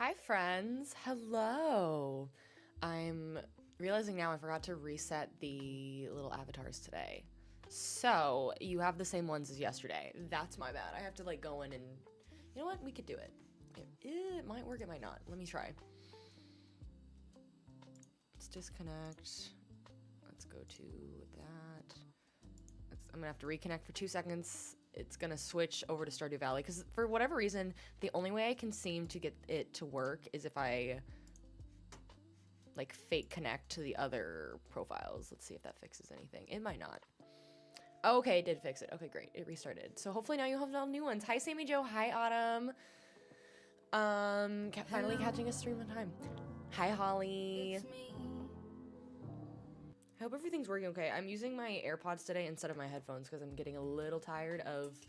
Hi friends, hello. I'm realizing now I forgot to reset the little avatars today. So, you have the same ones as yesterday. That's my bad. I have to like go in and, you know what, we could do it. It might work, it might not. Let me try. Let's disconnect. Let's go to that. I'm gonna have to reconnect for 2 seconds. It's gonna switch over to Stardew Valley because for whatever reason, the only way I can seem to get it to work is if I like fake connect to the other profiles. Let's see if that fixes anything. It might not. Okay, it did fix it. Okay, great. It restarted. So hopefully now you'll have all new ones. Hi, Sammy Joe. Hi, Autumn. Finally catching a stream on time. Hi, Holly. I hope everything's working okay. I'm using my AirPods today instead of my headphones because I'm getting a little tired of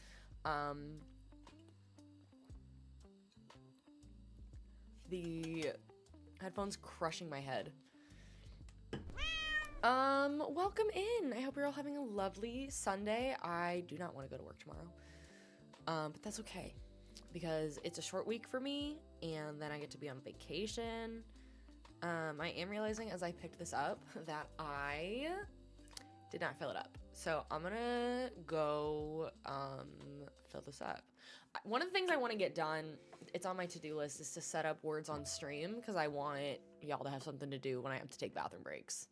the headphones crushing my head. Welcome in. I hope you're all having a lovely Sunday. I do not want to go to work tomorrow. But that's okay because it's a short week for me and then I get to be on vacation. I am realizing as I picked this up that I did not fill it up. So I'm gonna go fill this up. One of the things I want to get done, it's on my to-do list, is to set up words on stream because I want y'all to have something to do when I have to take bathroom breaks.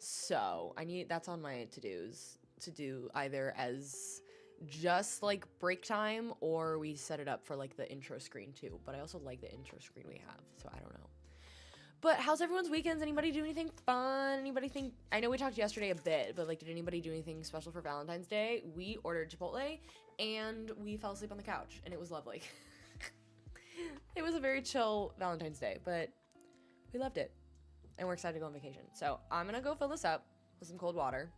So that's on my to-dos to do either as just like break time or we set it up for like the intro screen too. But I also like the intro screen we have, so I don't know. But how's everyone's weekends? Anybody do anything fun? Anybody think, I know we talked yesterday a bit, but like, did anybody do anything special for Valentine's Day? We ordered Chipotle and we fell asleep on the couch and it was lovely. It was a very chill Valentine's Day, but we loved it and we're excited to go on vacation. So I'm gonna go fill this up with some cold water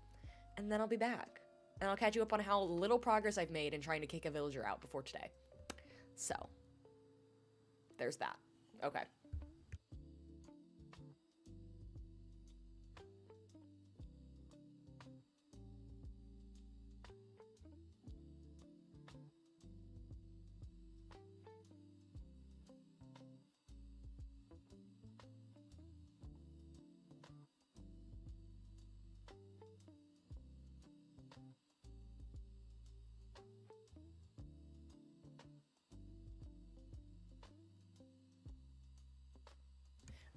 and then I'll be back and I'll catch you up on how little progress I've made in trying to kick a villager out before today. So there's that. Okay.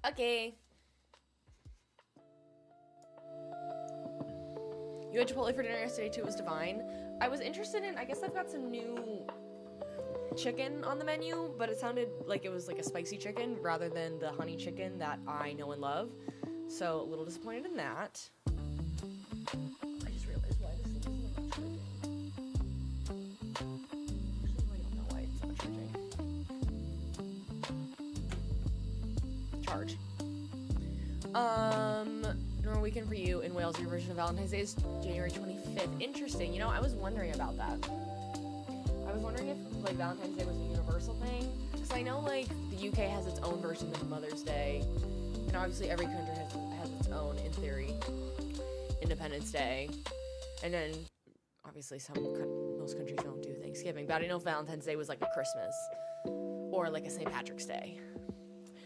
Okay. You had Chipotle for dinner yesterday too. It was divine. I was interested in, I guess I've got some new chicken on the menu, but it sounded like it was like a spicy chicken rather than the honey chicken that I know and love. So a little disappointed in that. I just realized why this thing isn't charging. Actually, I don't know why it's not charging. Charge. Normal weekend for you in Wales. Your version of Valentine's Day is January 25th. Interesting. You know, I was wondering about that. I was wondering if like Valentine's Day was a universal thing, because I know like the UK has its own version of Mother's Day, and obviously every country has its own, in theory, Independence Day, and then obviously most countries don't do Thanksgiving. But I didn't know if Valentine's Day was like a Christmas or like a St. Patrick's Day.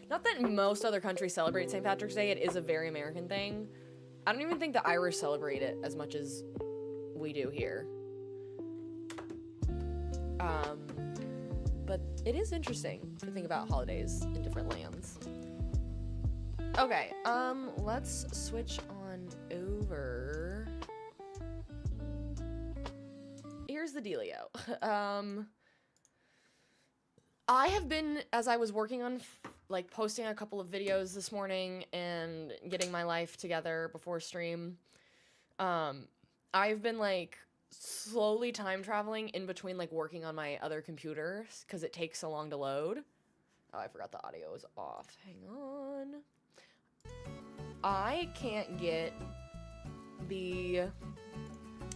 Not that most other countries celebrate St. Patrick's Day, it is a very American thing. I don't even think the Irish celebrate it as much as we do here. But it is interesting to think about holidays in different lands. Okay, let's switch on over. Here's the dealio. I have been, as I was working on like posting a couple of videos this morning and getting my life together before stream, I've been like slowly time traveling in between like working on my other computers because it takes so long to load. Oh, I forgot the audio is off. Hang on. I can't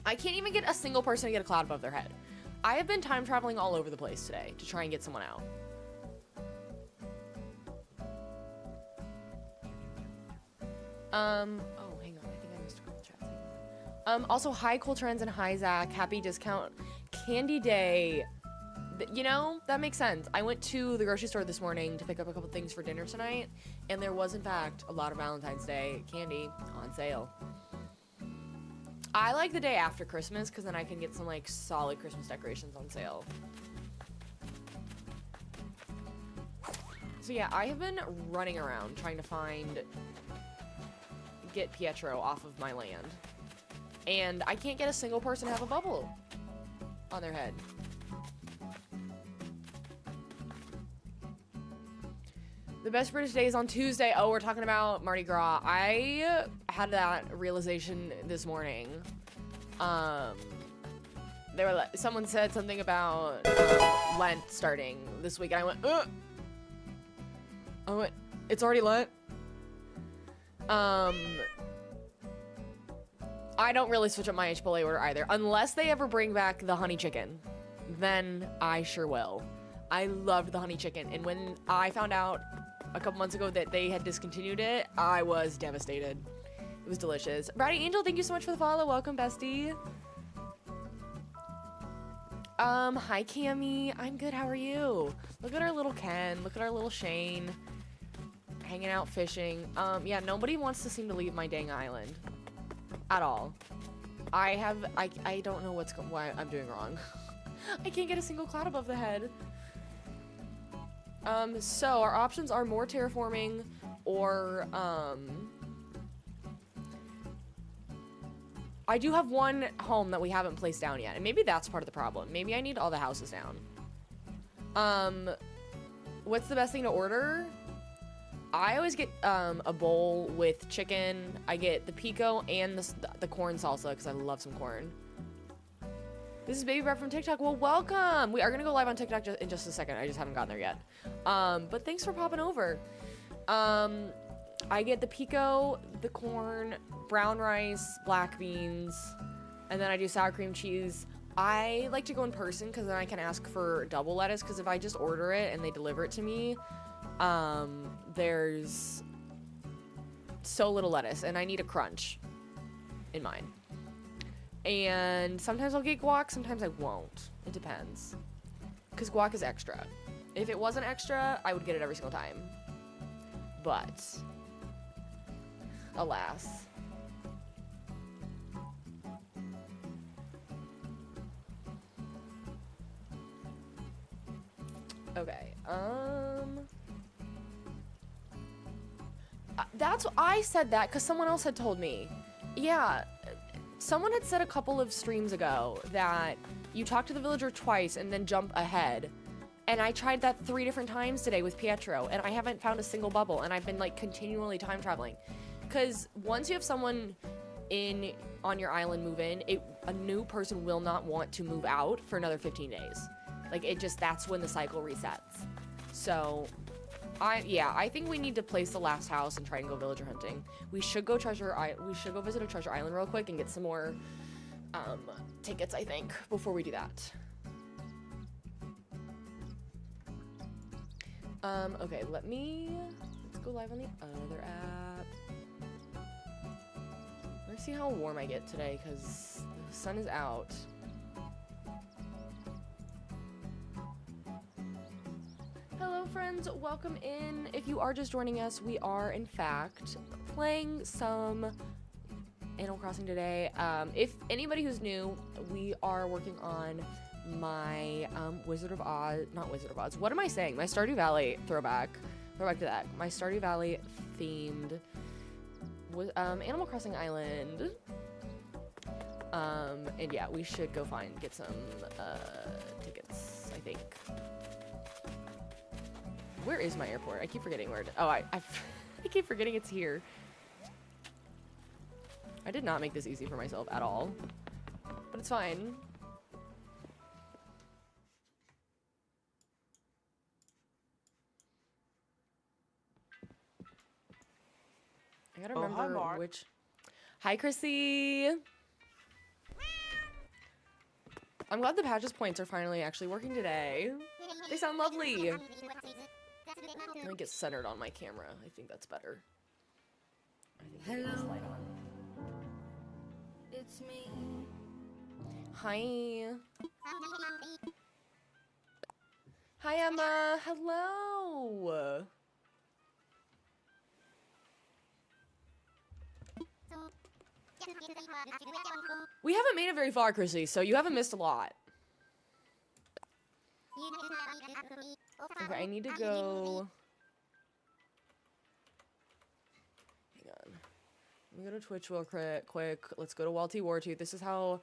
even get a single person to get a cloud above their head. I have been time traveling all over the place today to try and get someone out. Oh, hang on. I think I missed a couple chats. Also, hi, Cool Trends, and hi, Zach. Happy discount candy day You know, that makes sense. I went to the grocery store this morning to pick up a couple things for dinner tonight, and there was, in fact, a lot of Valentine's Day candy on sale. I like the day after Christmas, because then I can get some, like, solid Christmas decorations on sale. So yeah, I have been running around trying to get Pietro off of my land. And I can't get a single person to have a bubble on their head. The best British day is on Tuesday. Oh, we're talking about Mardi Gras. I had that realization this morning. Someone said something about Lent starting this week, and I went, ugh. I went, it's already Lent. I don't really switch up my Chipotle order either, unless they ever bring back the honey chicken. Then I sure will. I loved the honey chicken, and when I found out a couple months ago that they had discontinued it, I was devastated. It was delicious. Brady Angel, thank you so much for the follow. Welcome, bestie. Hi, Cammy. I'm good. How are you? Look at our little Ken. Look at our little Shane. Hanging out fishing. Yeah, nobody wants to seem to leave my dang island. At all. I don't know why I'm doing wrong. I can't get a single cloud above the head. So our options are more terraforming or, I do have one home that we haven't placed down yet, and maybe that's part of the problem. Maybe I need all the houses down. What's the best thing to order? I always get, a bowl with chicken. I get the pico and the corn salsa, because I love some corn. This is Baby Brett from TikTok. Well, welcome. We are going to go live on TikTok in just a second. I just haven't gotten there yet. But thanks for popping over. I get the pico, the corn, brown rice, black beans, and then I do sour cream cheese. I like to go in person because then I can ask for double lettuce, because if I just order it and they deliver it to me, there's so little lettuce, and I need a crunch in mine. And sometimes I'll get guac, sometimes I won't. It depends. Because guac is extra. If it wasn't extra, I would get it every single time. But, alas. Okay, I said that because someone else had told me. Yeah, someone had said a couple of streams ago that you talk to the villager twice and then jump ahead. And I tried that 3 different times today with Pietro, and I haven't found a single bubble, and I've been, like, continually time traveling. Because once you have someone on your island move in, a new person will not want to move out for another 15 days. Like, that's when the cycle resets. So, I think we need to place the last house and try and go villager hunting. We should go visit a treasure island real quick and get some more, tickets, I think, before we do that. Okay, let's go live on the other app. Let's see how warm I get today, because the sun is out. Hello, friends. Welcome in. If you are just joining us, we are, in fact, playing some Animal Crossing today. If anybody who's new, we are working on my Wizard of Oz, not Wizard of Oz, what am I saying? My Stardew Valley throwback to that. My Stardew Valley themed Animal Crossing island. And yeah, we should go get some tickets, I think. Where is my airport? I keep forgetting where I keep forgetting it's here. I did not make this easy for myself at all, but it's fine. I gotta remember which. Hi, Chrissy. I'm glad the patches points are finally actually working today. They sound lovely. Let me get centered on my camera. I think that's better. Hello. It's me. Hi. Hi, Emma. Hello. We haven't made it very far, Chrissy, so you haven't missed a lot. Okay, I need to go... Hang on. Let me go to Twitch real quick. Let's go to Walty Wartooth. This is how...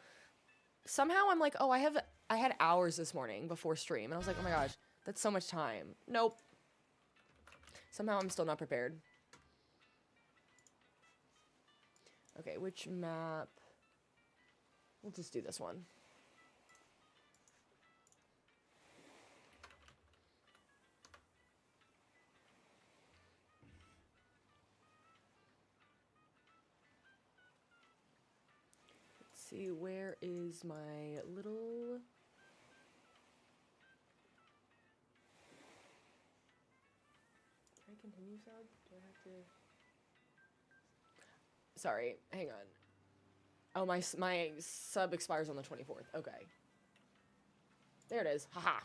Somehow I'm like, oh, I had hours this morning before stream. And I was like, oh my gosh, that's so much time. Nope. Somehow I'm still not prepared. Okay, which map? We'll just do this one. Let's see, where is my little... Can I continue sub? Do I have to... Sorry, hang on. Oh, my sub expires on the 24th. Okay. There it is. Haha.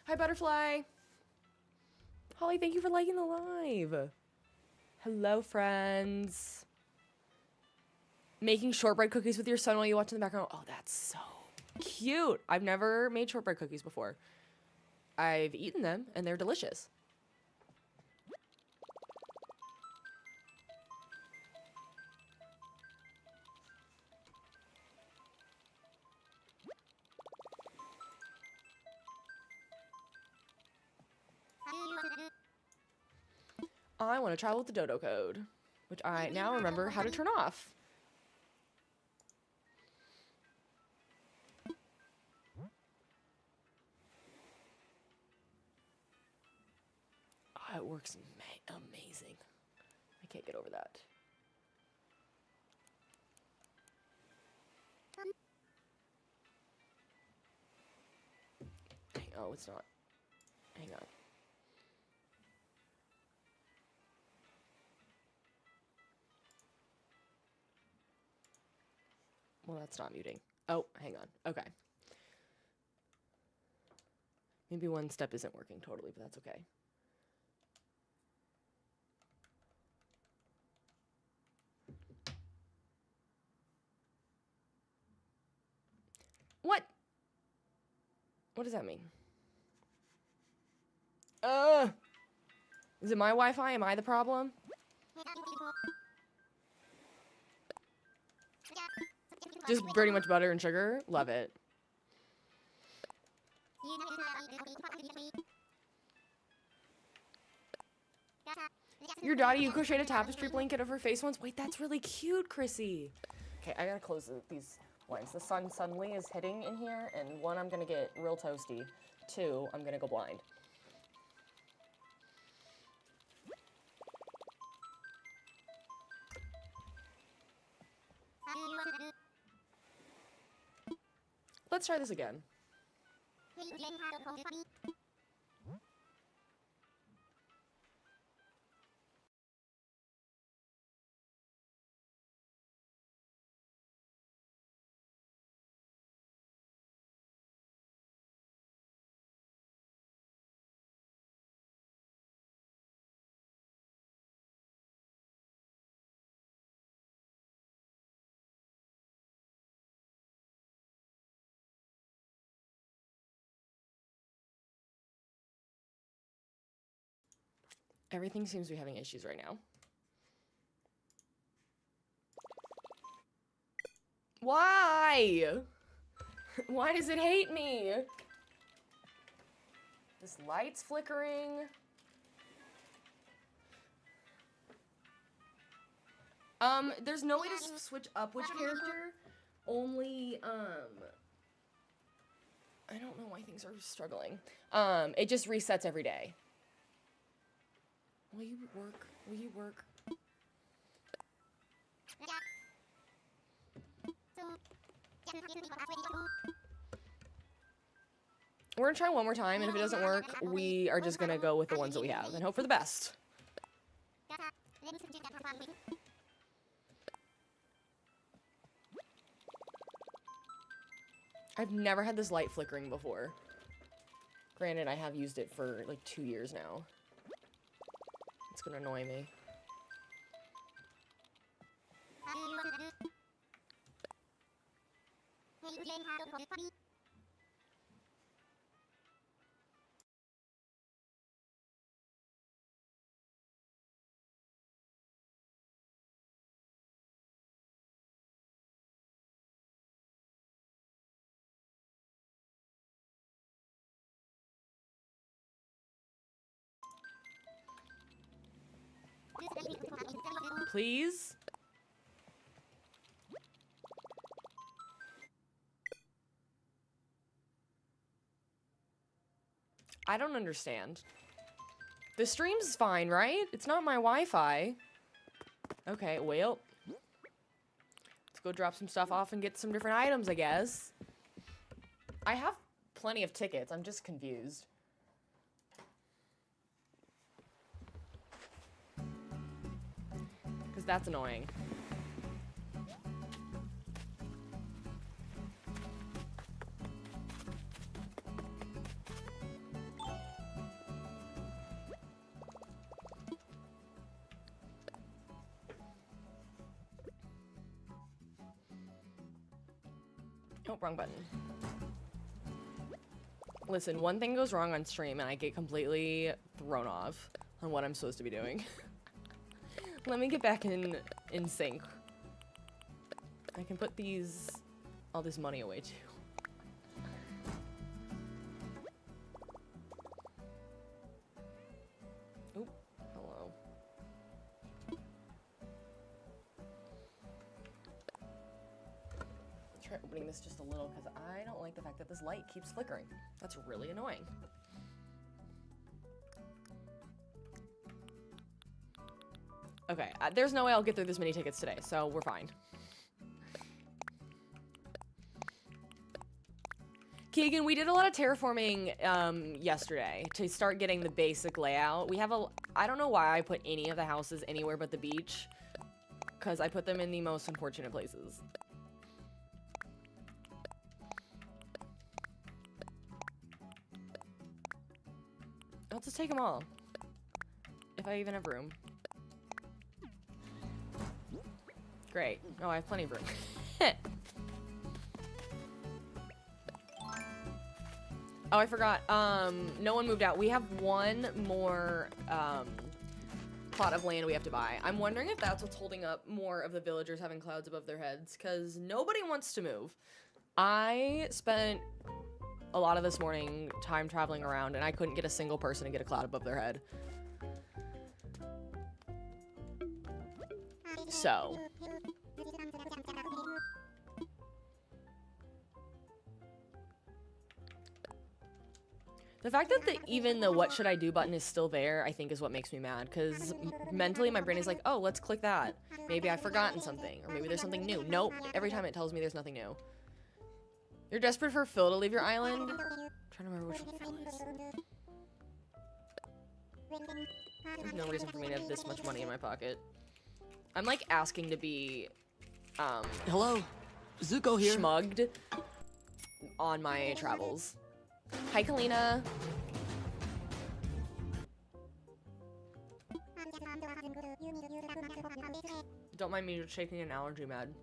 Hi, Butterfly. Holly, thank you for liking the live. Hello, friends. Making shortbread cookies with your son while you watch in the background. Oh, that's so cute. I've never made shortbread cookies before. I've eaten them, and they're delicious. I want to travel with the dodo code, which I now remember how to turn off. Oh, it works amazing. I can't get over that. Oh, it's not. Hang on. Well, that's not muting. Oh, hang on. Okay. Maybe one step isn't working totally, but that's okay. What? What does that mean? Is it my Wi-Fi? Am I the problem? Just pretty much butter and sugar? Love it. Your daughter, you crocheted a tapestry blanket over her face once? Wait, that's really cute, Chrissy. Okay, I gotta close these blinds. The sun suddenly is hitting in here, and one, I'm gonna get real toasty. Two, I'm gonna go blind. Let's try this again. Everything seems to be having issues right now. Why? Why does it hate me? This light's flickering. There's no way to switch up which character. Only, I don't know why things are struggling. It just resets every day. Will you work? Will you work? We're gonna try one more time, and if it doesn't work, we are just gonna go with the ones that we have and hope for the best. I've never had this light flickering before. Granted, I have used it for like 2 years now. It's gonna annoy me. Please? I don't understand. The stream's fine, right? It's not my Wi-Fi. Okay, well. Let's go drop some stuff off and get some different items, I guess. I have plenty of tickets. I'm just confused. Because that's annoying. Oh, wrong button. Listen, one thing goes wrong on stream and I get completely thrown off on what I'm supposed to be doing. Let me get back in sync. I can put all this money away too. Oop, hello. Try opening this just a little because I don't like the fact that this light keeps flickering. That's really annoying. Okay, there's no way I'll get through this many tickets today, so we're fine. Keegan, we did a lot of terraforming yesterday to start getting the basic layout. We have I don't know why I put any of the houses anywhere but the beach, because I put them in the most unfortunate places. I'll just take them all. If I even have room. Great. Oh, I have plenty of room. Oh, I forgot. No one moved out. We have one more plot of land we have to buy. I'm wondering if that's what's holding up more of the villagers having clouds above their heads, because nobody wants to move. I spent a lot of this morning time traveling around, and I couldn't get a single person to get a cloud above their head. So. The fact that even the what should I do button is still there, I think is what makes me mad, because mentally my brain is like, oh, let's click that. Maybe I've forgotten something, or maybe there's something new. Nope, every time it tells me there's nothing new. You're desperate for Phil to leave your island? I'm trying to remember which one Phil is. There's no reason for me to have this much money in my pocket. I'm like asking to be, hello, Zuko here. Schmugged on my travels. Hi, Kalina. Don't mind me shaking an allergy med.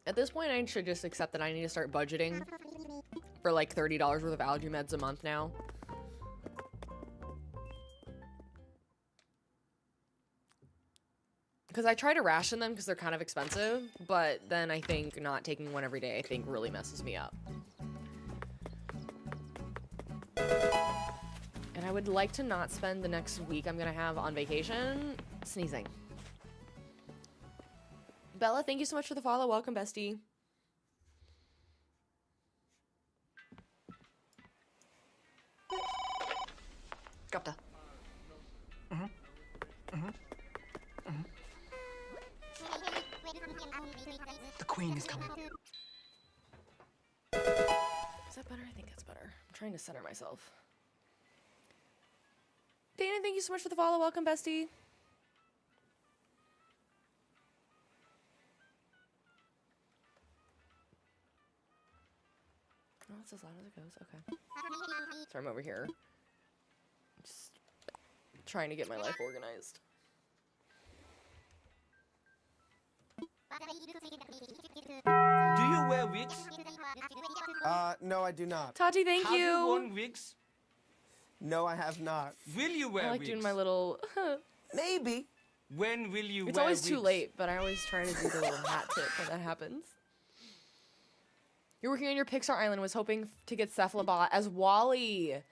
At this point, I should just accept that I need to start budgeting for like $30 worth of allergy meds a month now. Because I try to ration them because they're kind of expensive, but then I think not taking one every day, I think really messes me up. And I would like to not spend the next week I'm gonna have on vacation sneezing. Bella, thank you so much for the follow. Welcome, bestie. Kapta. The queen is coming. Is that better? I think that's better. I'm trying to center myself. Dana, thank you so much for the follow. Welcome, bestie. Oh, it's as loud as it goes. Okay. Sorry, I'm over here. Just trying to get my life organized. Do you wear wigs? No, I do not. Tati, thank Have you. you worn wigs? No, I have not. Will you wear I like wigs? doing my little... Maybe. When will you It's wear always too wigs? late, but I always try to do the little hat tip when that happens. You're working on your Pixar Island, was hoping to get Cephalobot as Wally.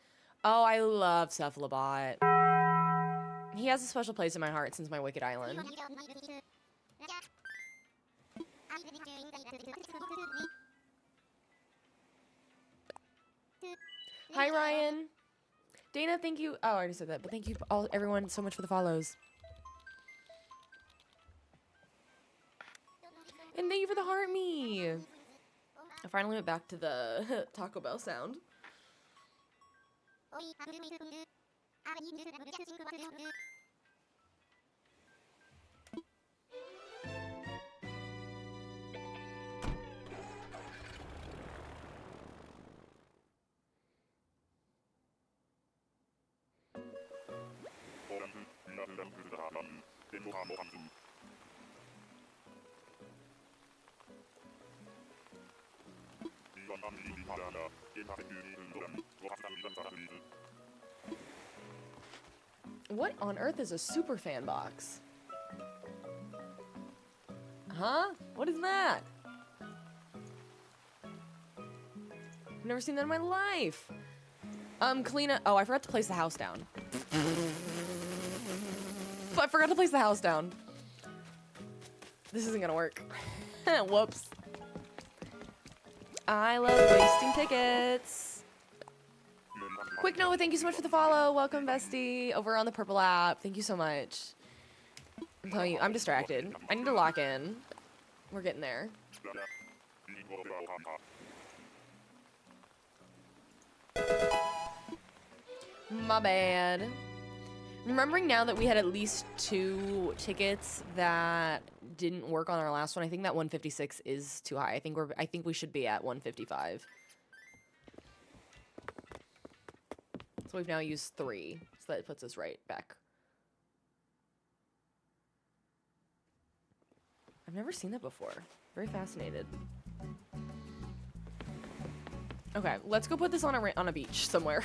Oh, I love Cephalobot. He has a special place in my heart since my Wicked Island. Hi, Ryan. Dana, thank you. Oh, I already said that, but thank you all, everyone so much for the follows. And thank you for the heart me. I finally went back to the Taco Bell sound. What on earth is a super fan box? Huh? What is that? I've never seen that in my life. Kalina. Oh, I forgot to place the house down. I forgot to place the house down. This isn't gonna work. Whoops. I love wasting tickets. Quick Noah, thank you so much for the follow. Welcome, bestie. Over on the purple app. Thank you so much. I'm telling you, I'm distracted. I need to lock in. We're getting there. My bad. Remembering now that we had at least 2 tickets that didn't work on our last one, I think that 156 is too high. I think we should be at 155. So we've now used 3, so that puts us right back. I've never seen that before. Very fascinated. Okay, let's go put this on a beach somewhere.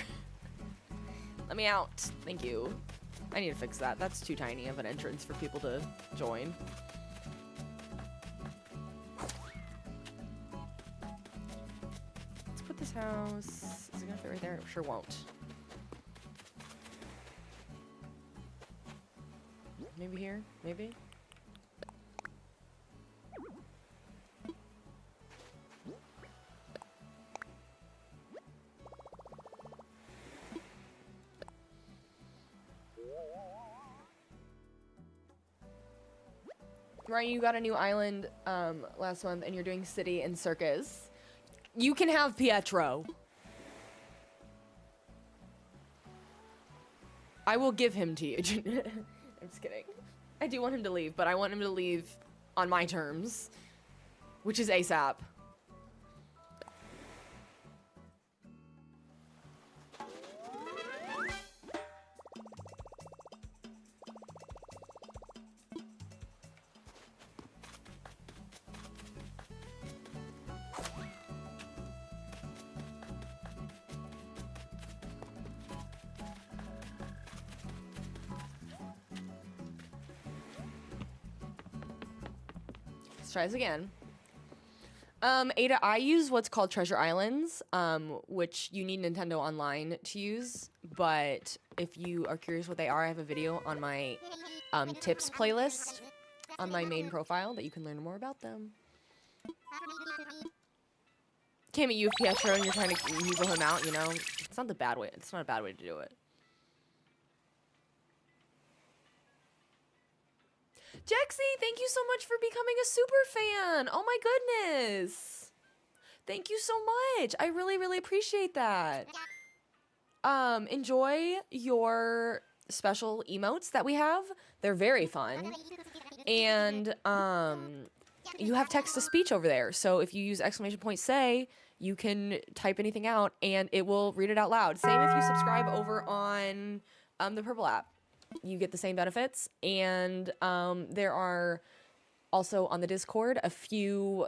Let me out. Thank you. I need to fix that. That's too tiny of an entrance for people to join. Let's put this house... Is it gonna fit right there? It sure won't. Maybe here? Maybe? Ryan, you got a new island last month, and you're doing city and circus. You can have Pietro. I will give him to you. I'm just kidding. I do want him to leave, but I want him to leave on my terms, which is ASAP. Try this again. Ada, I use what's called Treasure Islands, which you need Nintendo Online to use. But if you are curious what they are, I have a video on my tips playlist on my main profile that you can learn more about them. Came at you, Pietro, and you're trying to weasel him out, you know? It's not the bad way. It's not a bad way to do it. Jexy, thank you so much for becoming a super fan. Oh my goodness. Thank you so much. I really, really appreciate that. Enjoy your special emotes that we have. They're very fun. And you have text-to-speech over there. So if you use !say, you can type anything out and it will read it out loud. Same if you subscribe over on the Purple app. You get the same benefits. And there are also on the Discord a few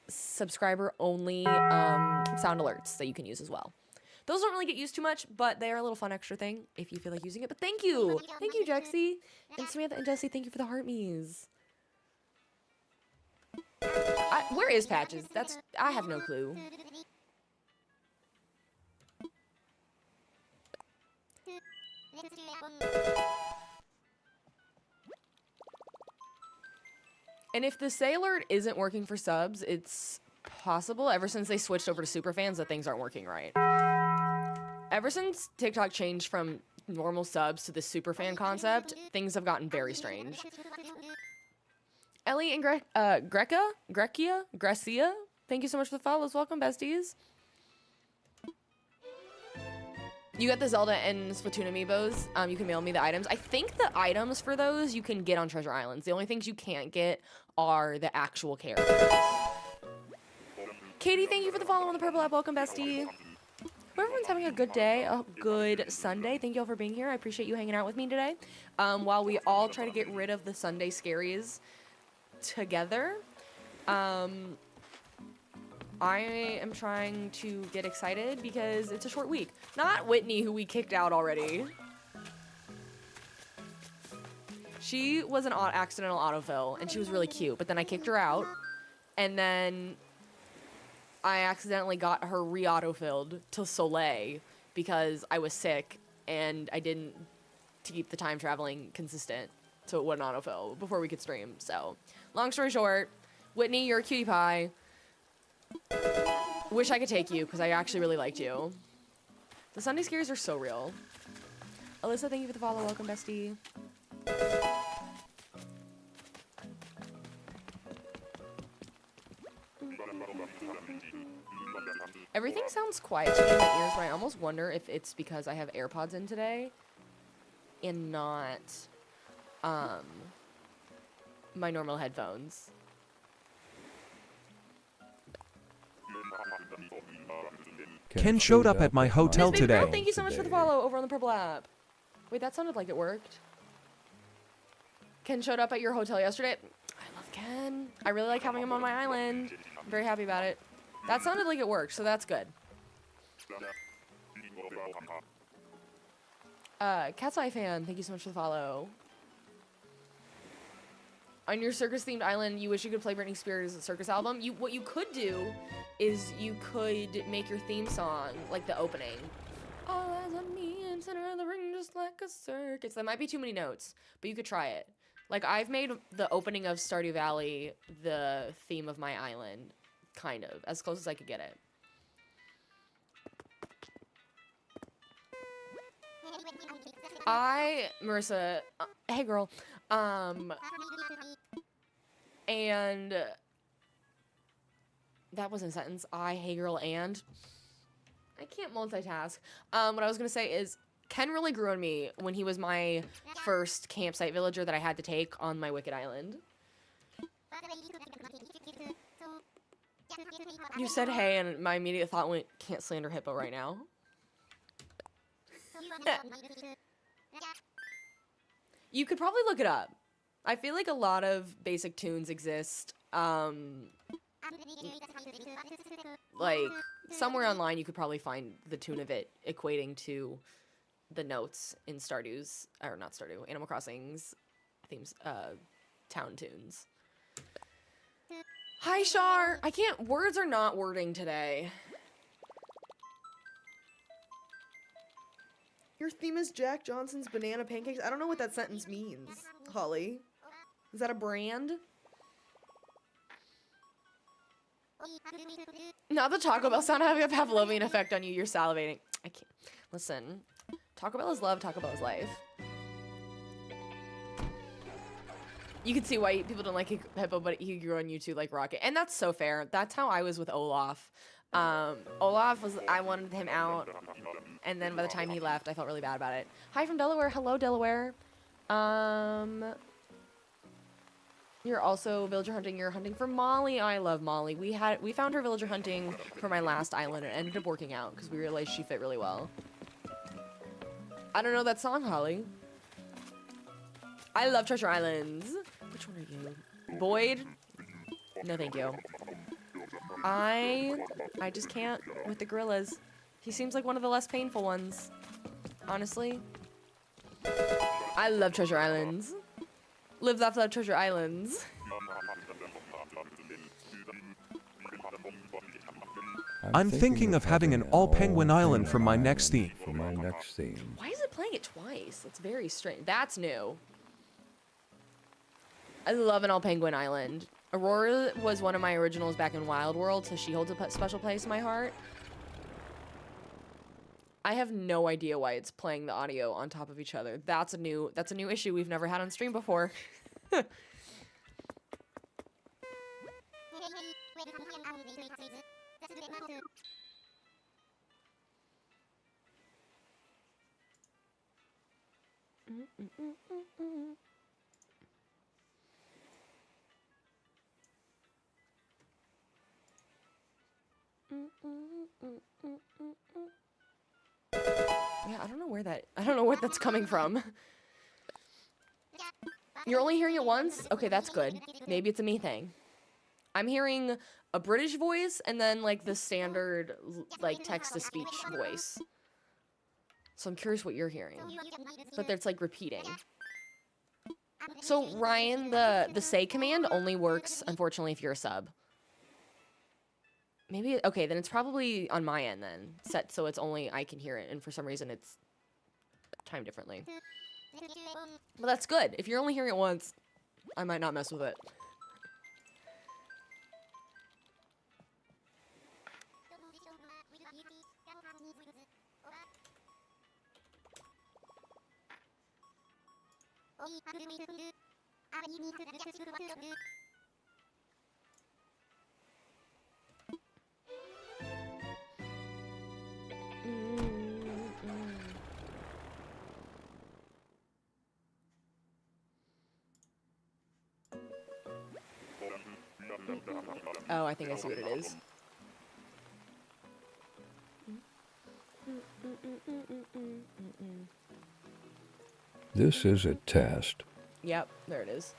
subscriber-only sound alerts that you can use as well. Those don't really get used too much, but they are a little fun extra thing if you feel like using it. But thank you! Thank you, Jexie! And Samantha and Jesse, thank you for the heart me's. Where is Patches? I have no clue. And if the say alert isn't working for subs, it's possible ever since they switched over to superfans that things aren't working right. Ever since TikTok changed from normal subs to the superfan concept, things have gotten very strange. Ellie and Grecia, thank you so much for the follows. Welcome, besties. You got the Zelda and Splatoon amiibos. You can mail me the items. I think the items for those you can get on Treasure Islands. The only things you can't get are the actual characters. Katie, thank you for the follow on the Purple app. Welcome, bestie. Hope everyone's having a good day, a good Sunday. Thank you all for being here. I appreciate you hanging out with me today. While we all try to get rid of the Sunday scaries together, I am trying to get excited because it's a short week. Not Whitney, who we kicked out already. She was an accidental autofill, and she was really cute, but then I kicked her out, and then I accidentally got her re-autofilled to Soleil because I was sick, and I didn't keep the time traveling consistent, so it wouldn't autofill before we could stream. So, long story short, Whitney, you're a cutie pie. Wish I could take you, because I actually really liked you. The Sunday scares are so real. Alyssa, thank you for the follow. Welcome, bestie. Everything sounds quiet to me in my ears, but I almost wonder if it's because I have AirPods in today and not my normal headphones. Ken showed up at my hotel Miss Baby Girl, today. thank you so much for the follow over on the Purple app. Wait, that sounded like it worked. Ken showed up at your hotel yesterday. I love Ken. I really like having him on my island. I'm very happy about it. That sounded like it worked, so that's good. Cat's Eye fan, thank you so much for the follow. On your circus-themed island, you wish you could play Britney Spears' circus album? What you could do is you could make your theme song, like the opening. All eyes on me in center of the ring just like a circus. That might be too many notes, but you could try it. Like, I've made the opening of Stardew Valley the theme of my island, kind of, as close as I could get it. Marissa, hey girl, and that wasn't a sentence. Hey girl, and I can't multitask. What I was gonna say is Ken really grew on me when he was my first campsite villager that I had to take on my Wicked Island. You said hey, and my immediate thought went, can't slander Hippo right now. You could probably look it up. I feel like a lot of basic tunes exist. Like, somewhere online you could probably find the tune of it equating to the notes in Stardew's, or not Stardew, Animal Crossing's themes, town tunes. Hi, Shar! Words are not wording today. Your theme is Jack Johnson's banana pancakes? I don't know what that sentence means, Holly. Is that a brand? Now the Taco Bell sound having a Pavlovian effect on you. You're salivating. I can't. Listen. Taco Bell is love. Taco Bell is life. You can see why people don't like Hippo, but he grew on YouTube like Rocket. And that's so fair. That's how I was with Olaf. Olaf was, I wanted him out, and then by the time he left, I felt really bad about it. Hi from Delaware. Hello, Delaware. You're also villager hunting. You're hunting for Molly. I love Molly. We found her villager hunting for my last island, and it ended up working out because we realized she fit really well. I don't know that song, Holly. I love Treasure Islands. Which one are you? Boyd? No, thank you. I just can't with the gorillas. He seems like one of the less painful ones. Honestly. I love Treasure Islands. Live, laugh, love Treasure Islands. I'm thinking of having an all-penguin island for my next theme. Why is it playing it twice? That's very strange. That's new. I love an all-penguin island. Aurora was one of my originals back in Wild World, so she holds a special place in my heart. I have no idea why it's playing the audio on top of each other. That's a new issue we've never had on stream before. Yeah, I don't know where that's coming from. You're only hearing it once? Okay, that's good. Maybe it's a me thing. I'm hearing a British voice and then like the standard like text-to-speech voice. So I'm curious what you're hearing. But it's like repeating. So Ryan, the say command only works unfortunately if you're a sub. Maybe, okay, then it's probably on my end then. Set so it's only I can hear it, and for some reason it's timed differently. But that's good. If you're only hearing it once, I might not mess with it. Oh, I think I see what it is. This is a test. Yep, there it is.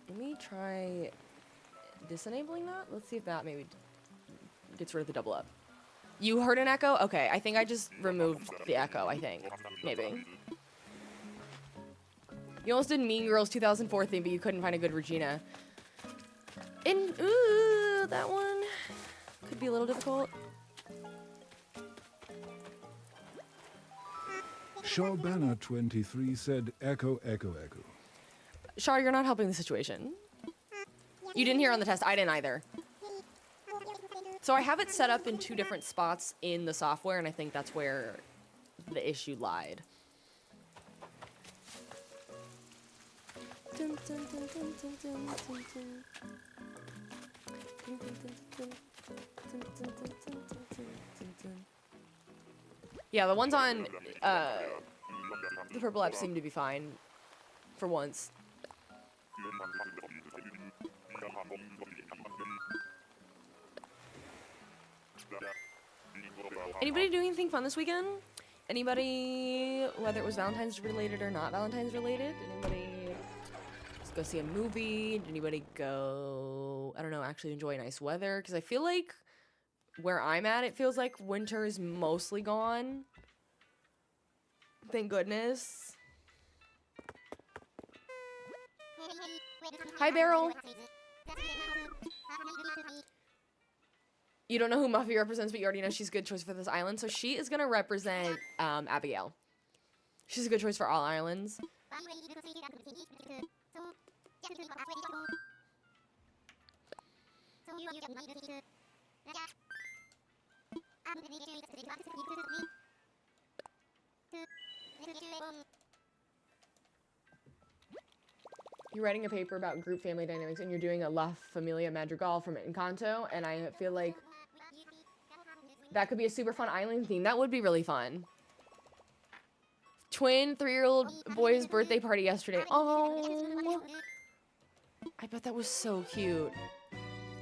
Let me try disenabling that. Let's see if that maybe gets rid of the double up. You heard an echo? Okay, I think I just removed the echo, I think. Maybe. You almost did Mean Girls 2004 theme, but you couldn't find a good Regina. And, ooh, that one could be a little difficult. Shaw Banner 23 said echo, echo, echo. Shaw, you're not helping the situation. You didn't hear on the test. I didn't either. So I have it set up in 2 different spots in the software, and I think that's where the issue lied. Yeah, the ones on the purple app seem to be fine for once. Anybody doing anything fun this weekend? Anybody, whether it was Valentine's related or not Valentine's related? Anybody just go see a movie? Did anybody go, I don't know, actually enjoy nice weather? Because I feel like where I'm at, it feels like winter is mostly gone. Thank goodness. Hi, Beryl. You don't know who Muffy represents, but you already know she's a good choice for this island. So she is going to represent Abigail. She's a good choice for all islands. you're writing a paper about group family dynamics and you're doing a La Familia Madrigal from Encanto, and I feel like that could be a super fun island theme. That would be really fun. Twin 3-year-old boy's birthday party yesterday. Oh, I bet that was so cute.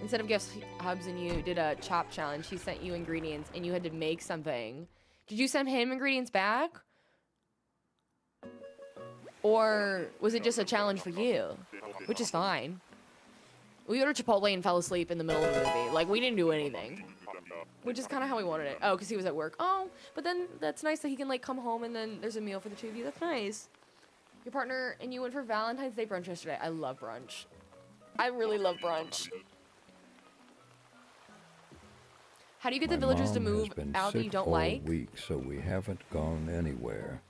Instead of gifts, Hubs and you did a chop challenge. He sent you ingredients and you had to make something. Did you send him ingredients back? Or was it just a challenge for you? Which is fine. We ordered Chipotle and fell asleep in the middle of the movie. Like, we didn't do anything. Which is kind of how we wanted it. Oh, because he was at work. Oh, but then that's nice that he can, like, come home and then there's a meal for the two of you. That's nice. Your partner and you went for Valentine's Day brunch yesterday. I love brunch. I really love brunch. How do you get the villagers to move out that you don't like? Week, so we haven't gone anywhere.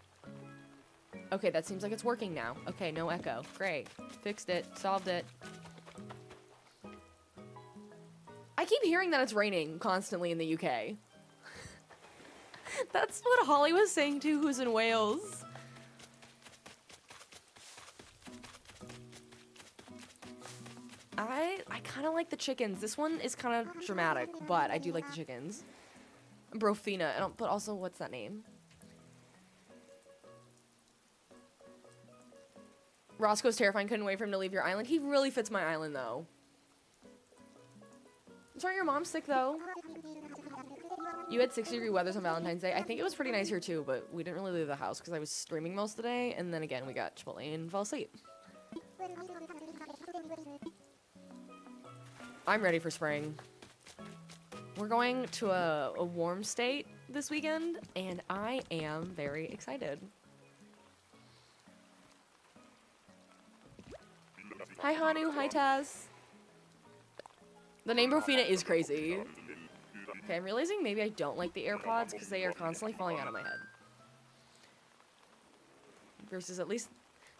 Okay, that seems like it's working now. Okay, no echo. Great. Fixed it. Solved it. I keep hearing that it's raining constantly in the UK. That's what Holly was saying too, who's in Wales. I kind of like the chickens. This one is kind of dramatic, but I do like the chickens. Brofina, but also, what's that name? Roscoe's terrifying. Couldn't wait for him to leave your island. He really fits my island, though. I'm sorry your mom's sick, though. You had 60-degree weathers on Valentine's Day. I think it was pretty nice here, too, but we didn't really leave the house because I was streaming most of the day, and then again, we got Chipotle and fell asleep. I'm ready for spring. We're going to a warm state this weekend, and I am very excited. Hi, Hanu. Hi, Taz. The name Brofina is crazy. Okay, I'm realizing maybe I don't like the AirPods because they are constantly falling out of my head. Versus at least...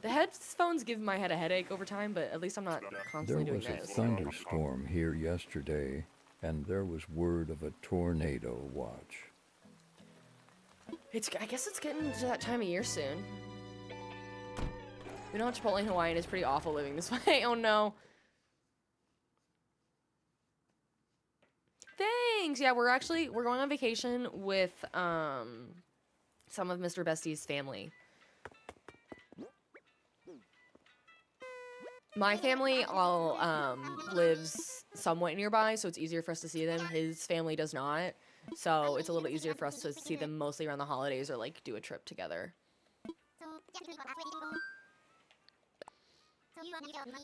The headphones give my head a headache over time, but at least I'm not constantly doing this. There was a thunderstorm here yesterday, and there was word of a tornado watch. I guess it's getting to that time of year soon. We don't have Chipotle in Hawaii, and it's pretty awful living this way. Oh, no. Thanks! Yeah, we're going on vacation with, some of Mr. Bestie's family. My family all lives somewhat nearby, so it's easier for us to see them. His family does not, so it's a little easier for us to see them mostly around the holidays or like do a trip together.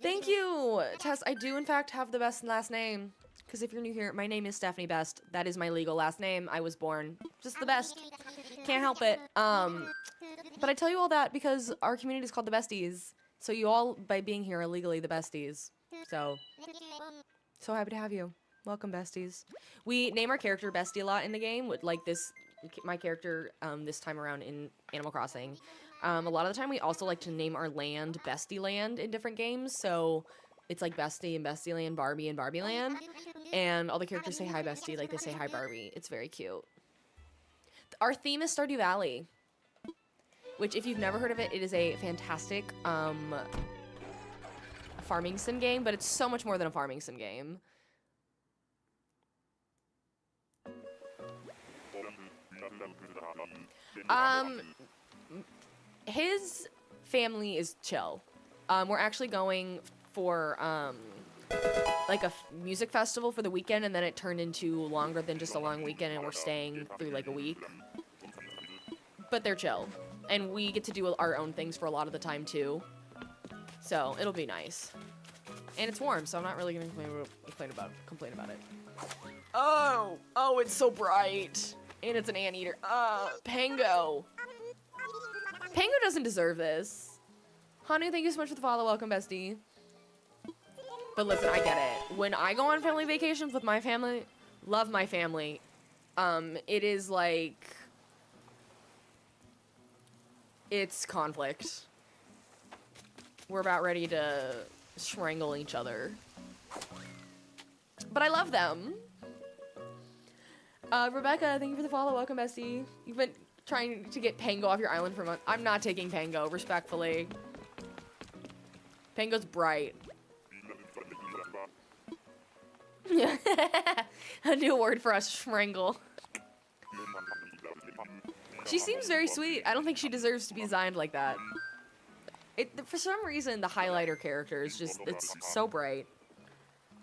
Thank you, Tess. I do in fact have the best last name, because if you're new here, my name is Stephanie Best. That is my legal last name. I was born just the best. Can't help it. But I tell you all that because our community is called the Besties. So you all, by being here, are legally the besties. So happy to have you. Welcome, besties. We name our character Bestie a lot in the game. With like this, my character this time around in Animal Crossing. A lot of the time, we also like to name our land Bestie Land in different games. So it's like Bestie and Bestie Land, Barbie and Barbie Land. And all the characters say hi, Bestie, like they say hi, Barbie. It's very cute. Our theme is Stardew Valley. Which, if you've never heard of it, it is a fantastic farming sim game, but it's so much more than a farming sim game. His family is chill. We're actually going for like a music festival for the weekend, and then it turned into longer than just a long weekend, and we're staying through like a week. But they're chill. And we get to do our own things for a lot of the time, too. So, it'll be nice. And it's warm, so I'm not really going to complain about it. Oh, it's so bright. And it's an anteater. Pango. Pango doesn't deserve this. Hanu, thank you so much for the follow. Welcome, bestie. But listen, I get it. When I go on family vacations with my family, love my family, it is like... It's conflict. We're about ready to strangle each other. But I love them. Rebecca, thank you for the follow. Welcome, bestie. You've been trying to get Pango off your island for a month. I'm not taking Pango, respectfully. Pango's bright. Yeah. A new word for us, Schmrangle. She seems very sweet. I don't think she deserves to be designed like that. For some reason, the highlighter character is just, it's so bright.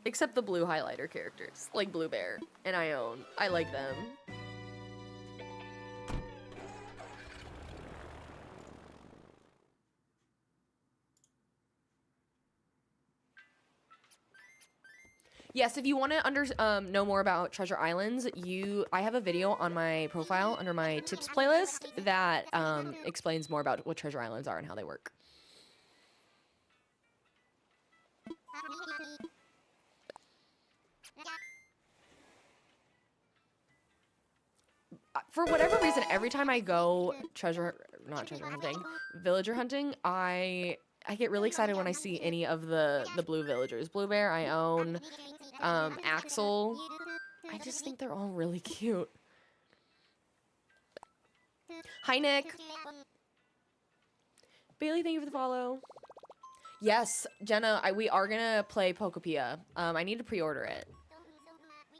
Except the blue highlighter characters, like Blue Bear and Ione. I like them. Yes, if you want to know more about Treasure Islands, I have a video on my profile under my tips playlist that explains more about what Treasure Islands are and how they work. For whatever reason, every time I go villager hunting, I get really excited when I see any of the blue villagers. Blue Bear, Ione, Axel. I just think they're all really cute. Hi, Nick. Bailey, thank you for the follow. Yes, Jenna, we are gonna play Pokopia. I need to pre-order it.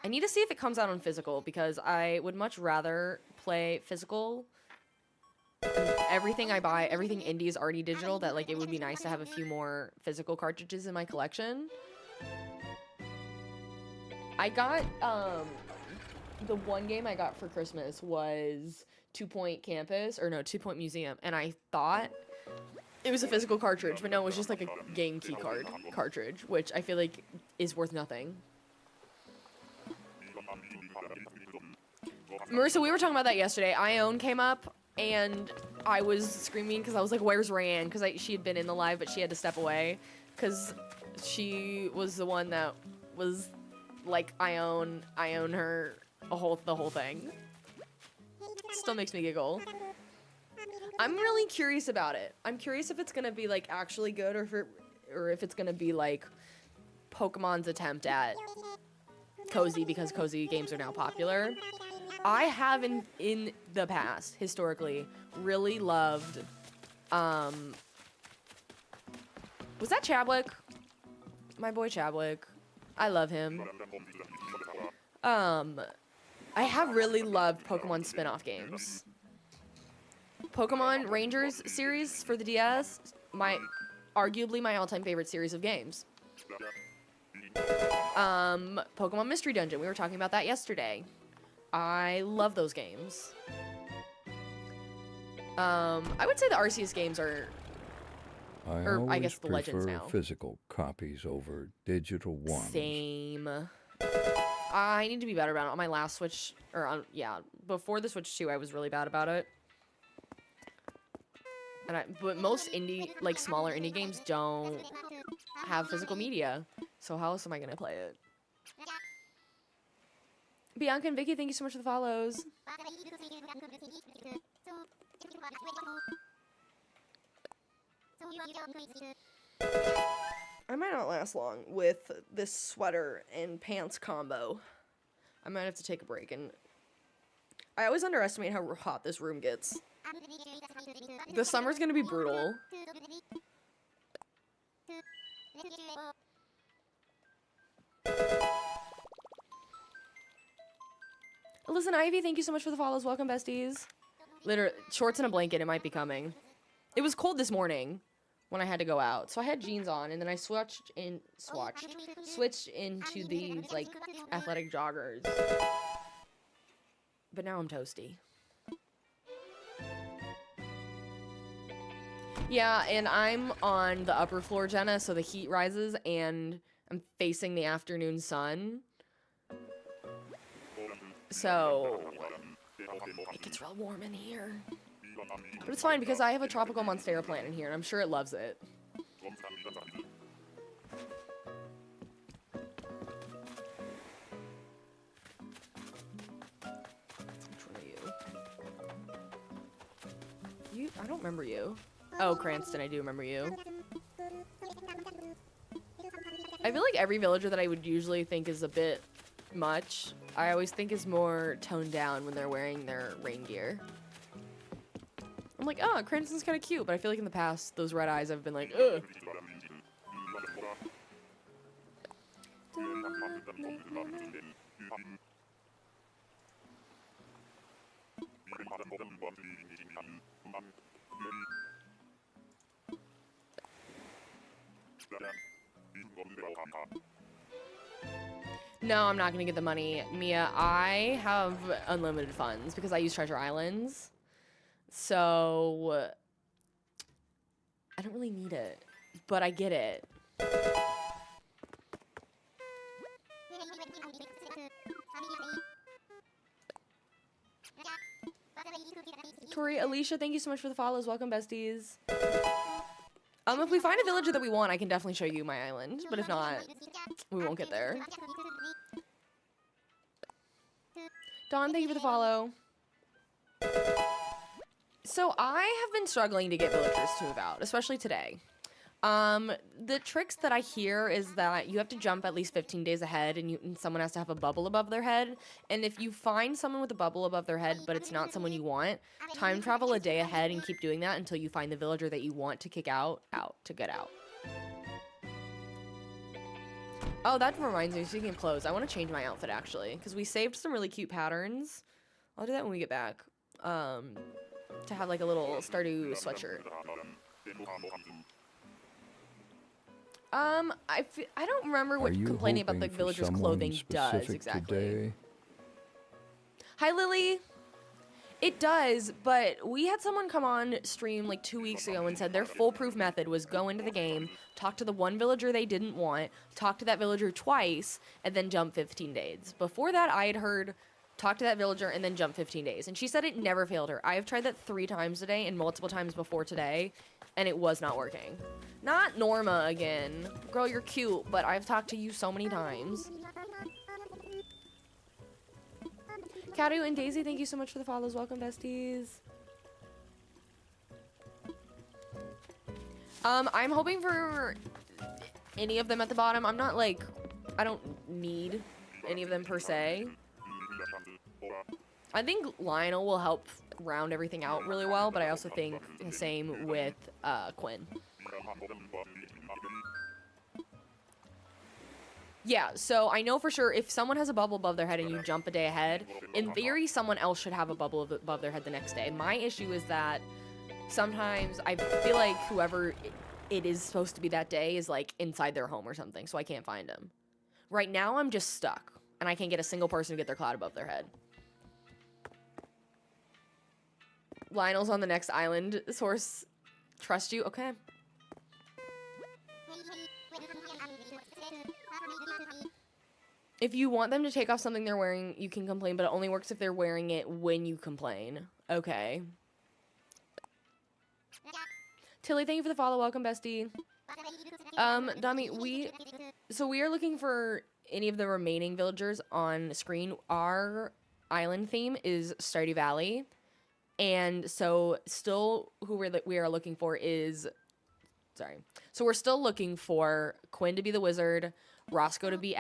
I need to see if it comes out on physical, because I would much rather play physical. Everything I buy, everything indie is already digital, that, like, it would be nice to have a few more physical cartridges in my collection. I got, the one game I got for Christmas was 2 Point Campus, or no, 2 Point Museum, and I thought it was a physical cartridge, but no, it was just like a game key card cartridge, which I feel like is worth nothing. Marissa, we were talking about that yesterday. Ione came up, and I was screaming because I was like, where's Rayanne? Because she had been in the live, but she had to step away because she was the one that was like Ione her the whole thing. Still makes me giggle. I'm really curious about it. I'm curious if it's gonna be like actually good, or if it's gonna be like Pokemon's attempt at cozy, because cozy games are now popular. I have in the past, historically, really loved, was that Chadwick? My boy Chadwick. I love him. I have really loved Pokemon spin-off games. Pokemon Rangers series for the DS, arguably my all-time favorite series of games. Pokemon Mystery Dungeon, we were talking about that yesterday. I love those games. I would say the Arceus games are, I guess the Legends now. Physical copies over digital ones. Same. I need to be better about it. On my last Switch, before the Switch 2, I was really bad about it. But most indie, like smaller indie games don't have physical media. So how else am I gonna play it? Bianca and Vicky, thank you so much for the follows. I might not last long with this sweater and pants combo. I might have to take a break, and I always underestimate how hot this room gets. The summer's gonna be brutal. Listen, Ivy, thank you so much for the follows. Welcome, besties. Literally, shorts and a blanket, it might be coming. It was cold this morning when I had to go out, so I had jeans on, and then I switched into these, like, athletic joggers. But now I'm toasty. Yeah, and I'm on the upper floor, Jenna, so the heat rises, and I'm facing the afternoon sun. So it gets real warm in here. But it's fine because I have a tropical monstera plant in here, and I'm sure it loves it. Which one are you? I don't remember you. Oh, Cranston, I do remember you. I feel like every villager that I would usually think is a bit much, I always think is more toned down when they're wearing their rain gear. I'm like, oh, Cranston's kind of cute, but I feel like in the past, those red eyes have been like, ugh. No, I'm not gonna get the money. Mia, I have unlimited funds because I use Treasure Islands. So I don't really need it, but I get it. Tori, Alicia, thank you so much for the follows. Welcome, besties. If we find a villager that we want, I can definitely show you my island. But if not, we won't get there. Dawn, thank you for the follow. So I have been struggling to get villagers to move out, especially today. The tricks that I hear is that you have to jump at least 15 days ahead and someone has to have a bubble above their head. And if you find someone with a bubble above their head, but it's not someone you want, time travel a day ahead and keep doing that until you find the villager that you want to kick out to get out. Oh, that reminds me, speaking of clothes, I want to change my outfit actually, because we saved some really cute patterns. I'll do that when we get back. To have like a little Stardew sweatshirt. I don't remember what complaining about the villager's clothing does exactly. Today? Hi, Lily. It does, but we had someone come on stream like 2 weeks ago and said their foolproof method was go into the game, talk to the one villager they didn't want, talk to that villager twice, and then jump 15 days. Before that, I had heard talk to that villager and then jump 15 days. And she said it never failed her. I have tried that 3 times today and multiple times before today, and it was not working. Not Norma again. Girl, you're cute, but I've talked to you so many times. Kadu and Daisy, thank you so much for the follows. Welcome, besties. I'm hoping for any of them at the bottom. I'm not like, I don't need any of them per se. I think Lionel will help round everything out really well, but I also think the same with Quinn. Yeah, so I know for sure if someone has a bubble above their head and you jump a day ahead, in theory, someone else should have a bubble above their head the next day. My issue is that sometimes I feel like whoever it is supposed to be that day is like inside their home or something, so I can't find them. Right now, I'm just stuck, and I can't get a single person to get their cloud above their head. Lionel's on the next island. Source, trust you? Okay. If you want them to take off something they're wearing, you can complain, but it only works if they're wearing it when you complain. Okay. Tilly, thank you for the follow. Welcome, bestie. Dami, we are looking for any of the remaining villagers on screen. Our island theme is Stardew Valley. And so still who we are looking for is, so we're still looking for Quinn to be the wizard, Roscoe to be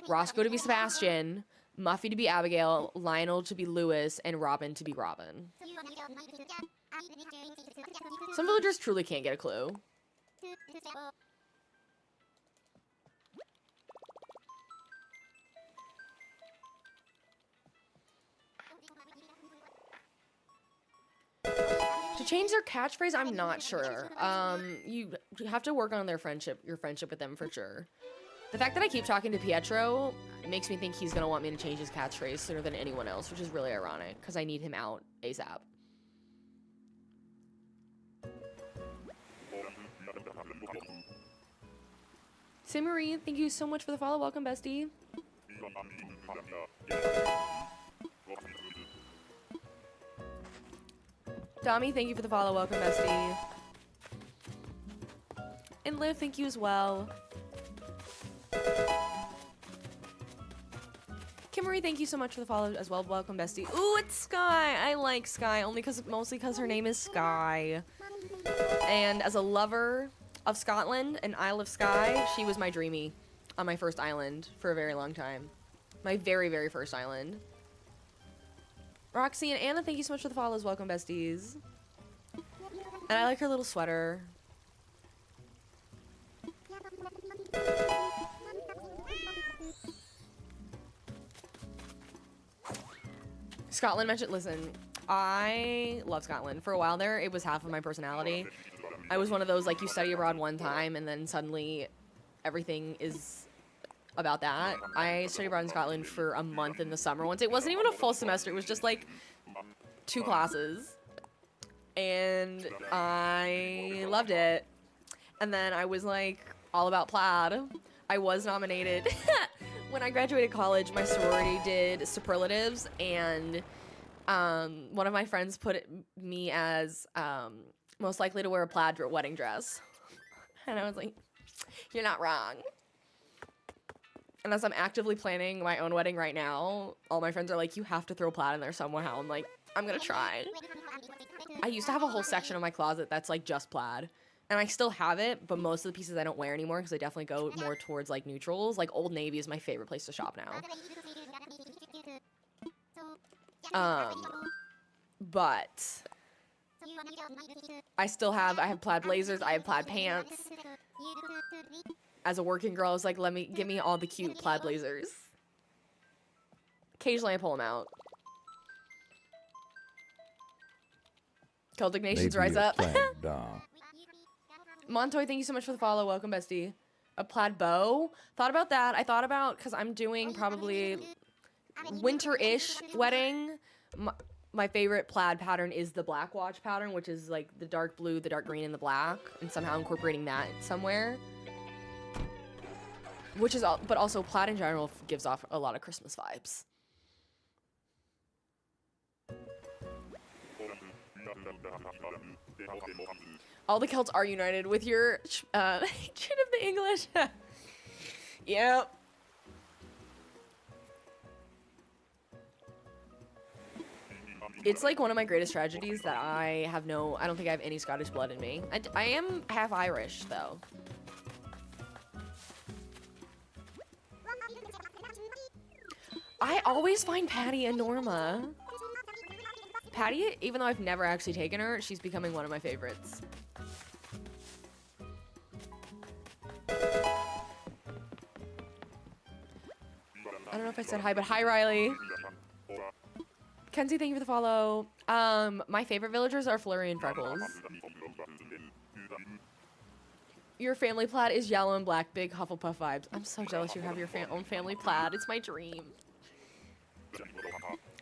Roscoe to be Sebastian, Muffy to be Abigail, Lionel to be Lewis, and Robin to be Robin. Some villagers truly can't get a clue. To change their catchphrase, I'm not sure. You have to work on your friendship with them for sure. The fact that I keep talking to Pietro makes me think he's gonna want me to change his catchphrase sooner than anyone else, which is really ironic, because I need him out ASAP. Marie, thank you so much for the follow. Welcome, bestie. Dami, thank you for the follow. Welcome, bestie. And Liv, thank you as well. Kimmery, thank you so much for the follow as well. Welcome, bestie. Ooh, it's Sky. I like Sky mostly because her name is Sky. And as a lover of Scotland and Isle of Skye, she was my dreamie on my first island for a very long time. My very, very first island. Roxy and Anna, thank you so much for the follows. Welcome, besties. And I like her little sweater. Scotland mentioned, listen, I love Scotland. For a while there, it was half of my personality. I was one of those, like, you study abroad one time and then suddenly everything is about that. I studied abroad in Scotland for a month in the summer once. It wasn't even a full semester. It was just, like, 2 classes. And I loved it. And then I was, like, all about plaid. I was nominated. When I graduated college, my sorority did superlatives, and one of my friends put me as most likely to wear a plaid wedding dress. And I was like, you're not wrong. And as I'm actively planning my own wedding right now, all my friends are like, you have to throw plaid in there somehow. I'm like, I'm gonna try. I used to have a whole section of my closet that's like just plaid. And I still have it, but most of the pieces I don't wear anymore because I definitely go more towards like neutrals. Like Old Navy is my favorite place to shop now. But I have plaid blazers, I have plaid pants. As a working girl, I was like, give me all the cute plaid blazers. Occasionally I pull them out. Celtic Nations, rise up. Montoy, thank you so much for the follow. Welcome, bestie. A plaid bow. Thought about that. I thought about, because I'm doing probably winter-ish wedding. My favorite plaid pattern is the black watch pattern, which is like the dark blue, the dark green, and the black, and somehow incorporating that somewhere. Which is all, but also plaid in general gives off a lot of Christmas vibes. All the Celts are united with your chin of the English. Yep. It's like one of my greatest tragedies that I don't think I have any Scottish blood in me. I am half Irish, though. I always find Patty and Norma. Patty, even though I've never actually taken her, she's becoming one of my favorites. I don't know if I said hi, but hi, Riley. Kenzie, thank you for the follow. My favorite villagers are Flurry and Freckles. Your family plaid is yellow and black, big Hufflepuff vibes. I'm so jealous you have your own family plaid. It's my dream.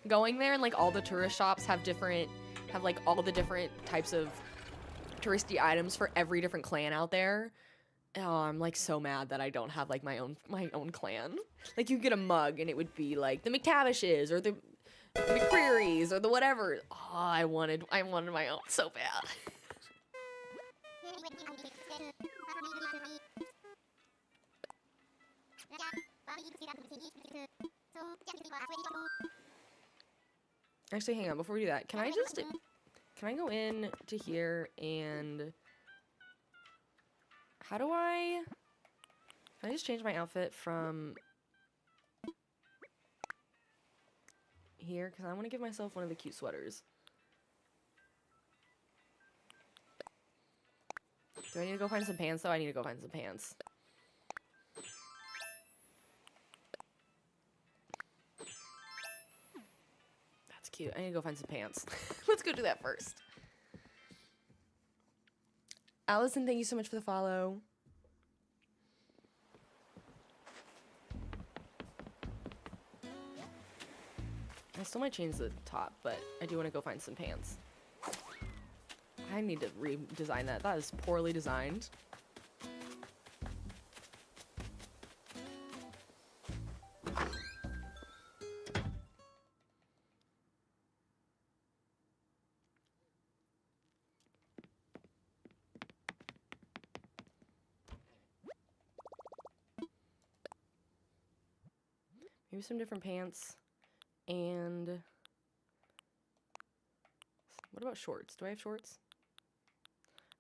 Going there and like all the tourist shops have like all the different types of touristy items for every different clan out there. Oh, I'm like so mad that I don't have like my own clan. Like you get a mug and it would be like the McTavishes or the McCrearys or the whatever. Oh, I wanted my own so bad. Actually, hang on, before we do that, can I go in to here and can I just change my outfit from here? Because I want to give myself one of the cute sweaters. Do I need to go find some pants, though? I need to go find some pants. That's cute. I need to go find some pants. Let's go do that first. Allison, thank you so much for the follow. I still might change the top, but I do want to go find some pants. I need to redesign that. That is poorly designed. Maybe some different pants. And what about shorts? Do I have shorts?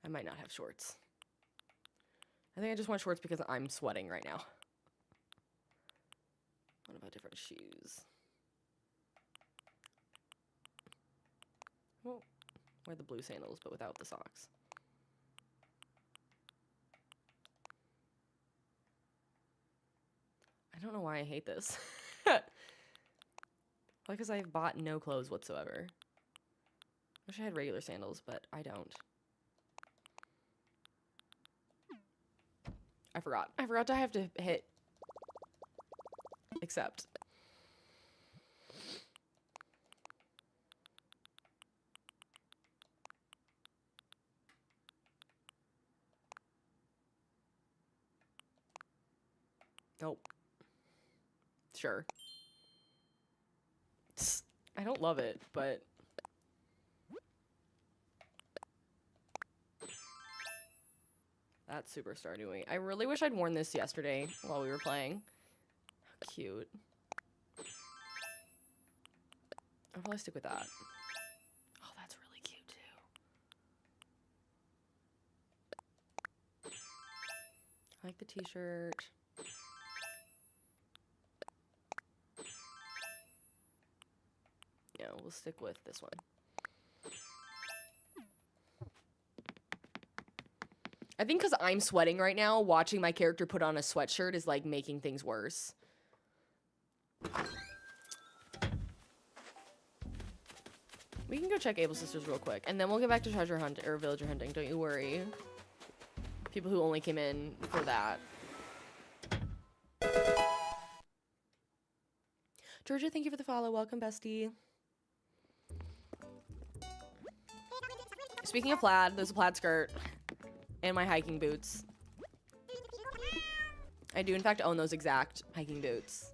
I might not have shorts. I think I just want shorts because I'm sweating right now. What about different shoes? Well, wear the blue sandals, but without the socks. I don't know why I hate this. Because I've bought no clothes whatsoever. Wish I had regular sandals, but I don't. I forgot. I forgot to have to hit accept. Nope. Sure. I don't love it, but... That's super Stardewy. I really wish I'd worn this yesterday while we were playing. How cute. I'll probably stick with that. Oh, that's really cute too. I like the t-shirt. Yeah, we'll stick with this one. I think because I'm sweating right now, watching my character put on a sweatshirt is like making things worse. We can go check Able Sisters real quick, and then we'll get back to treasure hunt or villager hunting. Don't you worry. People who only came in for that. Georgia, thank you for the follow. Welcome, bestie. Speaking of plaid, there's a plaid skirt and my hiking boots. I do, in fact, own those exact hiking boots.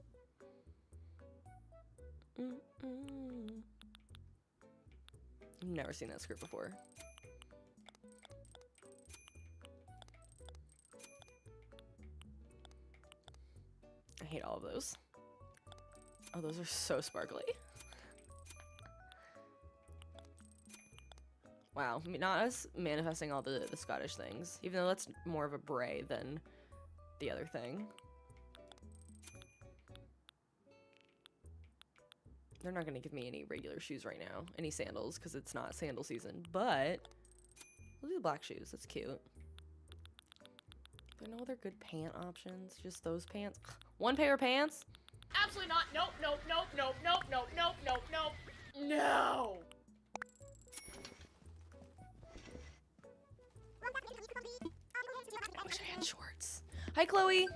I've never seen that skirt before. I hate all of those. Oh, those are so sparkly. Wow, not us manifesting all the Scottish things, even though that's more of a bray than the other thing. They're not going to give me any regular shoes right now, any sandals, because it's not sandal season, but we'll do the black shoes. That's cute. There are no other good pant options, just those pants. One pair of pants? Absolutely not. Nope, nope, nope, nope, nope, nope, nope, nope, nope. No! I wish I had shorts. Hi, Chloe.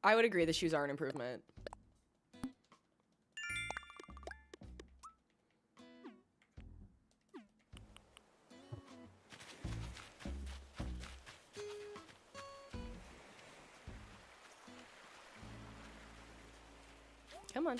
I would agree the shoes are an improvement. Come on.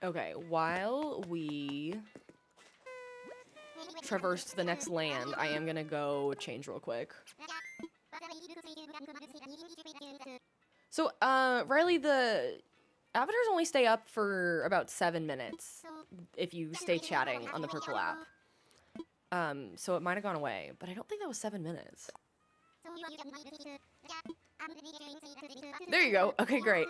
Okay, while we traverse to the next land, I am gonna go change real quick. So, Riley, the avatars only stay up for about 7 minutes if you stay chatting on the purple app. So it might have gone away, but I don't think that was 7 minutes. There you go. Okay, great.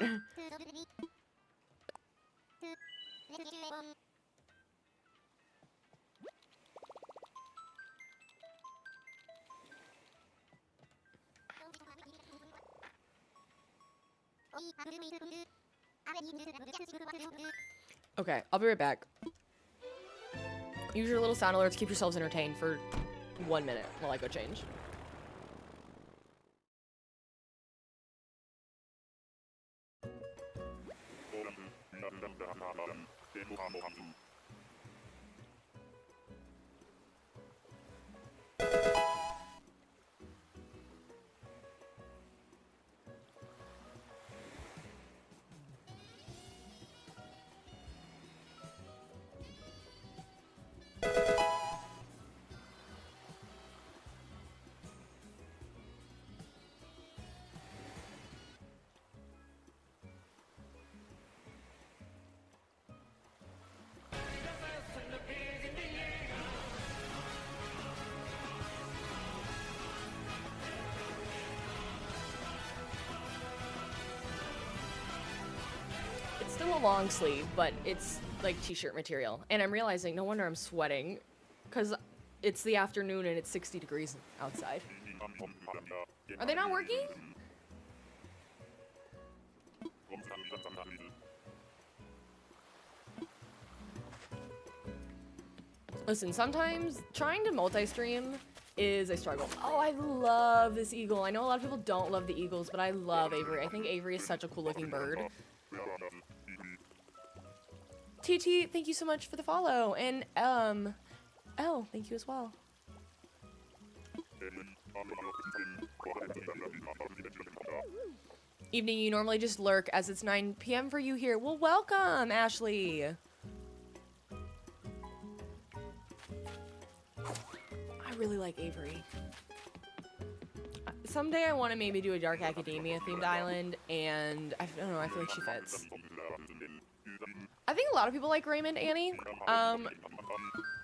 Okay, I'll be right back. Use your little sound alerts, keep yourselves entertained for 1 minute while I go change. long sleeve, but it's like t-shirt material. And I'm realizing, no wonder I'm sweating, because it's the afternoon and it's 60 degrees outside. Are they not working? Listen, sometimes trying to multi-stream is a struggle. Oh, I love this eagle. I know a lot of people don't love the eagles, but I love Avery. I think Avery is such a cool looking bird. TT, thank you so much for the follow. And, L, thank you as well. Evening, you normally just lurk as it's 9 p.m. for you here. Well, welcome, Ashley. I really like Avery. Someday I want to maybe do a Dark Academia themed island, and I don't know, I feel like she fits. I think a lot of people like Raymond, Annie.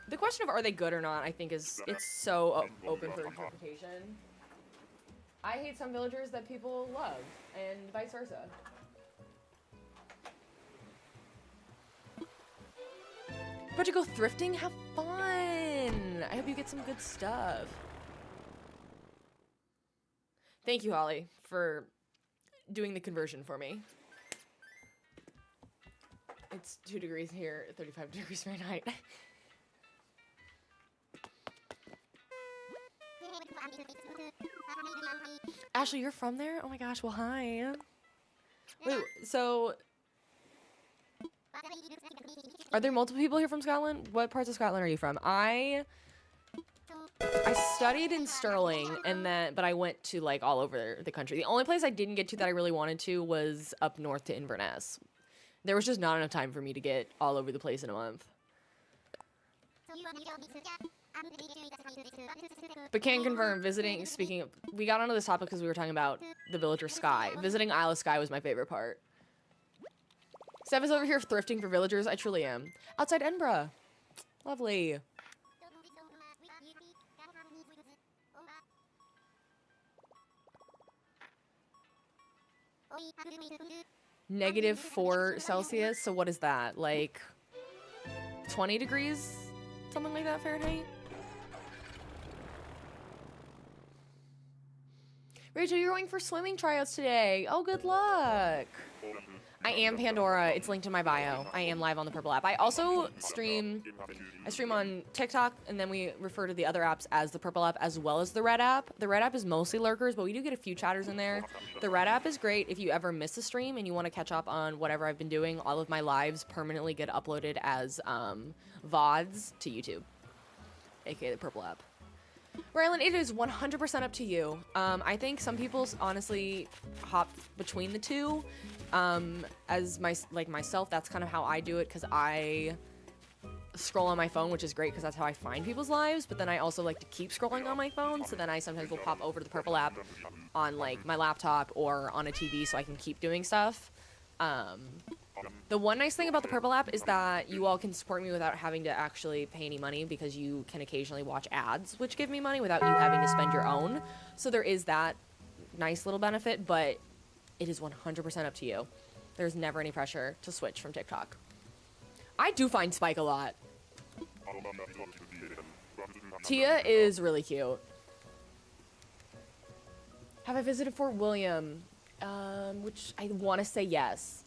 The question of are they good or not, I think it's so open for interpretation. I hate some villagers that people love, and vice versa. About to go thrifting? Have fun! I hope you get some good stuff. Thank you, Holly, for doing the conversion for me. It's 2 degrees here, 35 degrees Fahrenheit. Ashley, you're from there? Oh my gosh, well, hi. Wait, so... Are there multiple people here from Scotland? What parts of Scotland are you from? I studied in Stirling, but I went to, like, all over the country. The only place I didn't get to that I really wanted to was up north to Inverness. There was just not enough time for me to get all over the place in a month. But can confirm, we got onto this topic because we were talking about the villager Skye. Visiting Isle of Skye was my favorite part. Steph is over here thrifting for villagers. I truly am. Outside Edinburgh. Lovely. -4 Celsius. So what is that? Like 20 degrees? Something like that Fahrenheit? Rachel, you're going for swimming tryouts today. Oh, good luck. I am Pandora. It's linked in my bio. I am live on the Purple app. I also stream on TikTok, and then we refer to the other apps as the Purple app as well as the Red app. The Red app is mostly lurkers, but we do get a few chatters in there. The Red app is great if you ever miss a stream and you want to catch up on whatever I've been doing. All of my lives permanently get uploaded as VODs to YouTube, aka the Purple app. Rylan, it is 100% up to you. I think some people honestly hop between the two. As myself, that's kind of how I do it, because I scroll on my phone, which is great because that's how I find people's lives, but then I also like to keep scrolling on my phone, so then I sometimes will pop over to the Purple app on like my laptop or on a TV so I can keep doing stuff. The one nice thing about the Purple app is that you all can support me without having to actually pay any money, because you can occasionally watch ads which give me money without you having to spend your own. So there is that nice little benefit, but it is 100% up to you. There's never any pressure to switch from TikTok. I do find Spike a lot. Tia is really cute. Have I visited Fort William? Which I want to say yes.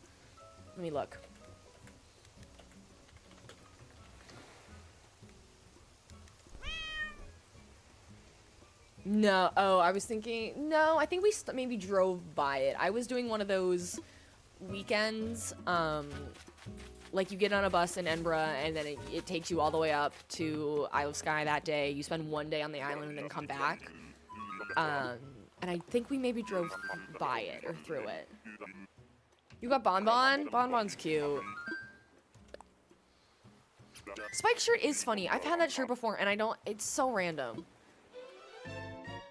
Let me look. No. Oh, I was thinking... No, I think we maybe drove by it. I was doing one of those weekends. Like, you get on a bus in Edinburgh, and then it takes you all the way up to Isle of Skye that day. You spend one day on the island and then come back. And I think we maybe drove by it or through it. You got Bonbon? Bonbon's cute. Spike's shirt is funny. I've had that shirt before, and I don't... It's so random.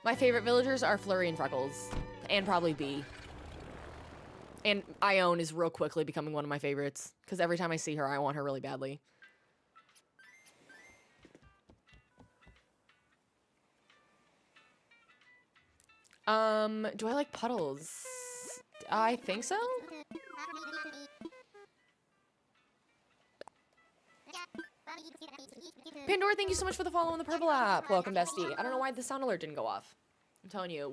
My favorite villagers are Flurry and Freckles. And probably Bee. And Ione is real quickly becoming one of my favorites, because every time I see her, I want her really badly. Do I like puddles? I think so? Pandora, thank you so much for the follow on the Purple app. Welcome, bestie. I don't know why the sound alert didn't go off. I'm telling you,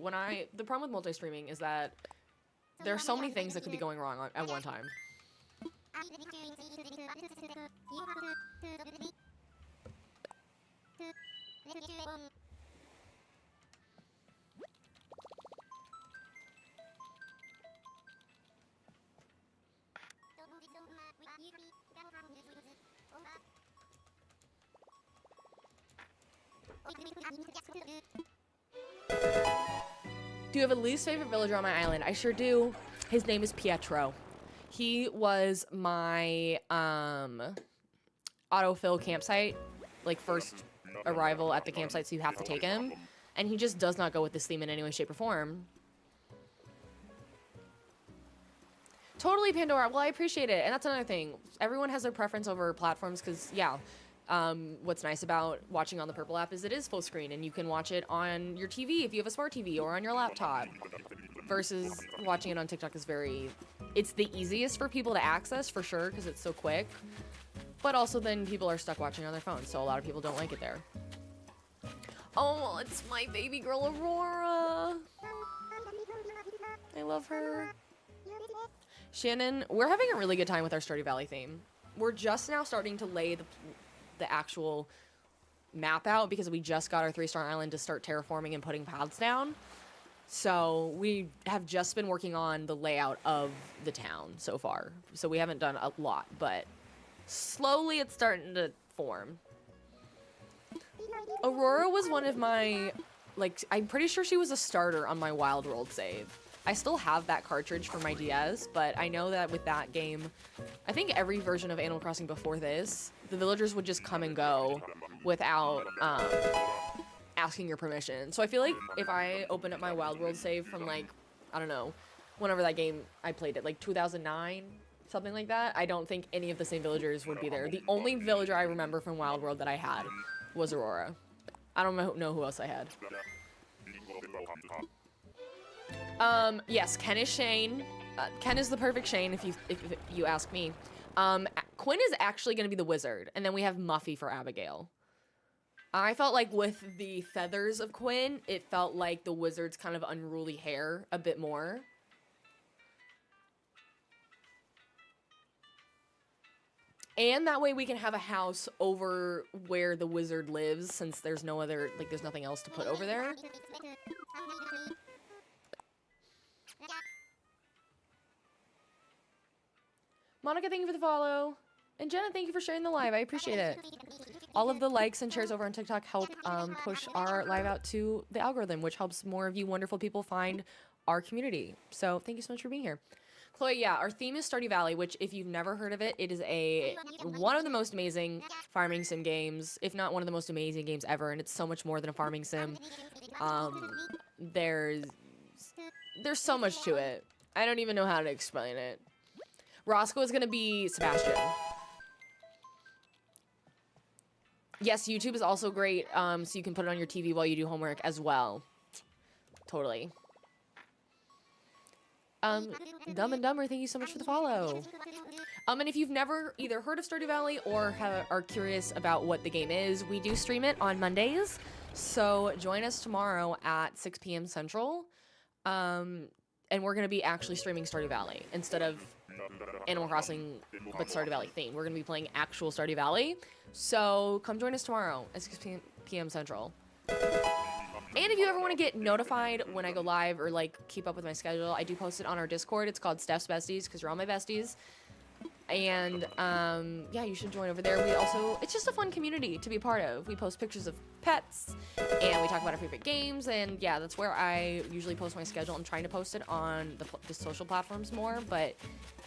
the problem with multi-streaming is that there are so many things that could be going wrong at one time. Do you have a least favorite villager on my island? I sure do. His name is Pietro. He was my autofill campsite, like first arrival at the campsite, so you have to take him. And he just does not go with this theme in any way, shape, or form. Totally, Pandora. Well, I appreciate it. And that's another thing. Everyone has their preference over platforms because, yeah, what's nice about watching on the Purple app is it is full screen and you can watch it on your TV if you have a smart TV or on your laptop. Versus watching it on TikTok is it's the easiest for people to access for sure because it's so quick. But also then people are stuck watching on their phones, so a lot of people don't like it there. Oh, it's my baby girl Aurora. I love her. Shannon, we're having a really good time with our Stardew Valley theme. We're just now starting to lay the actual map out because we just got our 3-star island to start terraforming and putting paths down. So we have just been working on the layout of the town so far. So we haven't done a lot, but slowly it's starting to form. Aurora was one of my, I'm pretty sure she was a starter on my Wild World save. I still have that cartridge for my DS, but I know that with that game, I think every version of Animal Crossing before this, the villagers would just come and go without asking your permission. So I feel like if I open up my Wild World save from I don't know, whenever that game I played it, 2009, something like that, I don't think any of the same villagers would be there. The only villager I remember from Wild World that I had was Aurora. I don't know who else I had. Yes, Ken is Shane. Ken is the perfect Shane if you ask me. Quinn is actually going to be the wizard, and then we have Muffy for Abigail. I felt like with the feathers of Quinn, it felt like the wizard's kind of unruly hair a bit more. And that way we can have a house over where the wizard lives, since there's no other, there's nothing else to put over there. Monica, thank you for the follow. And Jenna, thank you for sharing the live. I appreciate it. All of the likes and shares over on TikTok help push our live out to the algorithm, which helps more of you wonderful people find our community. So thank you so much for being here. Chloe, yeah, our theme is Stardew Valley, which if you've never heard of it, it is one of the most amazing farming sim games, if not one of the most amazing games ever, and it's so much more than a farming sim. There's so much to it. I don't even know how to explain it. Roscoe is going to be Sebastian. Yes, YouTube is also great, so you can put it on your TV while you do homework as well. Totally. Dumb and Dumber, thank you so much for the follow. And if you've never either heard of Stardew Valley or are curious about what the game is, we do stream it on Mondays. So join us tomorrow at 6 p.m. Central. And we're going to be actually streaming Stardew Valley instead of Animal Crossing, but Stardew Valley themed. We're going to be playing actual Stardew Valley. So come join us tomorrow at 6 p.m. Central. And if you ever want to get notified when I go live or keep up with my schedule, I do post it on our Discord. It's called Steph's Besties because you're all my besties. And yeah, you should join over there. It's just a fun community to be part of. We post pictures of pets and we talk about our favorite games. And yeah, that's where I usually post my schedule. I'm trying to post it on the social platforms more, but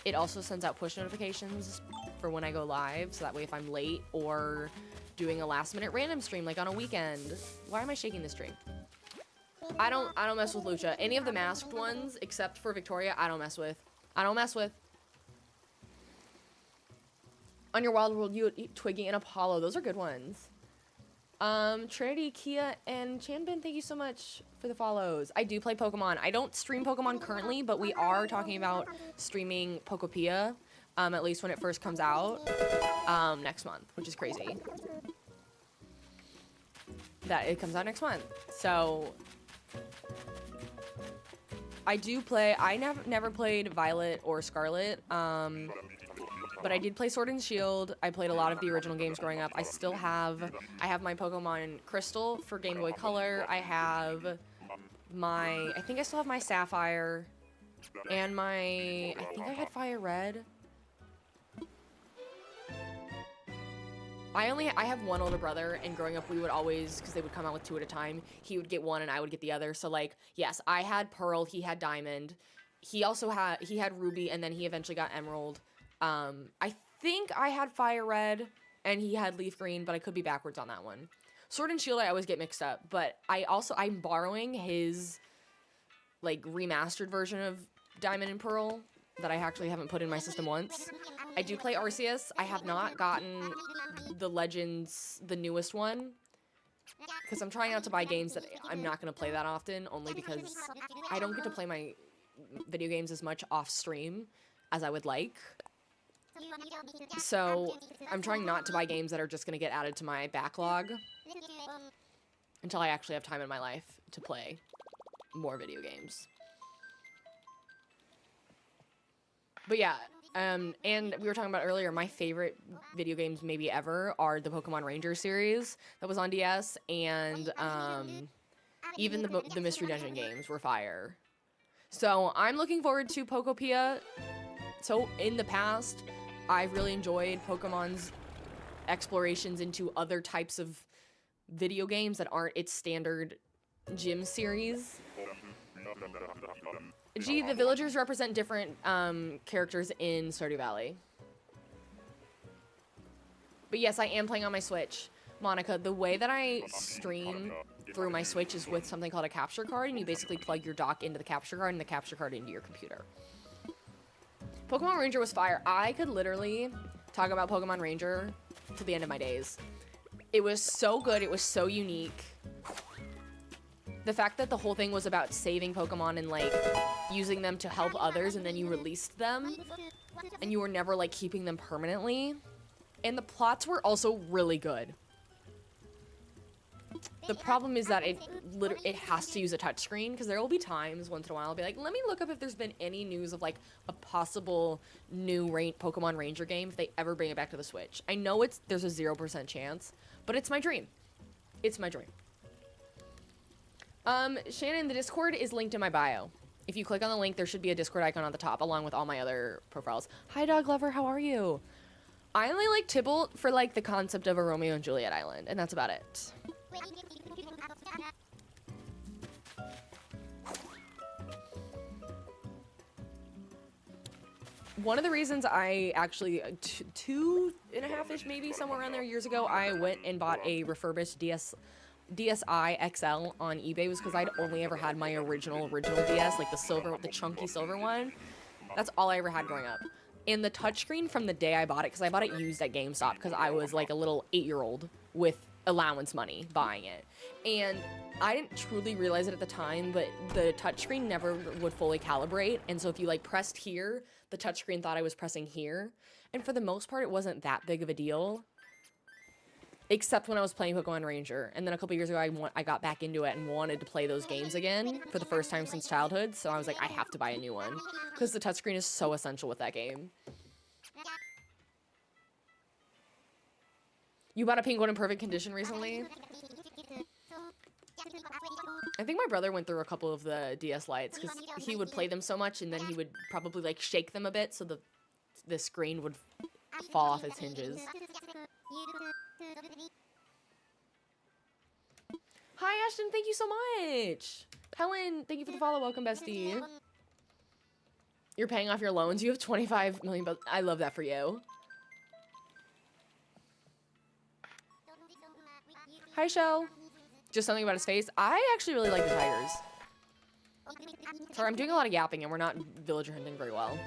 it also sends out push notifications for when I go live. So that way if I'm late or doing a last minute random stream on a weekend. Why am I shaking this drink? I don't mess with Lucha. Any of the masked ones except for Victoria, I don't mess with. On your Wild World, you eat Twiggy and Apollo. Those are good ones. Trinity, Kia, and Chanbin, thank you so much for the follows. I do play Pokemon. I don't stream Pokemon currently, but we are talking about streaming Pokopia, at least when it first comes out, next month, which is crazy. that it comes out next month. So I do play. I never played Violet or Scarlet. But I did play Sword and Shield. I played a lot of the original games growing up. I have my Pokemon Crystal for Game Boy Color. I think I still have my Sapphire. And I think I had Fire Red. I have one older brother, and growing up we would always, because they would come out with 2 at a time, he would get one and I would get the other. So like, yes, I had Pearl, he had Diamond. He had Ruby, and then he eventually got Emerald. I think I had Fire Red and he had Leaf Green, but I could be backwards on that one. Sword and Shield I always get mixed up, but I'm borrowing his like remastered version of Diamond and Pearl that I actually haven't put in my system once. I do play Arceus. I have not gotten the Legends, the newest one, because I'm trying not to buy games that I'm not going to play that often, only because I don't get to play my video games as much off stream as I would like. So I'm trying not to buy games that are just going to get added to my backlog until I actually have time in my life to play more video games. But yeah, and we were talking about earlier, my favorite video games maybe ever are the Pokemon Ranger series that was on DS, and even the Mystery Dungeon games were fire. So I'm looking forward to Pokopia. So in the past, I've really enjoyed Pokemon's explorations into other types of video games that aren't its standard gym series. Gee, the villagers represent different characters in Stardew Valley. But yes, I am playing on my Switch. Monica, the way that I stream through my Switch is with something called a capture card, and you basically plug your dock into the capture card and the capture card into your computer. Pokemon Ranger was fire. I could literally talk about Pokemon Ranger to the end of my days. It was so good. It was so unique. The fact that the whole thing was about saving Pokemon and like using them to help others, and then you released them and you were never like keeping them permanently. And the plots were also really good. The problem is that it has to use a touchscreen, because there will be times once in a while I'll be like, let me look up if there's been any news of like a possible new Pokemon Ranger game if they ever bring it back to the Switch. I know there's a 0% chance, but it's my dream. It's my dream. Shannon, the Discord is linked in my bio. If you click on the link, there should be a Discord icon on the top along with all my other profiles. Hi, Dog Lover, how are you? I only like Tybalt for like the concept of a Romeo and Juliet island, and that's about it. One of the reasons I actually, 2.5-ish maybe, somewhere around there years ago, I went and bought a refurbished DSi XL on eBay was because I'd only ever had my original DS, like the chunky silver one. That's all I ever had growing up. And the touchscreen from the day I bought it, because I bought it used at GameStop because I was like a little 8-year-old with allowance money buying it. And I didn't truly realize it at the time, but the touchscreen never would fully calibrate. And so if you like pressed here, the touchscreen thought I was pressing here. And for the most part, it wasn't that big of a deal. Except when I was playing Pokemon Ranger. And then a couple years ago, I got back into it and wanted to play those games again for the first time since childhood. So I was like, I have to buy a new one. Because the touchscreen is so essential with that game. You bought a penguin in perfect condition recently? I think my brother went through a couple of the DS Lites because he would play them so much and then he would probably like shake them a bit so the screen would fall off its hinges. Hi Ashton, thank you so much. Helen, thank you for the follow. Welcome, bestie. You're paying off your loans. You have 25 million bucks. I love that for you. Hi, Shell. Just something about his face. I actually really like the tigers. Sorry, I'm doing a lot of yapping and we're not villager hunting very well.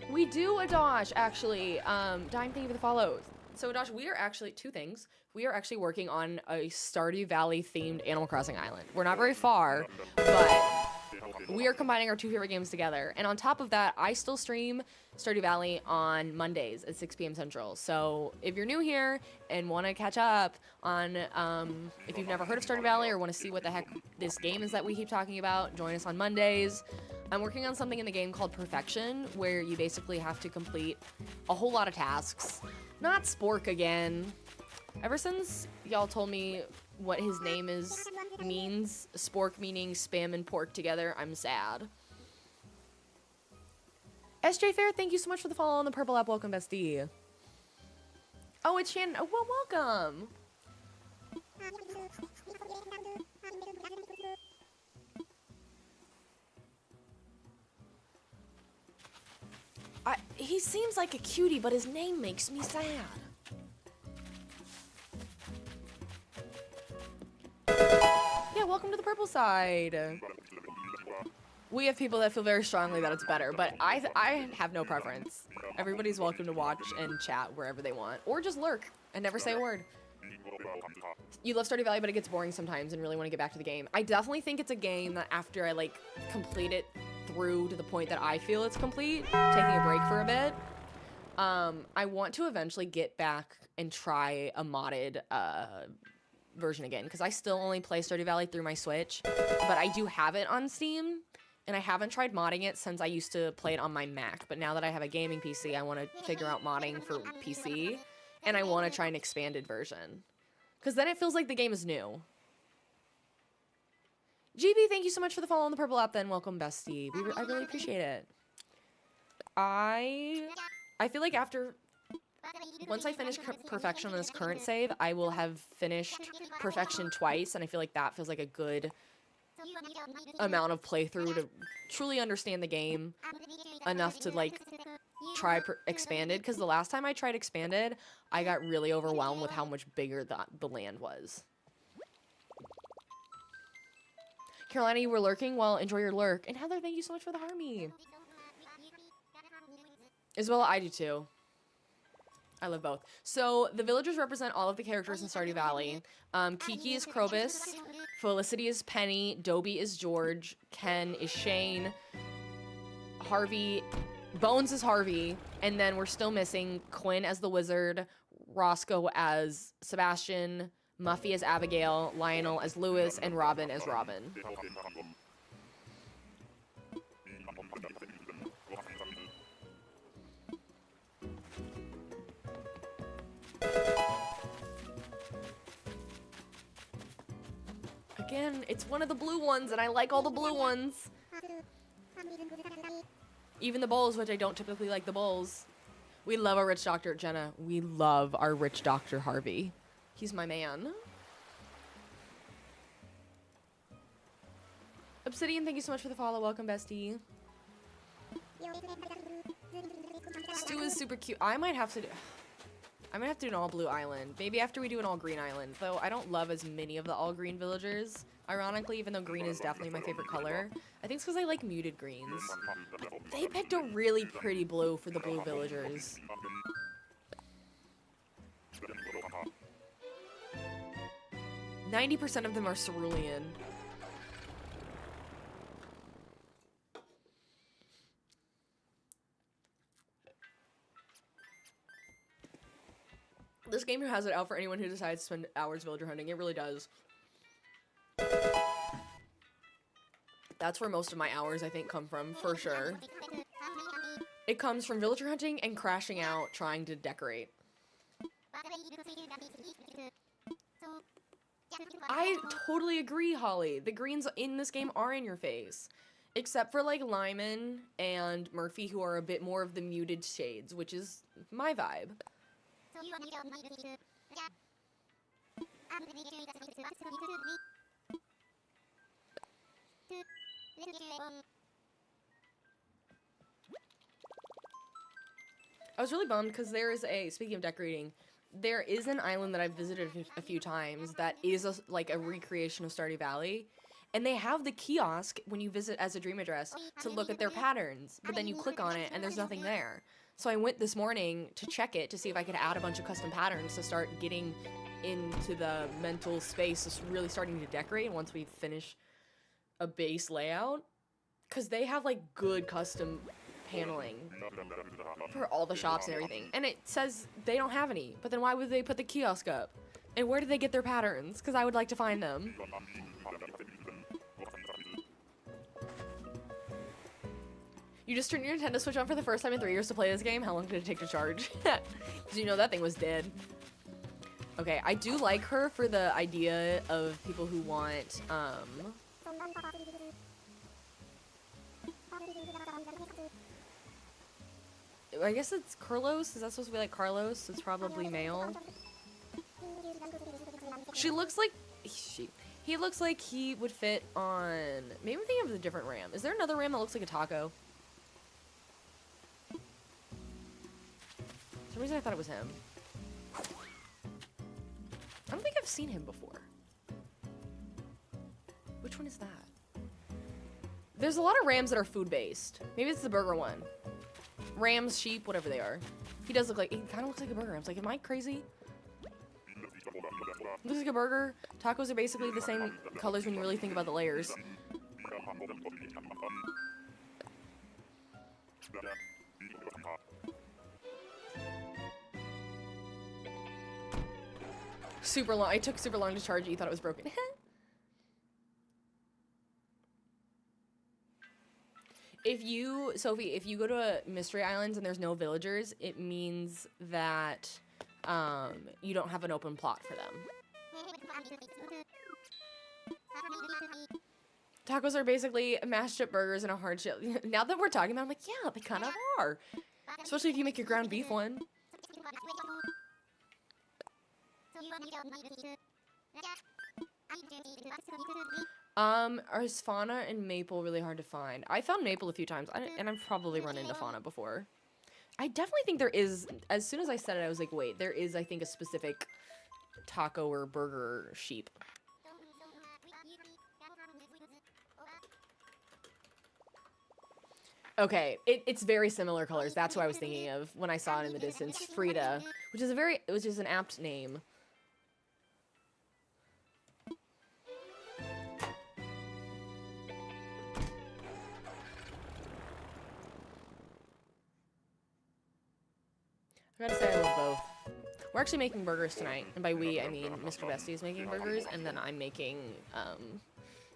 We do, Adosh, actually. Dime, thank you for the follow. So, Adosh, we are actually, 2 things. We are actually working on a Stardew Valley themed Animal Crossing island. We're not very far, but We are combining our two favorite games together. And on top of that, I still stream Stardew Valley on Mondays at 6 p.m. Central. So if you're new here and want to catch up on, if you've never heard of Stardew Valley or want to see what the heck this game is that we keep talking about, join us on Mondays. I'm working on something in the game called Perfection, where you basically have to complete a whole lot of tasks. Not Spork again. Ever since y'all told me what his name means, Spork meaning spam and pork together, I'm sad. SJ Fair, thank you so much for the follow on the purple app. Welcome, bestie. Oh, it's Shannon. Oh, well, welcome. He seems like a cutie, but his name makes me sad. Yeah, welcome to the purple side. We have people that feel very strongly that it's better, but I have no preference. Everybody's welcome to watch and chat wherever they want, or just lurk and never say a word. You love Stardew Valley, but it gets boring sometimes and really want to get back to the game. I definitely think it's a game that after I, like, complete it through to the point that I feel it's complete, taking a break for a bit, I want to eventually get back and try a modded version again, because I still only play Stardew Valley through my Switch, but I do have it on Steam, and I haven't tried modding it since I used to play it on my Mac, but now that I have a gaming PC, I want to figure out modding for PC, and I want to try an expanded version, because then it feels like the game is new. GB, thank you so much for the follow on the purple app then. Welcome, bestie. I really appreciate it. I feel like once I finish Perfection on this current save, I will have finished Perfection twice, and I feel like that feels like a good amount of playthrough to truly understand the game enough to, like, try Expanded, because the last time I tried Expanded, I got really overwhelmed with how much bigger the land was. Carolina, you were lurking? Well, enjoy your lurk. And Heather, thank you so much for the Harmy. As well, I do too. I love both. So, the villagers represent all of the characters in Stardew Valley. Kiki is Krobus, Felicity is Penny, Dobie is George, Ken is Shane, Bones is Harvey, and then we're still missing Quinn as the wizard, Roscoe as Sebastian, Muffy as Abigail, Lionel as Lewis, and Robin as Robin. Again, it's one of the blue ones, and I like all the blue ones. Even the bowls, which I don't typically like the bowls. We love our rich doctor, Jenna. We love our rich doctor, Harvey. He's my man. Obsidian, thank you so much for the follow. Welcome, bestie. Stu is super cute. I might have to do an all blue island. Maybe after we do an all green island. Though I don't love as many of the all green villagers. Ironically, even though green is definitely my favorite color. I think it's because I like muted greens. But they picked a really pretty blue for the blue villagers. 90% of them are cerulean. This game has it out for anyone who decides to spend hours villager hunting. It really does. That's where most of my hours, I think, come from, for sure. It comes from villager hunting and crashing out trying to decorate. I totally agree, Holly. The greens in this game are in your face. Except for, like, Lyman and Murphy, who are a bit more of the muted shades, which is my vibe. I was really bummed because there is speaking of decorating, there is an island that I've visited a few times that is like a recreation of Stardew Valley. And they have the kiosk when you visit as a dream address to look at their patterns, but then you click on it and there's nothing there. So I went this morning to check it to see if I could add a bunch of custom patterns to start getting into the mental space of really starting to decorate once we finish a base layout. because they have like good custom paneling for all the shops and everything. And it says they don't have any, but then why would they put the kiosk up? And where did they get their patterns? Because I would like to find them. You just turned your Nintendo Switch on for the first time in 3 years to play this game? How long did it take to charge? Because you know that thing was dead. Okay, I do like her for the idea of people who want, I guess it's Carlos. Is that supposed to be like Carlos? It's probably male. She looks like he looks like he would fit on. Maybe I'm thinking of a different ram. Is there another ram that looks like a taco? For some reason I thought it was him. I don't think I've seen him before. Which one is that? There's a lot of rams that are food-based. Maybe it's the burger one. Rams, sheep, whatever they are. He does look like, he kind of looks like a burger. I was like, am I crazy? Looks like a burger. Tacos are basically the same colors when you really think about the layers. Super long. It took super long to charge it. You thought it was broken. Sophie, if you go to Mystery Islands and there's no villagers, it means that you don't have an open plot for them. Tacos are basically mashed up burgers and a hard shell. Now that we're talking about it, I'm like, yeah, they kind of are. Especially if you make your ground beef one. Are Fauna and Maple really hard to find? I found Maple a few times, and I've probably run into Fauna before. I definitely think there is, as soon as I said it, I was like, wait, there is, I think, a specific taco or burger sheep. Okay, it's very similar colors. That's what I was thinking of when I saw it in the distance. Frida, which is an apt name. I gotta say I love both. We're actually making burgers tonight, and by we I mean Mr. Bestie is making burgers, and then I'm making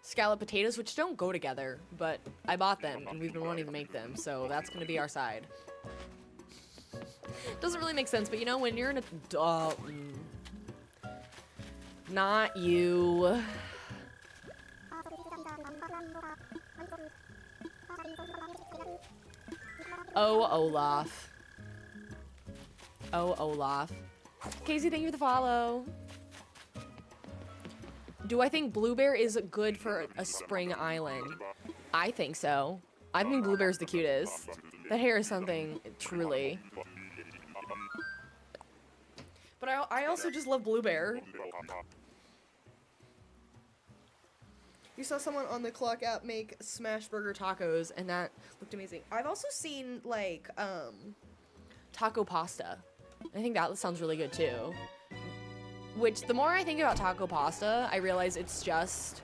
scallop potatoes, which don't go together, but I bought them and we've been wanting to make them, so that's gonna be our side. Doesn't really make sense, but you know, when you're an adult, not you. Oh, Olaf. Oh, Olaf. Casey, thank you for the follow. Do I think Blue Bear is good for a spring island? I think so. I think Blue Bear's the cutest. That hair is something, truly. But I also just love Blue Bear. You saw someone on the Clock app make smash burger tacos, and that looked amazing. I've also seen, like, taco pasta. I think that sounds really good too. Which, the more I think about taco pasta, I realize it's just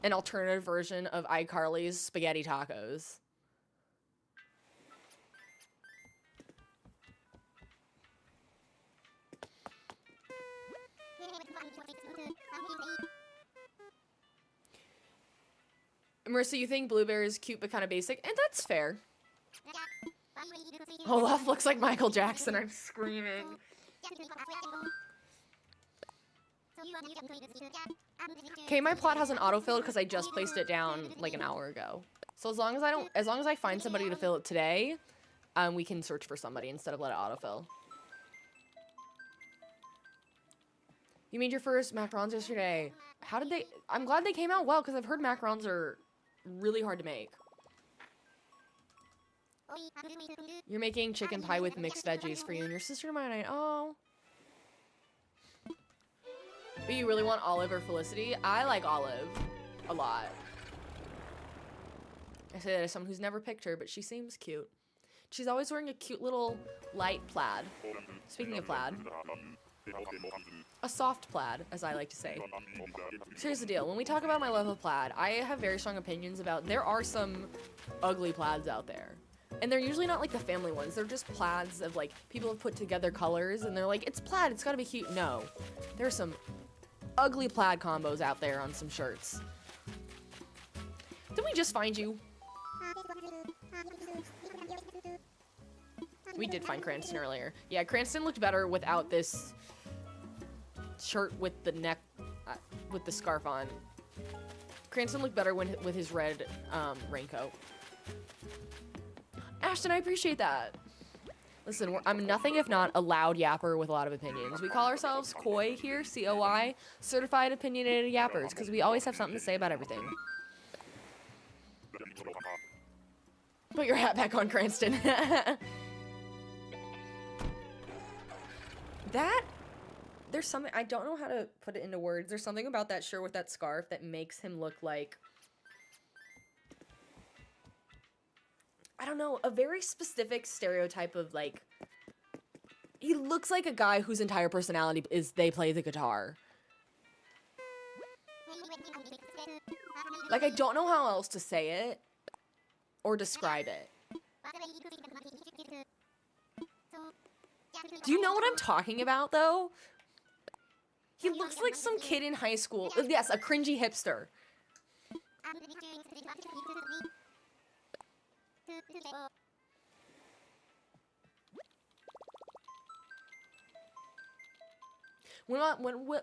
an alternative version of iCarly's spaghetti tacos. Marissa, you think Blue Bear is cute but kind of basic? And that's fair. Olaf looks like Michael Jackson. I'm screaming. Okay, my plot hasn't autofilled because I just placed it down like an hour ago. So as long as I find somebody to fill it today, we can search for somebody instead of let it autofill. You made your first macarons yesterday. How did they? I'm glad they came out well because I've heard macarons are really hard to make. You're making chicken pie with mixed veggies for you and your sister tomorrow night. Oh. But you really want Olive or Felicity? I like Olive a lot. I say that as someone who's never picked her, but she seems cute. She's always wearing a cute little light plaid. Speaking of plaid. A soft plaid, as I like to say. So here's the deal. When we talk about my love of plaid, I have very strong opinions about... There are some ugly plaids out there. And they're usually not like the family ones. They're just plaids of like, people have put together colors and they're like, it's plaid, it's gotta be cute. No. There's some ugly plaid combos out there on some shirts. Didn't we just find you? We did find Cranston earlier. Yeah, Cranston looked better without this shirt with the neck, with the scarf on. Cranston looked better with his red raincoat. Ashton, I appreciate that. Listen, I'm nothing if not a loud yapper with a lot of opinions. We call ourselves COI here, C-O-I, Certified Opinionated Yappers, because we always have something to say about everything. Put your hat back on, Cranston. There's something, I don't know how to put it into words. There's something about that shirt with that scarf that makes him look like, I don't know, a very specific stereotype of like, he looks like a guy whose entire personality is they play the guitar. Like, I don't know how else to say it or describe it. Do you know what I'm talking about, though? He looks like some kid in high school. Yes, a cringy hipster.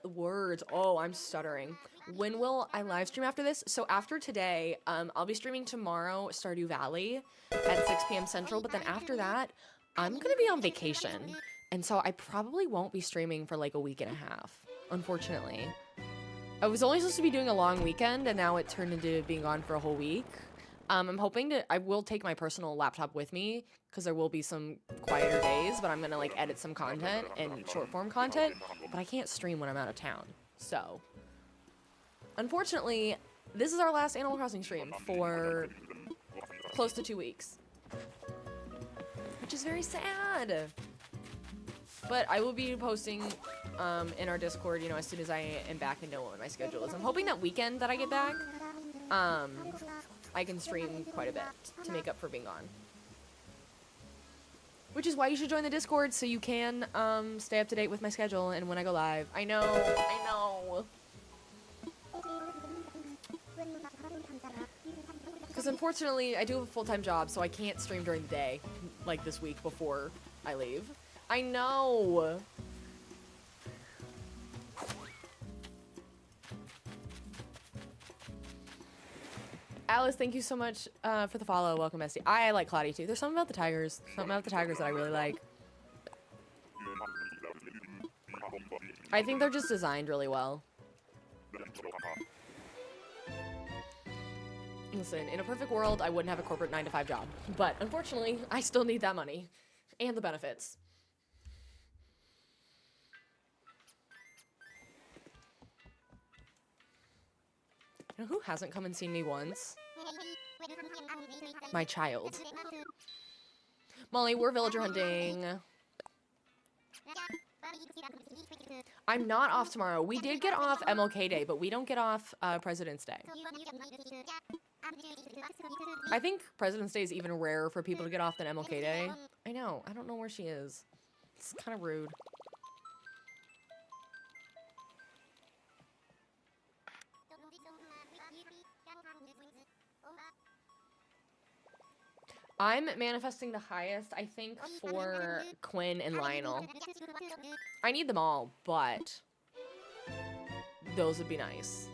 Words. Oh, I'm stuttering. When will I live stream after this? So after today, I'll be streaming tomorrow Stardew Valley at 6 p.m. Central, but then after that, I'm gonna be on vacation. And so I probably won't be streaming for like a week and a half, unfortunately. I was only supposed to be doing a long weekend, and now it turned into being gone for a whole week. I'm hoping I will take my personal laptop with me, because there will be some quieter days, but I'm gonna like edit some content and short form content, but I can't stream when I'm out of town. So, unfortunately, this is our last Animal Crossing stream for close to 2 weeks, which is very sad. But I will be posting in our Discord, you know, as soon as I am back and know what my schedule is. I'm hoping that weekend that I get back, I can stream quite a bit to make up for being gone. Which is why you should join the Discord, so you can stay up to date with my schedule and when I go live. I know. Because unfortunately, I do have a full-time job, so I can't stream during the day, like this week before I leave. I know. Alice, thank you so much for the follow. Welcome, Bestie. I like Cloudy too. There's something about the tigers. Something about the tigers that I really like. I think they're just designed really well. Listen, in a perfect world, I wouldn't have a corporate 9-to-5 job. But unfortunately, I still need that money. And the benefits. You know who hasn't come and seen me once? My child. Molly, we're villager hunting. I'm not off tomorrow. We did get off MLK Day, but we don't get off President's Day. I think President's Day is even rarer for people to get off than MLK Day. I know. I don't know where she is. It's kind of rude. I'm manifesting the highest, I think, for Quinn and Lionel. I need them all, but those would be nice.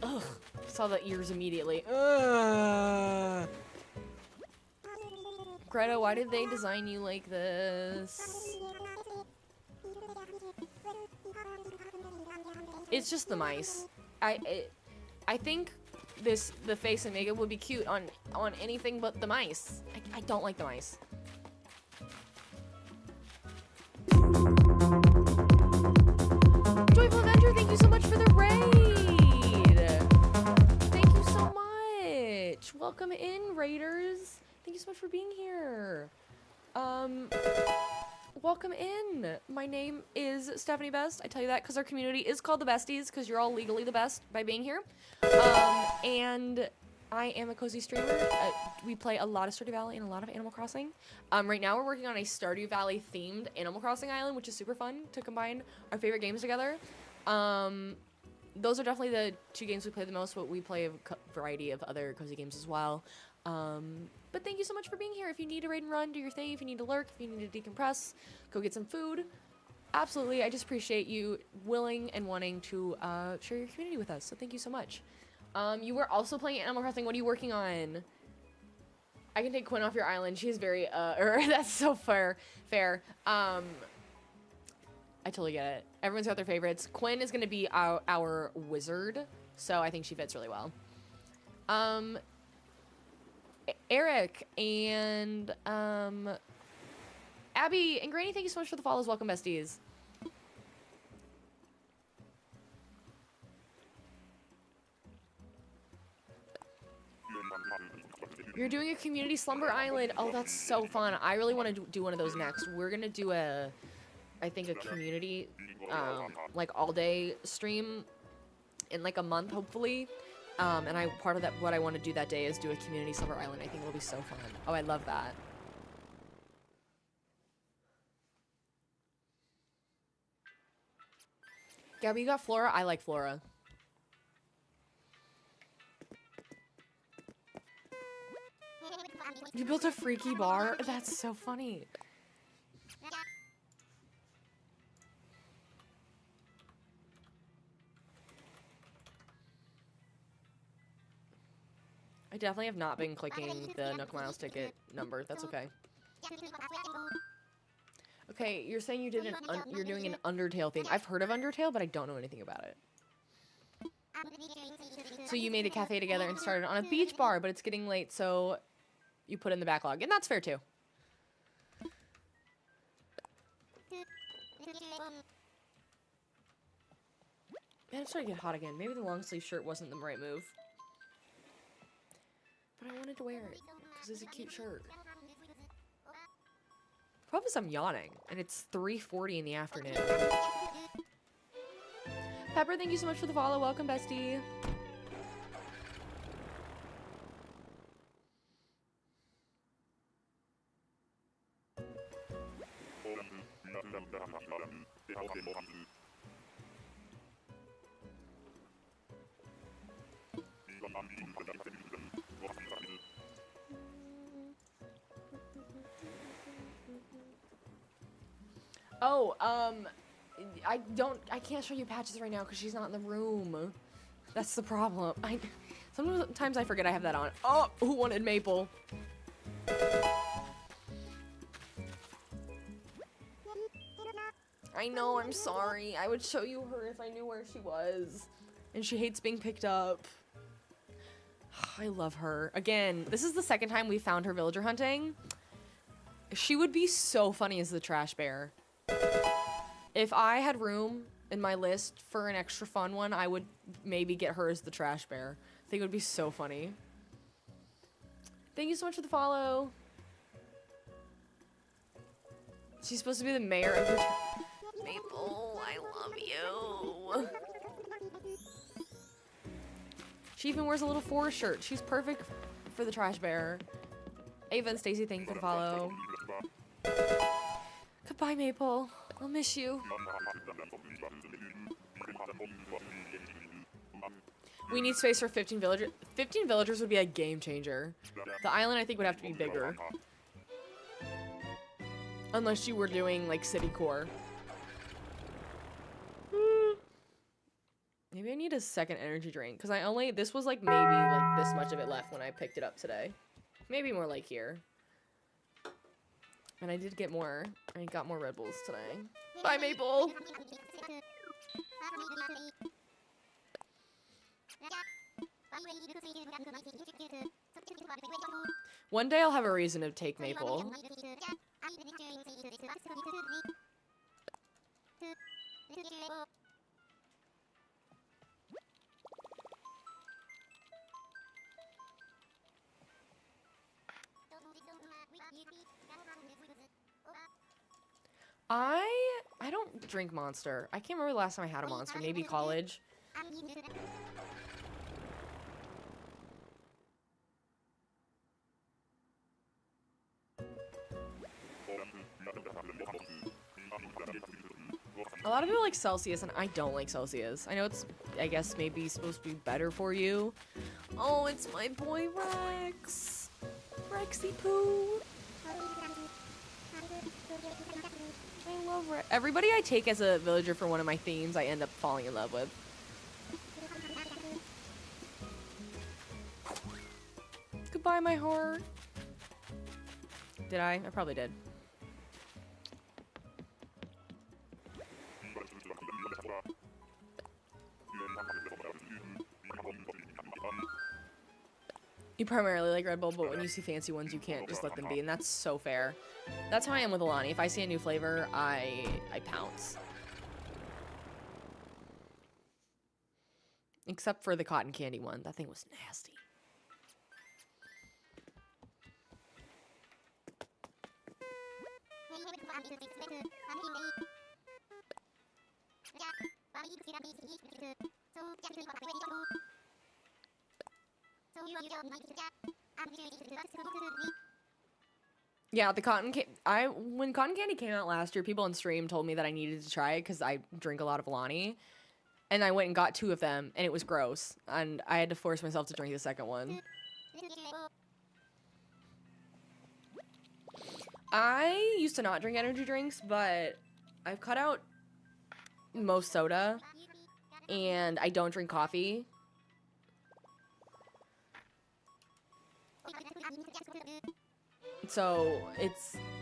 Ugh, saw the ears immediately. Ugh. Greta, why did they design you like this? It's just the mice. I think the face and makeup would be cute on anything but the mice. I don't like the mice. for the raid. Thank you so much. Welcome in, raiders. Thank you so much for being here. Welcome in. My name is Stephanie Best. I tell you that because our community is called the Besties because you're all legally the best by being here. And I am a cozy streamer. We play a lot of Stardew Valley and a lot of Animal Crossing. Right now we're working on a Stardew Valley themed Animal Crossing island, which is super fun to combine our favorite games together. Those are definitely the two games we play the most, but we play a variety of other cozy games as well. But thank you so much for being here. If you need to raid and run, do your thing. If you need to lurk, if you need to decompress, go get some food. Absolutely, I just appreciate you willing and wanting to share your community with us. So thank you so much. You were also playing Animal Crossing. What are you working on? I can take Quinn off your island. She's very, that's so fair. I totally get it. Everyone's got their favorites. Quinn is going to be our wizard, so I think she fits really well. Eric and Abby and Granny, thank you so much for the follows. Welcome, besties. You're doing a community slumber island. Oh, that's so fun. I really want to do one of those next. We're gonna do I think a community like all day stream in like a month, hopefully. And part of that, what I want to do that day is do a community slumber island. I think it'll be so fun. Oh, I love that. Gabby, you got Flora? I like Flora. You built a freaky bar? That's so funny. I definitely have not been clicking the Nook Miles ticket number. That's okay. Okay, you're saying you did you're doing an Undertale theme. I've heard of Undertale, but I don't know anything about it. So you made a cafe together and started on a beach bar, but it's getting late, so you put in the backlog, and that's fair too. Man, it's starting to get hot again. Maybe the long sleeve shirt wasn't the right move. But I wanted to wear it, because it's a cute shirt. Probably I'm yawning, and it's 3:40 in the afternoon. Pepper, thank you so much for the follow. Welcome, bestie. Oh, I can't show you Patches right now because she's not in the room. That's the problem. Sometimes I forget I have that on. Oh, who wanted Maple? I know, I'm sorry. I would show you her if I knew where she was. And she hates being picked up. I love her. Again, this is the second time we found her villager hunting. She would be so funny as the trash bear. If I had room in my list for an extra fun one, I would maybe get her as the trash bear. I think it would be so funny. Thank you so much for the follow. She's supposed to be the mayor of her Maple, I love you. She even wears a little forest shirt. She's perfect for the trash bear. Ava and Stacy, thank you for the follow. Goodbye, Maple. I'll miss you. We need space for 15 villagers. 15 villagers would be a game changer. The island, I think, would have to be bigger. Unless you were doing, like, city core. Maybe I need a second energy drink. Because this was, like, maybe, like, this much of it left when I picked it up today. Maybe more like here. And I did get more. I got more Red Bulls today. Bye, Maple! One day I'll have a reason to take Maple. I don't drink Monster. I can't remember the last time I had a Monster. Maybe college. A lot of people like Celsius, and I don't like Celsius. I know it's, I guess, maybe supposed to be better for you. Oh, it's my boy Rex. Rexy Poo. I love Rex. Everybody I take as a villager for one of my themes, I end up falling in love with. Goodbye, my heart. Did I? I probably did. You primarily like Red Bull, but when you see fancy ones, you can't just let them be, and that's so fair. That's how I am with Alani. If I see a new flavor, I pounce. Except for the cotton candy one. That thing was nasty. Yeah, the cotton candy. When cotton candy came out last year, people on stream told me that I needed to try it because I drink a lot of Alani, and I went and got 2 of them, and it was gross, and I had to force myself to drink the second one. I used to not drink energy drinks, but I've cut out most soda, and I don't drink coffee. So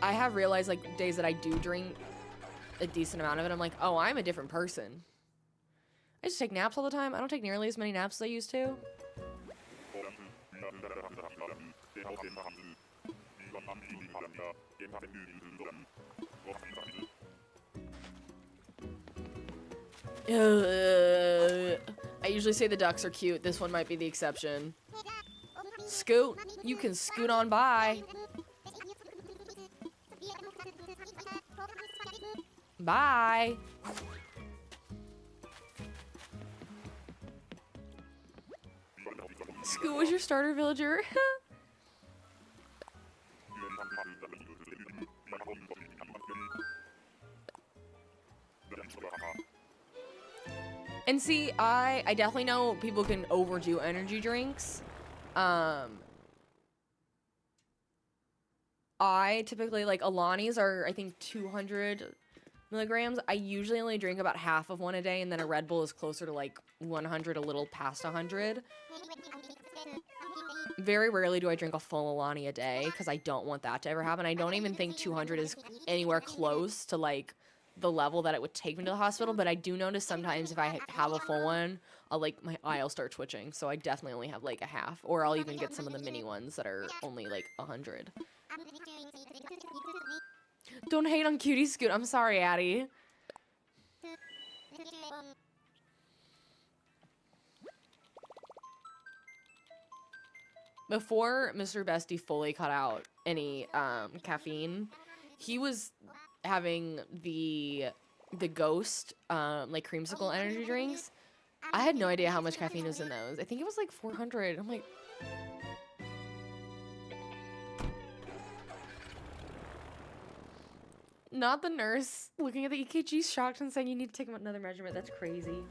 I have realized, like, days that I do drink a decent amount of it, I'm like, oh, I'm a different person. I just take naps all the time. I don't take nearly as many naps as I used to. I usually say the ducks are cute. This one might be the exception. Scoot, you can scoot on by. Bye. Scoot was your starter villager. And see, I definitely know people can overdo energy drinks. I typically, like, Alani's are, I think, 200 milligrams. I usually only drink about half of one a day, and then a Red Bull is closer to, like, 100, a little past 100. Very rarely do I drink a full Alani a day, because I don't want that to ever happen. I don't even think 200 is anywhere close to, like, the level that it would take me to the hospital, but I do notice sometimes if I have a full one, I'll, like, my eye will start twitching, so I definitely only have, like, a half, or I'll even get some of the mini ones that are only, like, 100. Don't hate on Cutie Scoot. I'm sorry, Addie. Before Mr. Bestie fully cut out any caffeine, he was having the ghost like creamsicle energy drinks. I had no idea how much caffeine was in those. I think it was like 400. I'm like, not the nurse looking at the EKG shocked and saying you need to take another measurement. That's crazy.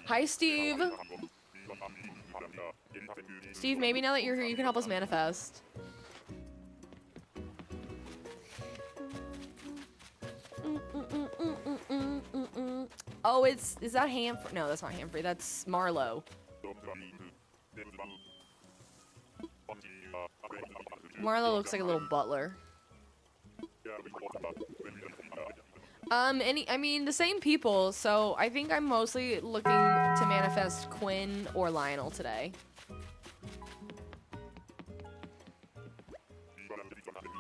Hi, Steve. Steve, maybe now that you're here, you can help us manifest. Oh, is that Hamfrey? No, that's not Hamfrey. That's Marlowe. Marlowe looks like a little butler. I mean, the same people, so I think I'm mostly looking to manifest Quinn or Lionel today.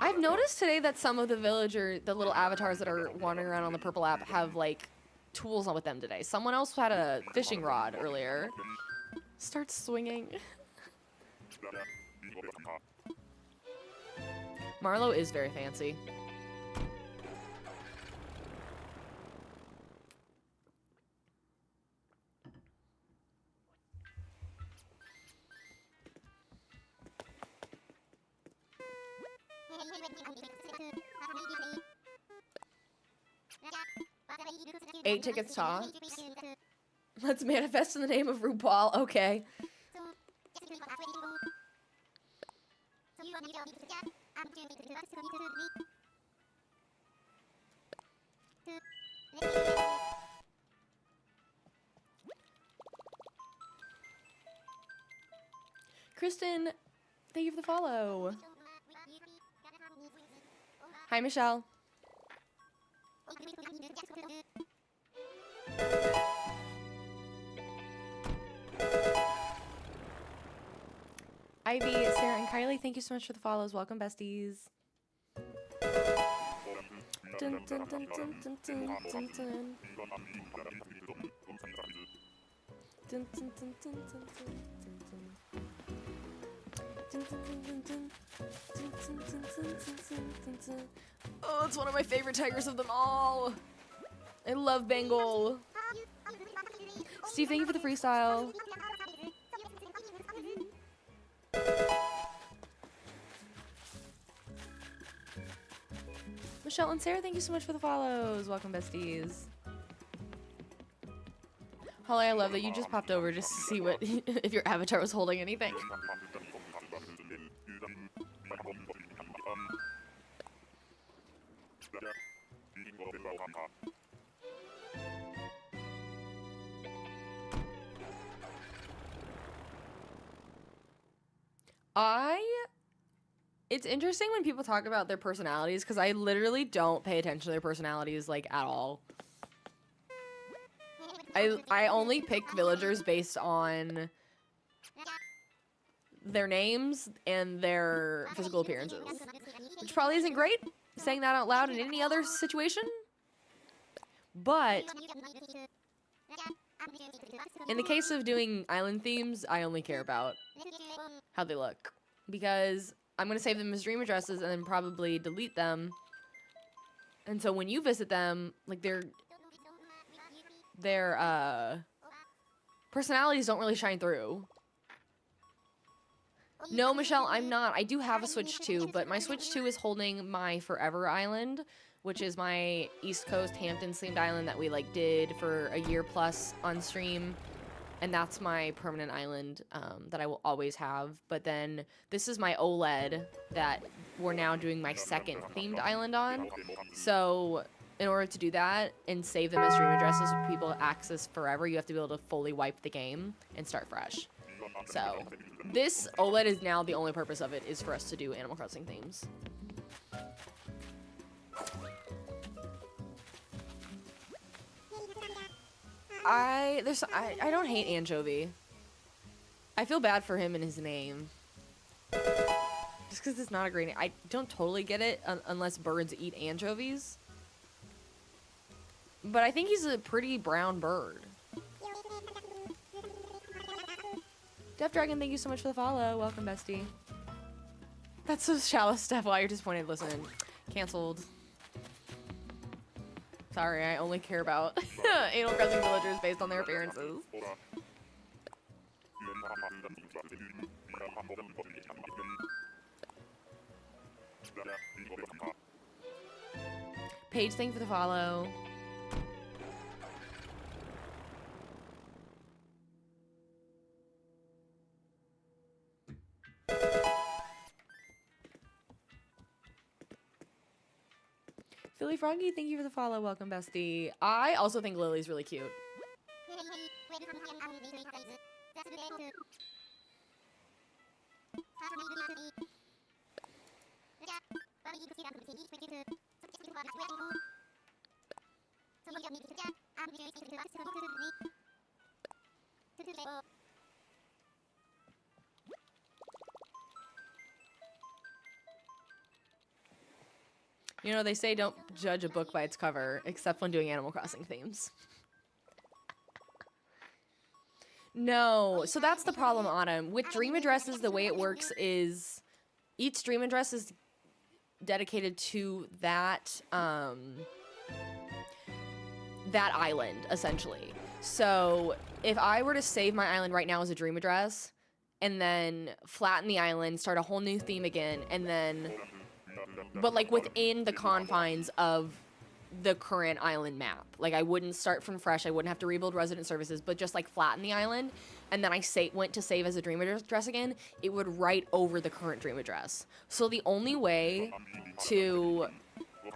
I've noticed today that some of the the little avatars that are wandering around on the purple app have, like, tools on with them today. Someone else had a fishing rod earlier. Starts swinging. Marlowe is very fancy. 8 tickets tops. Let's manifest in the name of RuPaul. Okay. Kristen, thank you for the follow. Hi, Michelle. Ivy, Sarah, and Kylie, thank you so much for the follows. Welcome, besties. Dun, dun, dun, dun, dun, dun, dun, dun. Dun, dun, dun, dun, dun, dun, dun. Dun, dun, dun, dun, dun. Dun, dun, dun, dun, dun, dun, dun. Oh, it's one of my favorite tigers of them all. I love Bengal. Steve, thank you for the freestyle. Michelle and Sarah, thank you so much for the follows. Welcome, besties. Holly, I love that you just popped over just to see what if your avatar was holding anything. It's interesting when people talk about their personalities because I literally don't pay attention to their personalities like at all. I only pick villagers based on their names and their physical appearances, which probably isn't great saying that out loud in any other situation, but in the case of doing island themes, I only care about how they look because I'm going to save them as dream addresses and then probably delete them. And so when you visit them, like their personalities don't really shine through. No, Michelle, I'm not. I do have a Switch 2, but my Switch 2 is holding my Forever Island, which is my East Coast Hamptons themed island that we like did for a year plus on stream. And that's my permanent island that I will always have. But then this is my OLED that we're now doing my second themed island on. So in order to do that and save them as dream addresses with people access forever, you have to be able to fully wipe the game and start fresh. So this OLED is now the only purpose of it is for us to do Animal Crossing themes. I don't hate Anchovy. I feel bad for him and his name. Just because it's not a great name. I don't totally get it unless birds eat anchovies. But I think he's a pretty brown bird. Deaf Dragon, thank you so much for the follow. Welcome, bestie. That's so shallow stuff while you're disappointed. Listen, canceled. Sorry, I only care about Animal Crossing villagers based on their appearances. Paige, thank you for the follow. Philly Froggy, thank you for the follow. Welcome, bestie. I also think Lily's really cute. You know, they say don't judge a book by its cover, except when doing Animal Crossing themes. No, so that's the problem, Autumn. With dream addresses, the way it works is each dream address is dedicated to that, that island, essentially. So if I were to save my island right now as a dream address, and then flatten the island, start a whole new theme again, and then... but like within the confines of the current island map. Like, I wouldn't start from fresh. I wouldn't have to rebuild resident services, but just like flatten the island. And then I went to save as a dream address again. It would write over the current dream address. So the only way to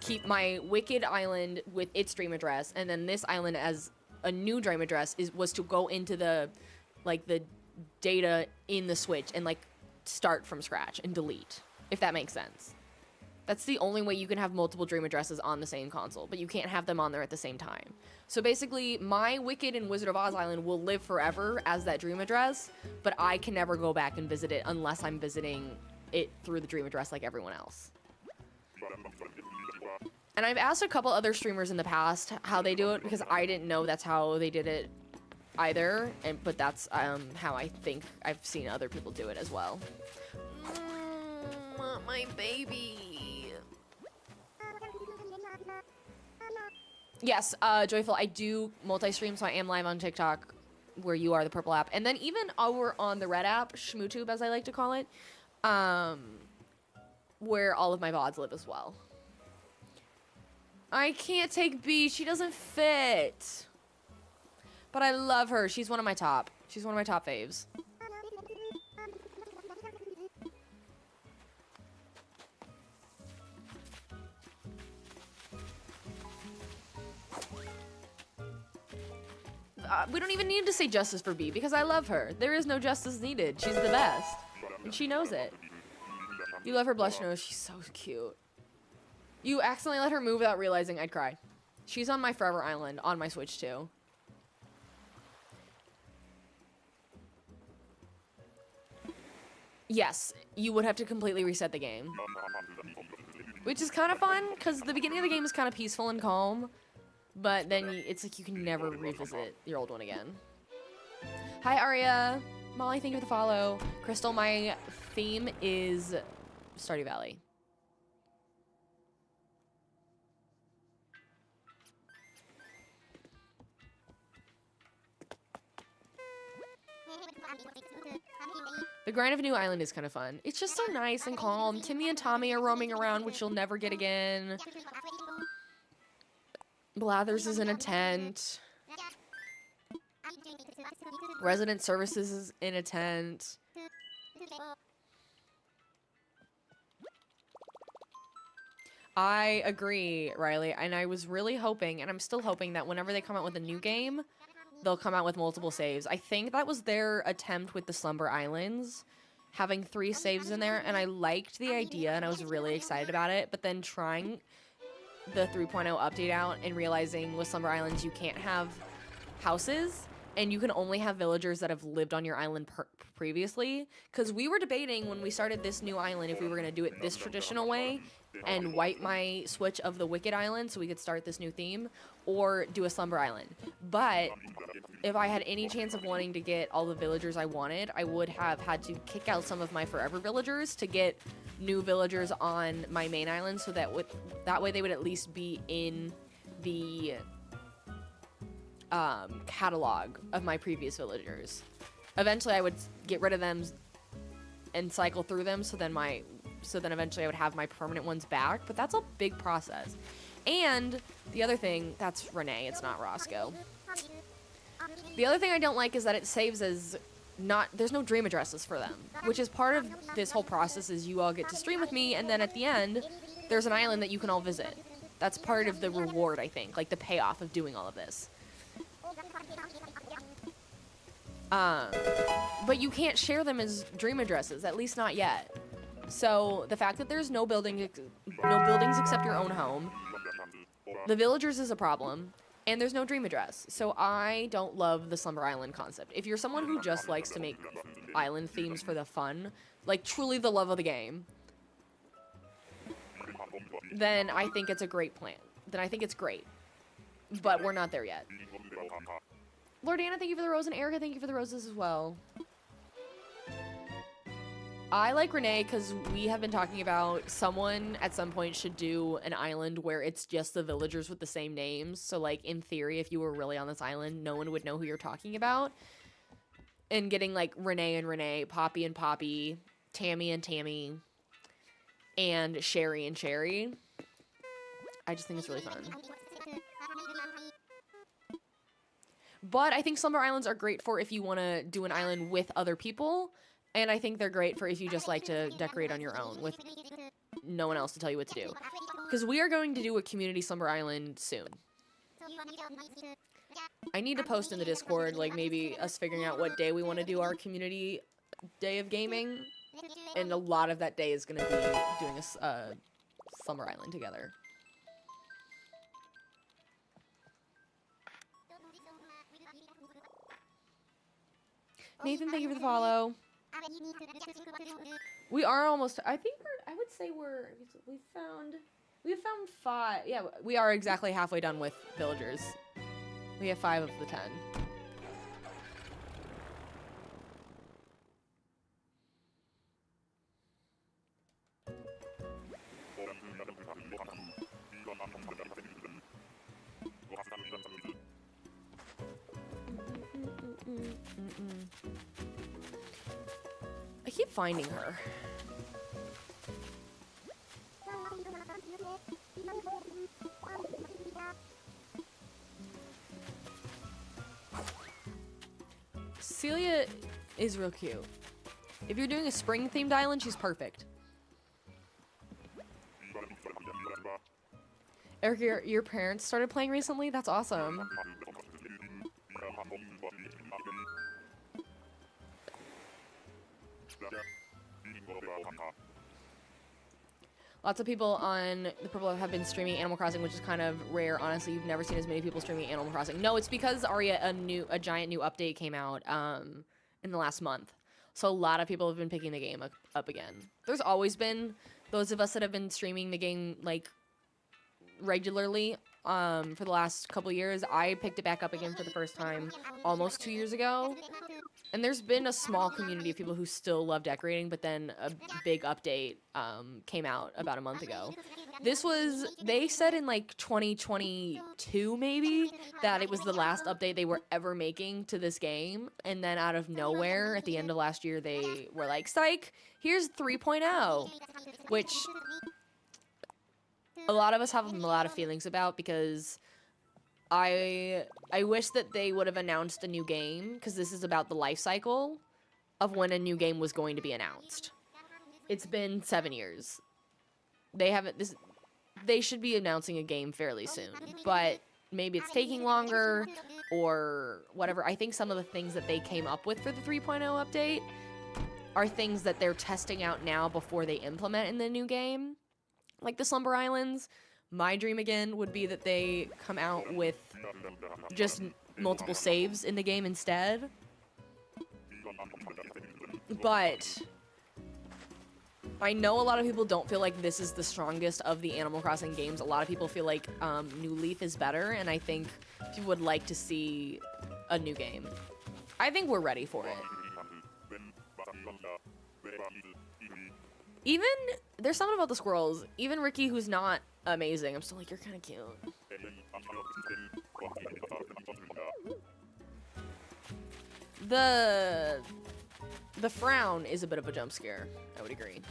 keep my Wicked Island with its dream address and then this island as a new dream address was to go into the data in the Switch and like start from scratch and delete, if that makes sense. That's the only way you can have multiple dream addresses on the same console, but you can't have them on there at the same time. So basically, my Wicked and Wizard of Oz Island will live forever as that dream address, but I can never go back and visit it unless I'm visiting it through the dream address like everyone else. And I've asked a couple other streamers in the past how they do it, because I didn't know that's how they did it either, but that's how I think I've seen other people do it as well. My baby. Yes, Joyful, I do multi-stream, so I am live on TikTok, where you are, the purple app. And then even over on the red app, ShmooTube, as I like to call it, where all of my VODs live as well. I can't take B. She doesn't fit. But I love her. She's one of my top. She's one of my top faves. We don't even need to say justice for B, because I love her. There is no justice needed. She's the best. And she knows it. You love her blush nose. She's so cute. You accidentally let her move without realizing. I'd cry. She's on my Forever Island on my Switch too. Yes, you would have to completely reset the game. Which is kind of fun, because the beginning of the game is kind of peaceful and calm. But then it's like you can never revisit your old one again. Hi, Aria. Molly, thank you for the follow. Crystal, my theme is Stardew Valley. The grind of a new island is kind of fun. It's just so nice and calm. Timmy and Tommy are roaming around, which you'll never get again. Blathers is in a tent. Resident Services is in a tent. I agree, Riley, and I was really hoping, and I'm still hoping, that whenever they come out with a new game, they'll come out with multiple saves. I think that was their attempt with the Slumber Islands, having 3 saves in there, and I liked the idea, and I was really excited about it, but then trying the 3.0 update out and realizing with Slumber Islands you can't have houses, and you can only have villagers that have lived on your island previously, because we were debating when we started this new island if we were going to do it this traditional way and wipe my Switch of the Wicked Island so we could start this new theme, or do a Slumber Island. But if I had any chance of wanting to get all the villagers I wanted, I would have had to kick out some of my forever villagers to get new villagers on my main island, so that that way they would at least be in the catalog of my previous villagers. Eventually I would get rid of them and cycle through them, so then eventually I would have my permanent ones back, but that's a big process. And the other thing, that's Renee, it's not Roscoe. The other thing I don't like is that it saves as there's no dream addresses for them, which is part of this whole process. Is you all get to stream with me, and then at the end there's an island that you can all visit. That's part of the reward, I think, like the payoff of doing all of this. But you can't share them as dream addresses, at least not yet. So the fact that there's no buildings except your own home, the villagers is a problem, and there's no dream address. So I don't love the Slumber Island concept. If you're someone who just likes to make island themes for the fun, like truly the love of the game, then I think it's a great plan. Then I think it's great. But we're not there yet. Lord Anna, thank you for the rose, and Erica, thank you for the roses as well. I like Renee because we have been talking about someone at some point should do an island where it's just the villagers with the same names. So, like, in theory, if you were really on this island, no one would know who you're talking about. And getting, like, Renee and Renee, Poppy and Poppy, Tammy and Tammy, and Sherry and Sherry. I just think it's really fun. But I think Slumber Islands are great for if you want to do an island with other people. And I think they're great for if you just like to decorate on your own with no one else to tell you what to do. Because we are going to do a community Slumber Island soon. I need to post in the Discord, like maybe us figuring out what day we want to do our community day of gaming. And a lot of that day is going to be doing a Slumber Island together. Nathan, thank you for the follow. We are almost, I think I would say we've found 5. Yeah, we are exactly halfway done with villagers. We have 5 of the 10. I keep finding her. Celia is real cute. If you're doing a spring-themed island, she's perfect. Eric, your parents started playing recently? That's awesome. Lots of people on the Purple have been streaming Animal Crossing, which is kind of rare. Honestly, you've never seen as many people streaming Animal Crossing. No, it's because Aria, a giant new update came out in the last month. So a lot of people have been picking the game up again. There's always been those of us that have been streaming the game like regularly for the last couple years. I picked it back up again for the first time almost 2 years ago. And there's been a small community of people who still love decorating, but then a big update came out about a month ago. They said in like 2022 maybe, that it was the last update they were ever making to this game. And then out of nowhere, at the end of last year, they were like, psych, here's 3.0, which a lot of us have a lot of feelings about because I wish that they would have announced a new game, because this is about the life cycle of when a new game was going to be announced. It's been 7 years. They should be announcing a game fairly soon, but maybe it's taking longer or whatever. I think some of the things that they came up with for the 3.0 update are things that they're testing out now before they implement in the new game. Like the Slumber Islands. My dream again would be that they come out with just multiple saves in the game instead. But I know a lot of people don't feel like this is the strongest of the Animal Crossing games. A lot of people feel like New Leaf is better, and I think you would like to see a new game. I think we're ready for it. Even, there's something about the squirrels. Even Ricky, who's not amazing, I'm still like, you're kind of cute. The frown is a bit of a jump scare, I would agree.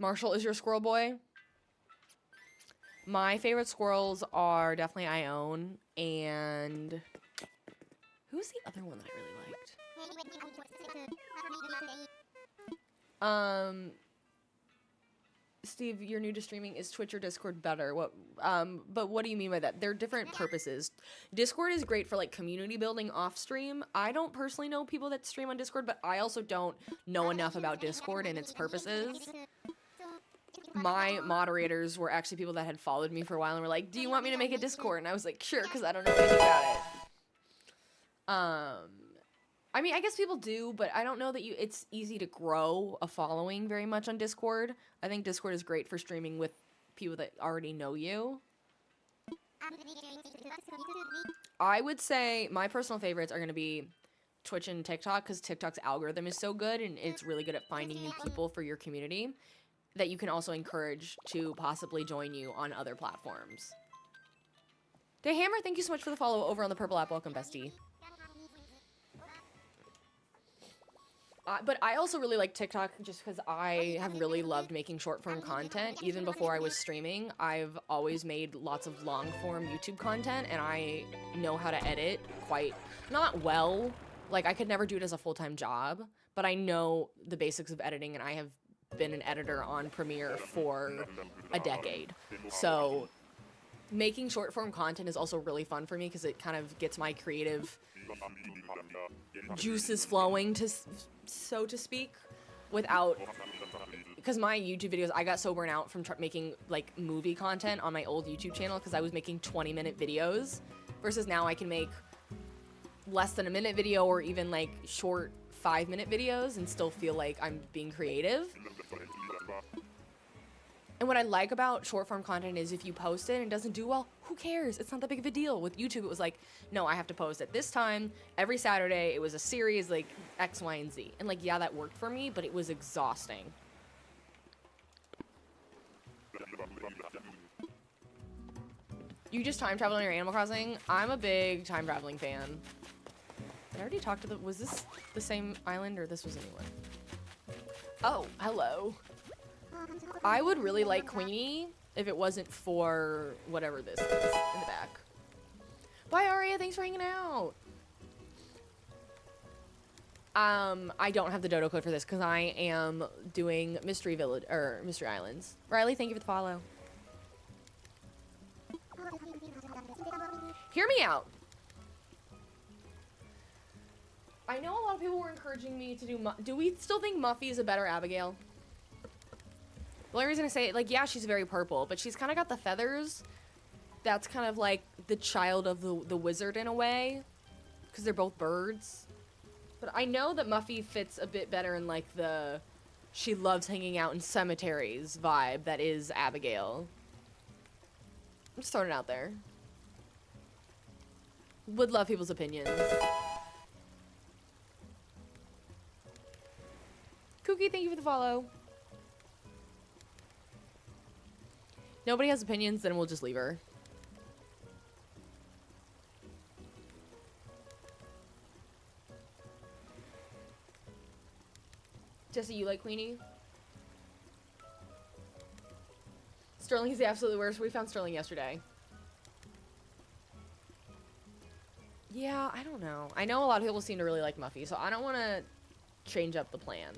Marshall is your squirrel boy? My favorite squirrels are definitely Ione, and who's the other one that I really liked? Steve, you're new to streaming. Is Twitch or Discord better? But what do you mean by that? They're different purposes. Discord is great for like community building off stream. I don't personally know people that stream on Discord, but I also don't know enough about Discord and its purposes. My moderators were actually people that had followed me for a while and were like, do you want me to make a Discord? And I was like, sure, because I don't know anything about it. I mean, I guess people do, but I don't know that it's easy to grow a following very much on Discord. I think Discord is great for streaming with people that already know you. I would say my personal favorites are going to be Twitch and TikTok because TikTok's algorithm is so good and it's really good at finding new people for your community that you can also encourage to possibly join you on other platforms. The Hammer, thank you so much for the follow over on the Purple app. Welcome, bestie. But I also really like TikTok just because I have really loved making short form content. Even before I was streaming, I've always made lots of long form YouTube content, and I know how to edit quite, not well, like I could never do it as a full-time job, but I know the basics of editing, and I have been an editor on Premiere for a decade. So making short form content is also really fun for me because it kind of gets my creative juices flowing, so to speak, without, because my YouTube videos, I got so burnt out from making like movie content on my old YouTube channel because I was making 20-minute videos versus now I can make less than a minute video or even like short 5-minute videos and still feel like I'm being creative. And what I like about short form content is if you post it and it doesn't do well, who cares? It's not that big of a deal. With YouTube, it was like, no, I have to post at this time, every Saturday. It was a series, like X, Y, and Z. And like, yeah, that worked for me, but it was exhausting. You just time travel on your Animal Crossing? I'm a big time traveling fan. I already talked to was this the same island or this was a new one? Oh, hello. I would really like Queenie if it wasn't for whatever this is in the back. Bye, Aria. Thanks for hanging out. I don't have the dodo code for this because I am doing Mystery Village or Mystery Islands. Riley, thank you for the follow. Hear me out. I know a lot of people were encouraging me to do we still think Muffy is a better Abigail? The only reason I say it, like, yeah, she's very purple, but she's kind of got the feathers. That's kind of like the child of the wizard in a way, because they're both birds. But I know that Muffy fits a bit better in like the she loves hanging out in cemeteries vibe that is Abigail. I'm just throwing it out there. Would love people's opinions. Kookie, thank you for the follow. Nobody has opinions, then we'll just leave her. Jesse, you like Queenie? Sterling is the absolute worst. We found Sterling yesterday. Yeah, I don't know. I know a lot of people seem to really like Muffy, so I don't want to change up the plan.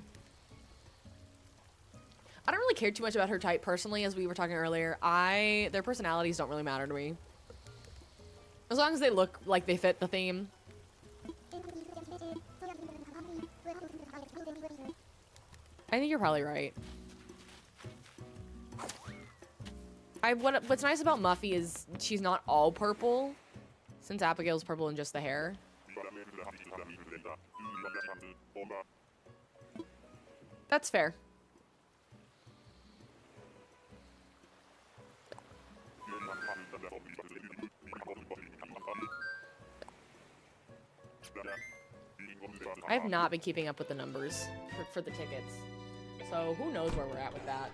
I don't really care too much about her type personally, as we were talking earlier. Their personalities don't really matter to me. As long as they look like they fit the theme. I think you're probably right. What's nice about Muffy is she's not all purple, since Abigail's purple in just the hair. That's fair. I have not been keeping up with the numbers for the tickets, so who knows where we're at with that.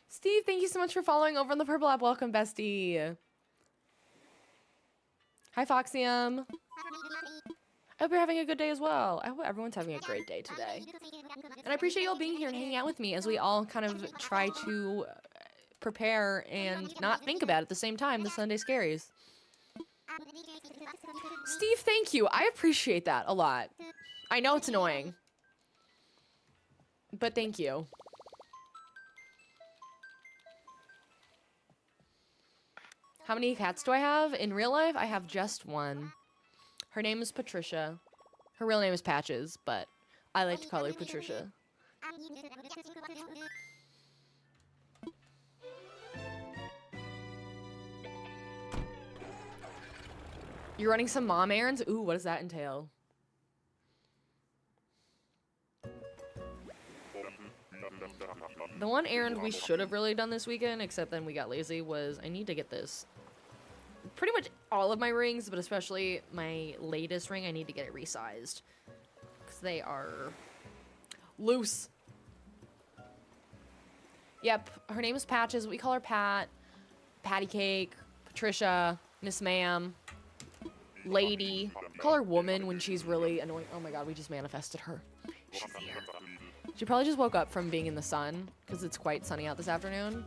Steve, thank you so much for following over on the Purple app. Welcome, bestie. Hi, Foxium. I hope you're having a good day as well. I hope everyone's having a great day today. And I appreciate you all being here and hanging out with me as we all kind of try to prepare and not think about at the same time the Sunday Scaries. Steve, thank you. I appreciate that a lot. I know it's annoying, but thank you. How many cats do I have? In real life, I have just one. Her name is Patricia. Her real name is Patches, but I like to call her Patricia. You're running some mom errands? Ooh, what does that entail? The one errand we should have really done this weekend, except then we got lazy, was I need to get this. Pretty much all of my rings, but especially my latest ring, I need to get it resized. Because they are loose. Yep, her name is Patches. We call her Pat, Patty Cake, Patricia, Miss Ma'am, Lady. We call her Woman when she's really annoying. Oh my god, we just manifested her. She's here. She probably just woke up from being in the sun, because it's quite sunny out this afternoon.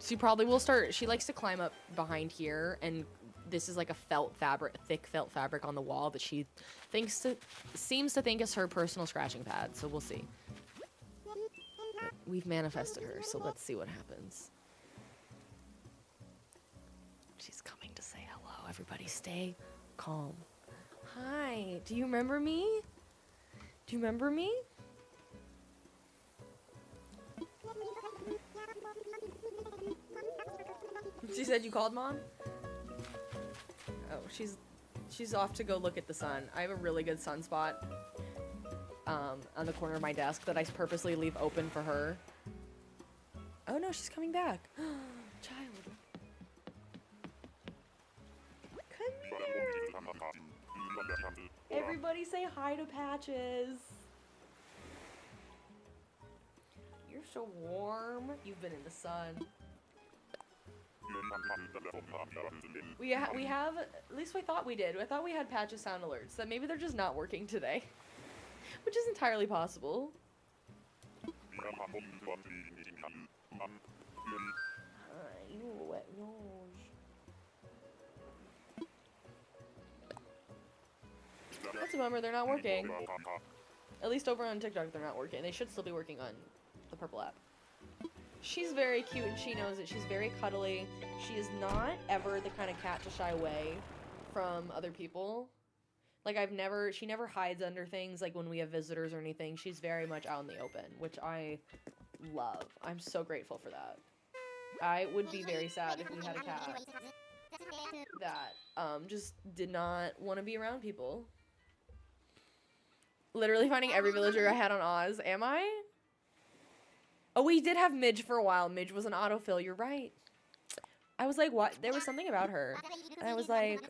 She probably will start, she likes to climb up behind here, and this is like a felt fabric, thick felt fabric on the wall that she seems to think is her personal scratching pad, so we'll see. But we've manifested her, so let's see what happens. She's coming to say hello. Everybody stay calm. Hi, do you remember me? Do you remember me? She said you called Mom? Oh, she's off to go look at the sun. I have a really good sunspot on the corner of my desk that I purposely leave open for her. Oh no, she's coming back. Child. Come here. Everybody say hi to Patches. You're so warm. You've been in the sun. We have, at least we thought we did. I thought we had Patches sound alerts. That maybe they're just not working today. Which is entirely possible. You wet nose. That's a bummer, they're not working. At least over on TikTok they're not working. They should still be working on the purple app. She's very cute and she knows it. She's very cuddly. She is not ever the kind of cat to shy away from other people. Like she never hides under things like when we have visitors or anything. She's very much out in the open, which I love. I'm so grateful for that. I would be very sad if we had a cat that just did not want to be around people. Literally finding every villager I had on Oz. Am I? Oh, we did have Midge for a while. Midge was an autofill. You're right. I was like, what? There was something about her. And I was like,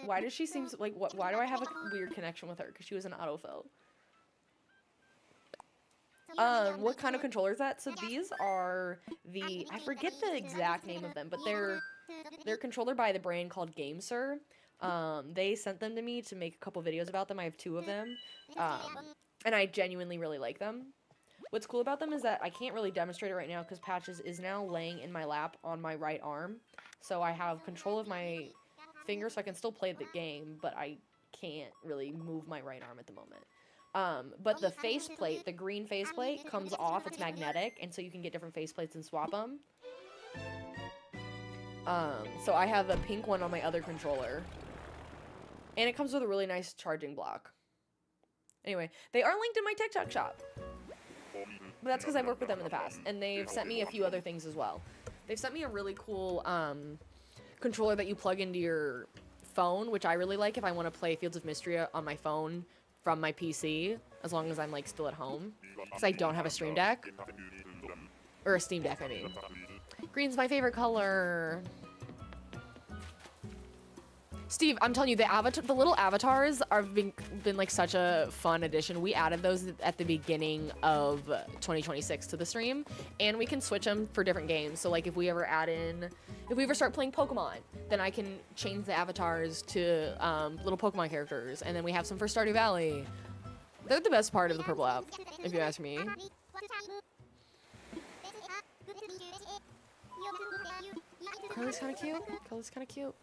why does she seem like, why do I have a weird connection with her? Because she was an autofill. What kind of controller is that? So these are I forget the exact name of them, but they're controller by the brand called GameSir. They sent them to me to make a couple videos about them. I have 2 of them. And I genuinely really like them. What's cool about them is that I can't really demonstrate it right now because Patches is now laying in my lap on my right arm. So I have control of my finger so I can still play the game, but I can't really move my right arm at the moment. But the faceplate, the green faceplate, comes off. It's magnetic, and so you can get different faceplates and swap them. So I have a pink one on my other controller. And it comes with a really nice charging block. Anyway, they are linked in my TikTok shop. But that's because I've worked with them in the past. And they've sent me a few other things as well. They've sent me a really cool controller that you plug into your phone, which I really like if I want to play Fields of Mystery on my phone from my PC, as long as I'm like still at home. Because I don't have a Stream Deck. Or a Steam Deck, I mean. Green's my favorite color. Steve, I'm telling you, the little avatars have been like such a fun addition. We added those at the beginning of 2026 to the stream, and we can switch them for different games. So like if we ever start playing Pokemon, then I can change the avatars to little Pokemon characters, and then we have some for Stardew Valley. They're the best part of the purple app, if you ask me. Carly's kind of cute. Carly's kind of cute.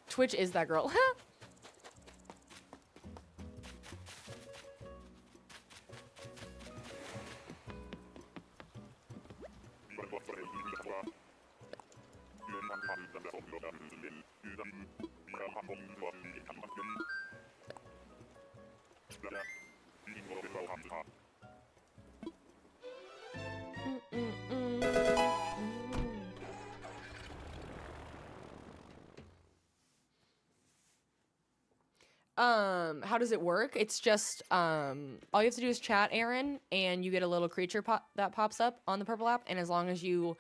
Twitch is that girl. How does it work? It's just all you have to do is chat Aaron, and you get a little creature that pops up on the purple app, and as long as you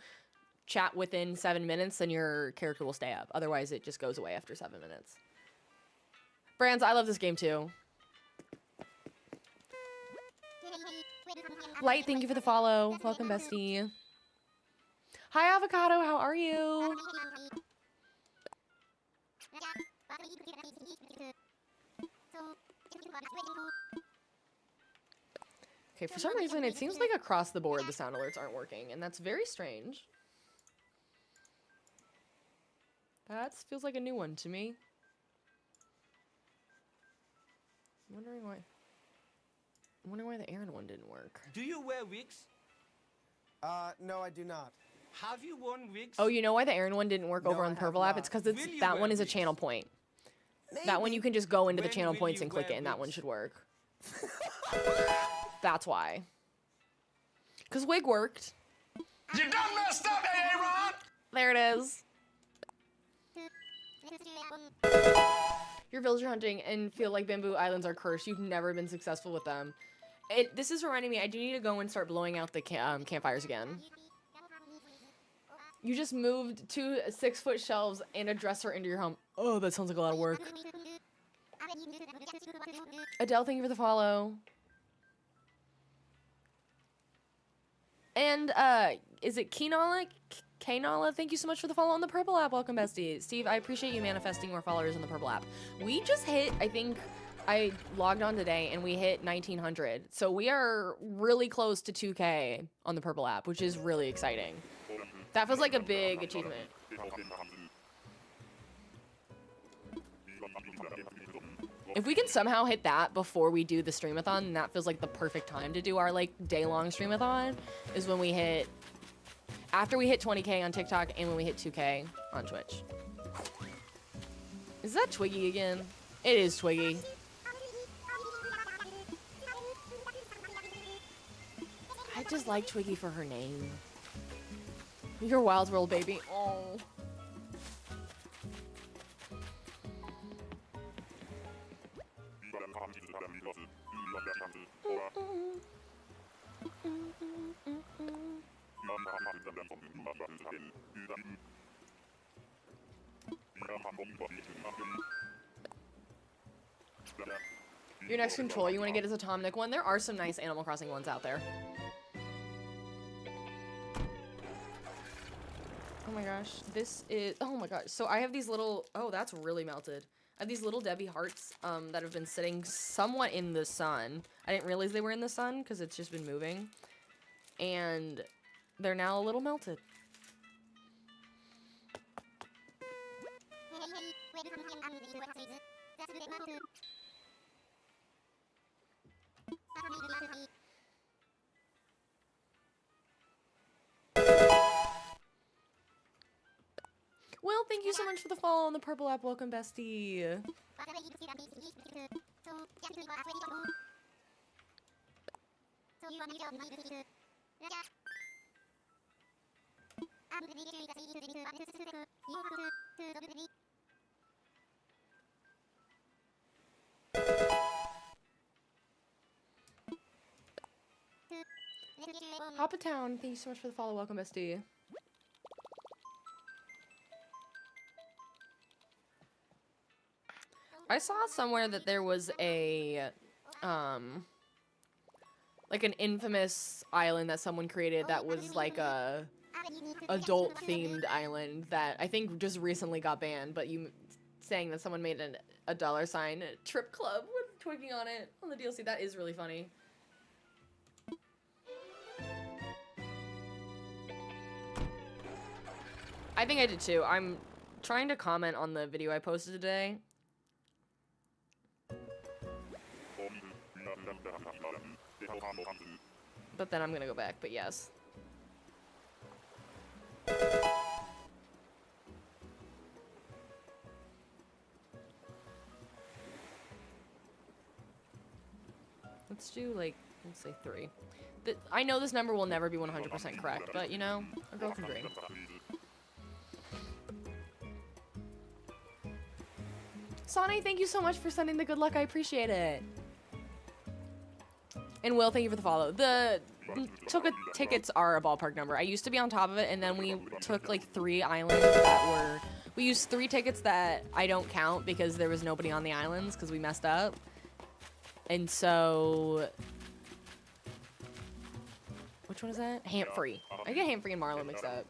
chat within 7 minutes, then your character will stay up. Otherwise, it just goes away after 7 minutes. Brands, I love this game too. Light, thank you for the follow. Welcome, bestie. Hi, Avocado. How are you? Okay, for some reason, it seems like across the board the sound alerts aren't working, and that's very strange. That feels like a new one to me. I'm wondering why the Aaron one didn't work. Do you wear wigs? No, I do not. Have you worn wigs? Oh, you know why the Aaron one didn't work No, over on I the have purple app? not. It's because Will you that wear one is a wigs? channel point. Maybe. That one you can just go into the When channel will points you and click it, wear and that one wigs? should work. That's why. Because wig worked. You done messed up, Aaron! There it is. You're villager hunting and feel like Bamboo Islands are cursed. You've never been successful with them. This is reminding me, I do need to go and start blowing out the campfires again. You just moved 2 6-foot shelves and a dresser into your home. Oh, that sounds like a lot of work. Adele, thank you for the follow. And, is it Kinala? Knala, thank you so much for the follow on the purple app. Welcome, bestie. Steve, I appreciate you manifesting more followers on the purple app. We just hit, I think, I logged on today and we hit 1900. So we are really close to 2K on the purple app, which is really exciting. That feels like a big achievement. If we can somehow hit that before we do the streamathon, then that feels like the perfect time to do our like day-long streamathon, is when we hit, after we hit 20K on TikTok and when we hit 2K on Twitch. Is that Twiggy again? It is Twiggy. I just like Twiggy for her name. You're Wild World, baby. Oh. Your next controller you want to get is a Tom Nook one. There are some nice Animal Crossing ones out there. Oh my gosh, this is, oh my gosh. So I have these little, oh, that's really melted. I have these little Debbie hearts that have been sitting somewhat in the sun. I didn't realize they were in the sun because it's just been moving. And they're now a little melted. Well, thank you so much for the follow on the purple app. Welcome, bestie. Hop Town, thank you so much for the follow. Welcome, bestie. I saw somewhere that there was a, like an infamous island that someone created that was like a adult-themed island that I think just recently got banned, but you saying that someone made a $sign trip club with Twiggy on it on the DLC, that is really funny. I think I did too. I'm trying to comment on the video I posted today. But then I'm gonna go back, but yes. Let's do, like, let's say 3. I know this number will never be 100% correct, but, you know, a girl can dream. Sonny, thank you so much for sending the good luck. I appreciate it. And Will, thank you for the follow. The tickets are a ballpark number. I used to be on top of it, and then we took like 3 islands that were... We used 3 tickets that I don't count because there was nobody on the islands because we messed up. And so... Which one is that? Hamfrey. I get Hamfrey and Marlow mixed up.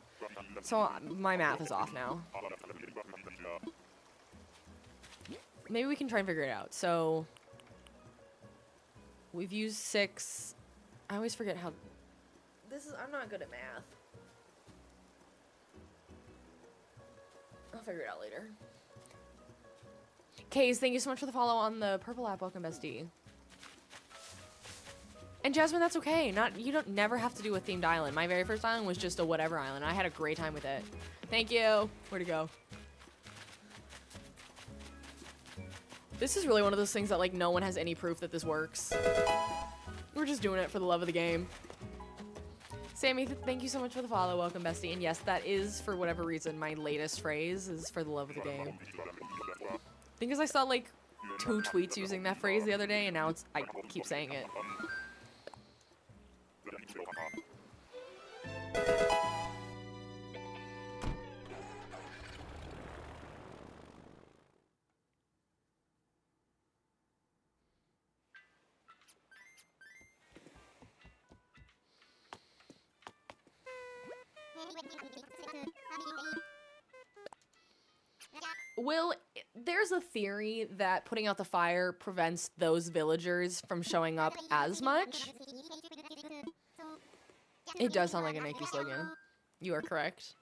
So my math is off now. Maybe we can try and figure it out. So... We've used 6. I always forget how... I'm not good at math. I'll figure it out later. Kays, thank you so much for the follow on the purple app. Welcome, bestie. And Jasmine, that's okay. You don't never have to do a themed island. My very first island was just a whatever island. I had a great time with it. Thank you. Where'd it go? This is really one of those things that like no one has any proof that this works. We're just doing it for the love of the game. Sammy, thank you so much for the follow. Welcome, bestie. And yes, that is, for whatever reason, my latest phrase is for the love of the game. I think because I saw like 2 tweets using that phrase the other day, and now I keep saying it. Will, there's a theory that putting out the fire prevents those villagers from showing up as much. It does sound like a Nike slogan. You are correct.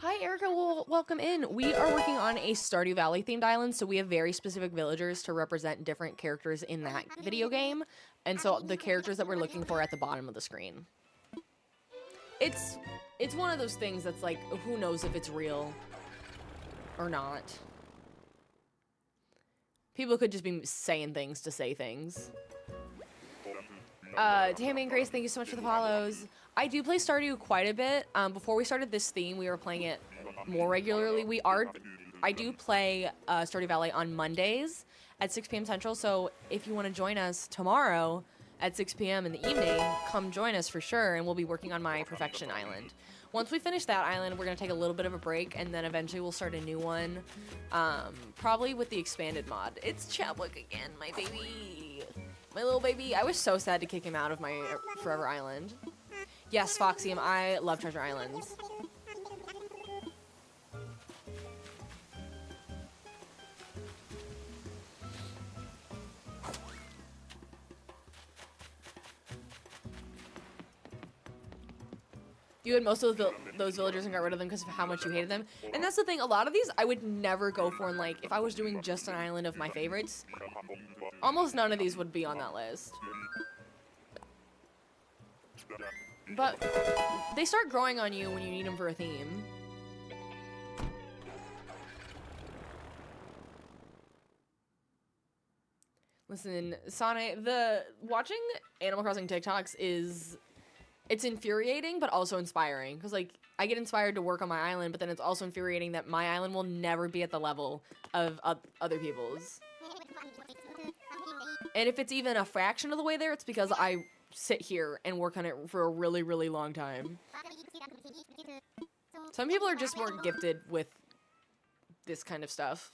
Hi, Erica. Well, welcome in. We are working on a Stardew Valley themed island, so we have very specific villagers to represent different characters in that video game. And so the characters that we're looking for at the bottom of the screen. It's one of those things that's like, who knows if it's real or not. People could just be saying things to say things. Tammy and Grace, thank you so much for the follows. I do play Stardew quite a bit. Before we started this theme, we were playing it more regularly. I do play Stardew Valley on Mondays at 6 p.m. Central, so if you want to join us tomorrow at 6 p.m. in the evening, come join us for sure, and we'll be working on my Perfection Island. Once we finish that island, we're going to take a little bit of a break, and then eventually we'll start a new one, probably with the expanded mod. It's Chadwick again, my baby. My little baby. I was so sad to kick him out of my Forever Island. Yes, Foxium, I love Treasure Islands. You had most of those villagers and got rid of them because of how much you hated them. And that's the thing, a lot of these I would never go for, and like, if I was doing just an island of my favorites, almost none of these would be on that list. But they start growing on you when you need them for a theme. Listen, Sonic, watching Animal Crossing TikToks it's infuriating, but also inspiring. Because, like, I get inspired to work on my island, but then it's also infuriating that my island will never be at the level of other people's. And if it's even a fraction of the way there, it's because I sit here and work on it for a really, really long time. Some people are just more gifted with this kind of stuff.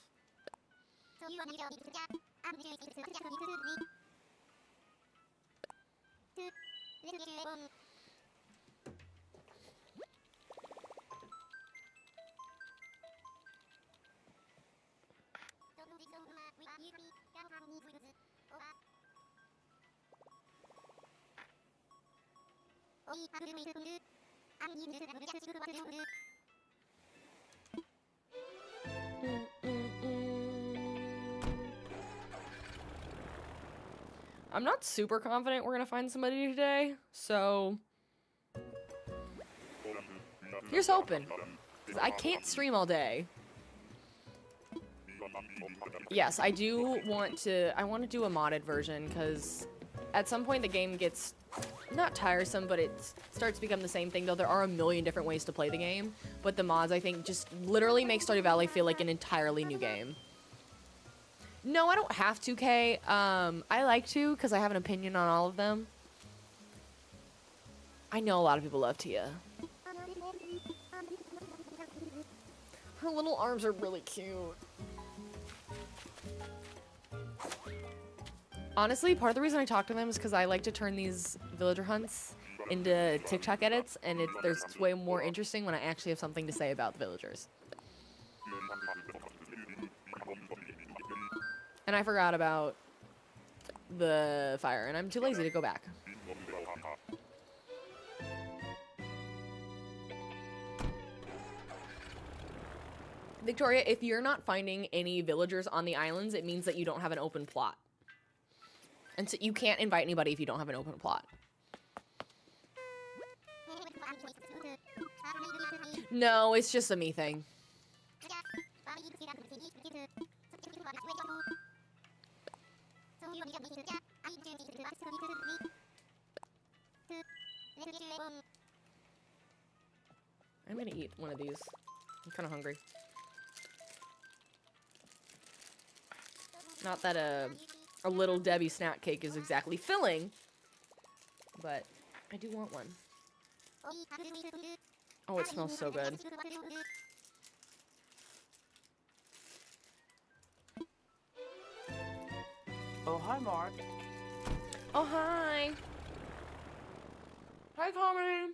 I'm not super confident we're gonna find somebody today, so here's hoping. 'Cause I can't stream all day. Yes, I do want to. I want to do a modded version because at some point the game gets not tiresome, but it starts to become the same thing. Though there are a million different ways to play the game, but the mods I think just literally make Stardew Valley feel like an entirely new game. No, I don't have to, Kay. I like to because I have an opinion on all of them. I know a lot of people love Tia. Her little arms are really cute. Honestly, part of the reason I talk to them is because I like to turn these villager hunts into TikTok edits, and it's way more interesting when I actually have something to say about the villagers. And I forgot about the fire, and I'm too lazy to go back. Victoria, if you're not finding any villagers on the islands, it means that you don't have an open plot. And so you can't invite anybody if you don't have an open plot. No, it's just a me thing. I'm gonna eat one of these. I'm kind of hungry. Not that a little Debbie snack cake is exactly filling, but I do want one. Oh, it smells so good. Oh, hi, Mark. Oh, hi. Hi, Comedy.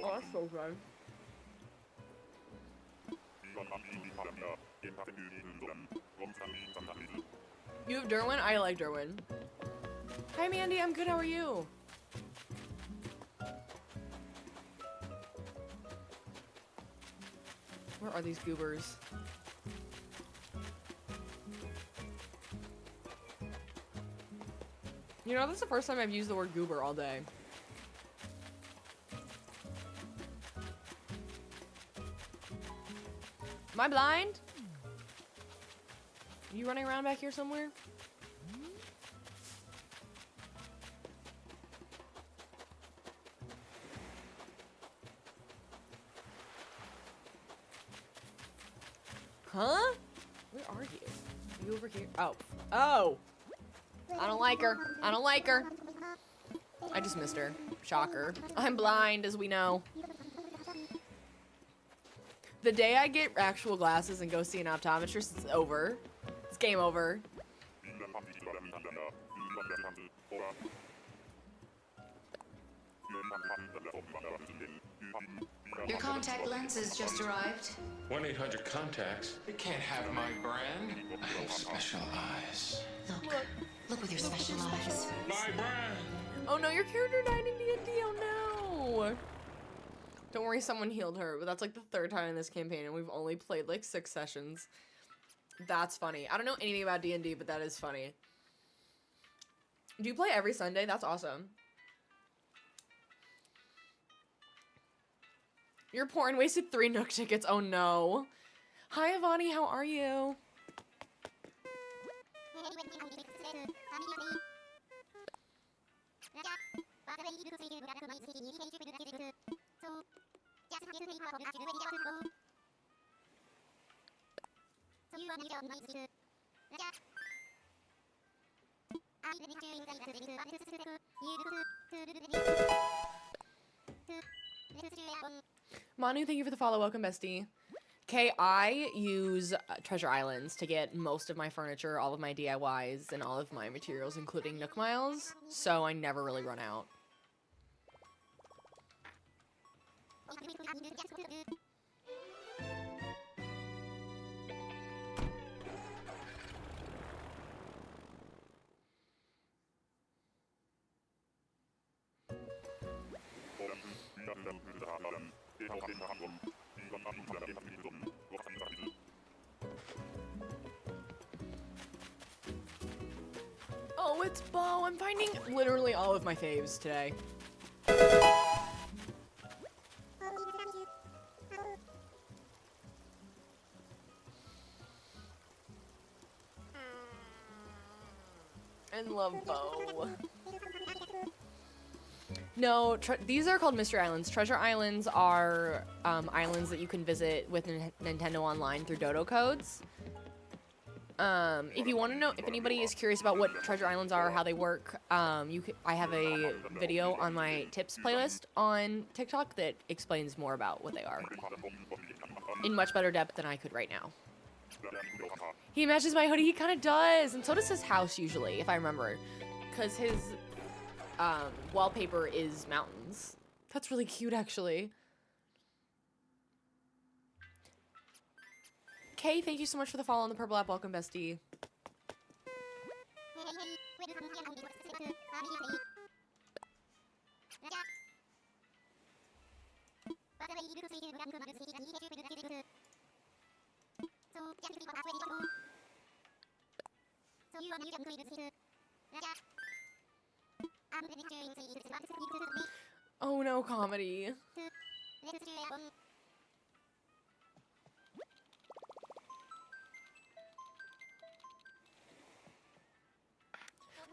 Oh, that's so good. You have Derwin? I like Derwin. Hi, Mandy. I'm good. How are you? Where are these goobers? You know, this is the first time I've used the word goober all day. Am I blind? Are you running around back here somewhere? Huh? Where are you? Are you over here? Oh. Oh! I don't like her. I don't like her. I just missed her. Shocker. I'm blind, as we know. The day I get actual glasses and go see an optometrist, it's over. It's game over. Your contact lenses just arrived. 1-800-CONTACTS. You can't have my brand. I have special eyes. Look with your special eyes. My brand! Oh no, your character died in D&D, oh no! Don't worry, someone healed her, but that's like the third time in this campaign, and we've only played like 6 sessions. That's funny. I don't know anything about D&D, but that is funny. Do you play every Sunday? That's awesome. Your porn wasted 3 Nook tickets. Oh no. Hi, Avani. How are you? Manu, thank you for the follow. Welcome, bestie. Okay, I use Treasure Islands to get most of my furniture, all of my DIYs, and all of my materials, including Nook Miles, so I never really run out. Oh, it's Bo. I'm finding literally all of my faves today. I love Bo. No, these are called Mystery Islands. Treasure Islands are islands that you can visit with Nintendo Online through Dodo codes. If you want to know, if anybody is curious about what Treasure Islands are, how they work, I have a video on my tips playlist on TikTok that explains more about what they are in much better depth than I could right now. He matches my hoodie. He kind of does, and so does his house usually, if I remember, because his wallpaper is mountains. That's really cute, actually. Kay, thank you so much for the follow on the purple app. Welcome, bestie. Oh no, comedy.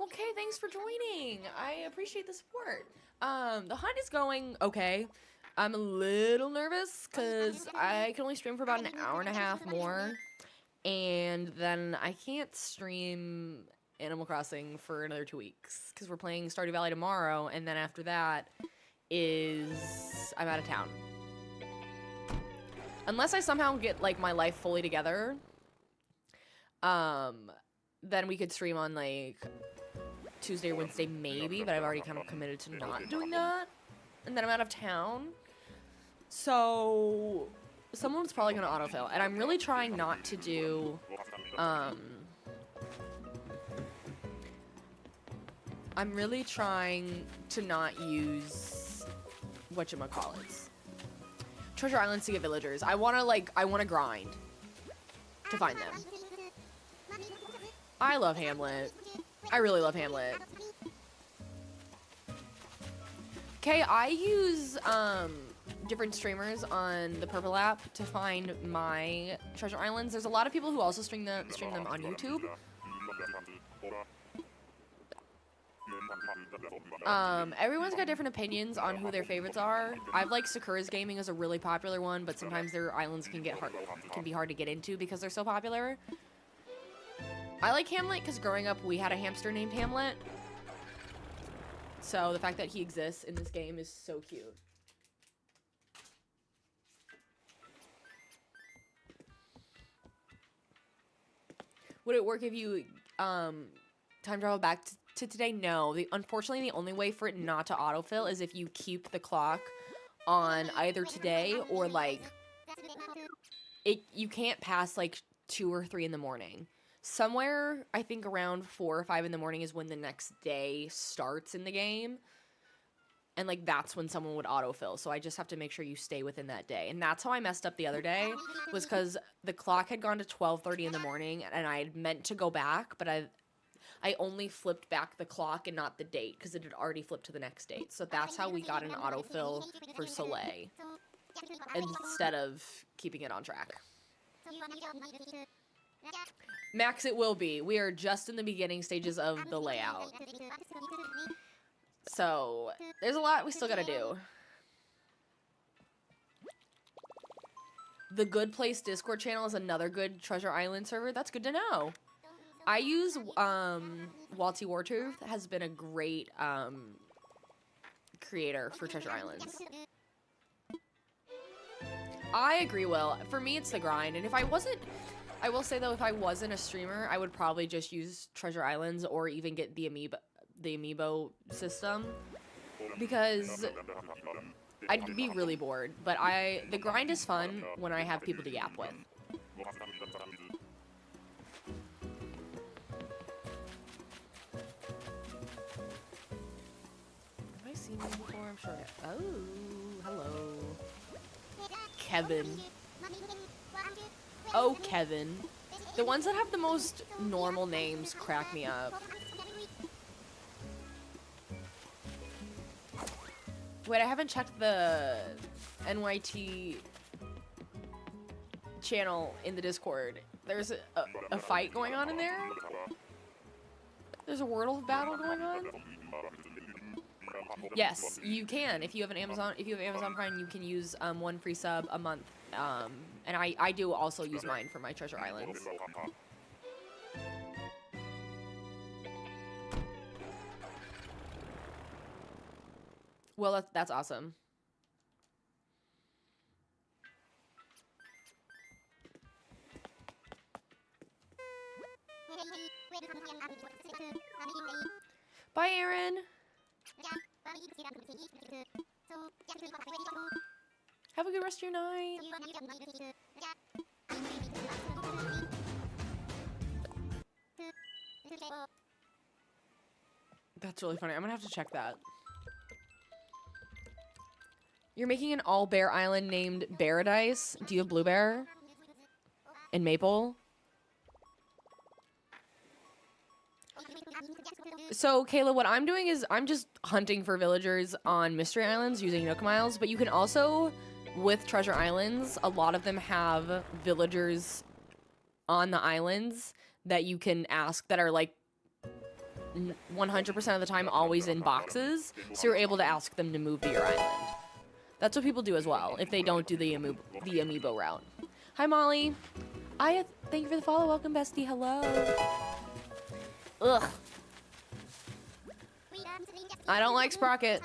Okay, thanks for joining. I appreciate the support. The hunt is going okay. I'm a little nervous because I can only stream for about an hour and a half more. And then I can't stream Animal Crossing for another 2 weeks because we're playing Stardew Valley tomorrow. And then after that is I'm out of town. Unless I somehow get like my life fully together, then we could stream on like Tuesday or Wednesday maybe, but I've already kind of committed to not doing that. And then I'm out of town. So someone's probably going to autofill. And I'm really trying not to do, I'm really trying to not use whatchamacallits. Treasure Islands to get villagers. I want to grind to find them. I love Hamlet. I really love Hamlet. Okay, I use different streamers on the Purple app to find my treasure islands. There's a lot of people who also stream them on YouTube. Everyone's got different opinions on who their favorites are. I've like Sakura's Gaming is a really popular one, but sometimes their islands can be hard to get into because they're so popular. I like Hamlet because growing up we had a hamster named Hamlet. So the fact that he exists in this game is so cute. Would it work if you time travel back to today? No. Unfortunately, the only way for it not to autofill is if you keep the clock on either today or like you can't pass like 2 or 3 in the morning. Somewhere, I think around 4 or 5 in the morning is when the next day starts in the game. And, like, that's when someone would autofill. So I just have to make sure you stay within that day. And that's how I messed up the other day, was because the clock had gone to 12:30 in the morning, and I had meant to go back, but I only flipped back the clock and not the date, because it had already flipped to the next date. So that's how we got an autofill for Soleil, instead of keeping it on track. Max, it will be. We are just in the beginning stages of the layout. So, there's a lot we still gotta do. The Good Place Discord channel is another good Treasure Island server. That's good to know. I use, Walty Wartooth has been a great, creator for Treasure Islands. I agree, Will. For me, it's the grind. And if I wasn't... I will say, though, if I wasn't a streamer, I would probably just use Treasure Islands or even get the amiibo system, because I'd be really bored. But the grind is fun when I have people to yap with. Have I seen you before? I'm sure. Oh, hello. Kevin. Oh, Kevin. The ones that have the most normal names crack me up. Wait, I haven't checked the NYT channel in the Discord. There's a fight going on in there? There's a Wordle battle going on? Yes, you can. If you have Amazon Prime, you can use 1 free sub a month. And I do also use mine for my treasure islands. Well, that's awesome. Bye, Aaron. Have a good rest of your night. That's really funny. I'm gonna have to check that. You're making an all-bear island named Paradise. Do you have Blue Bear? And Maple? So, Kayla, what I'm doing is I'm just hunting for villagers on Mystery Islands using Nook Miles, but you can also, with Treasure Islands, a lot of them have villagers on the islands that you can ask that are like 100% of the time always in boxes, so you're able to ask them to move to your island. That's what people do as well, if they don't do the amiibo route. Hi, Molly. Thank you for the follow. Welcome, bestie. Hello. Ugh. I don't like Sprocket.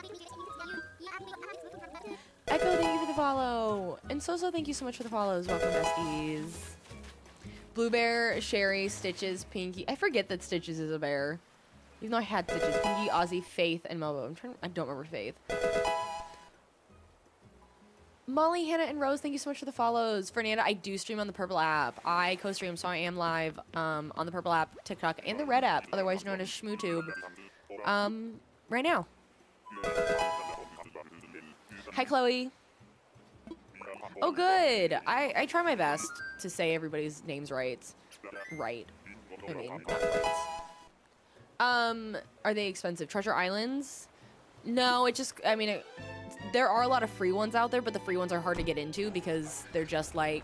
Echo, thank you for the follow. And Soso, thank you so much for the follows. Welcome, besties. Blue Bear, Sherry, Stitches, Pinky. I forget that Stitches is a bear. Even though I had Stitches. Pinky, Ozzy, Faith, and Mobo. I don't remember Faith. Molly, Hannah, and Rose, thank you so much for the follows. Fernanda, I do stream on the Purple app. I co-stream, so I am live on the Purple app, TikTok, and the Red app, otherwise known as ShmooTube, right now. Hi, Chloe. Oh, good. I try my best to say everybody's names right. Right. I mean, not right. Are they expensive? Treasure Islands? No, it just, I mean, there are a lot of free ones out there, but the free ones are hard to get into because they're just like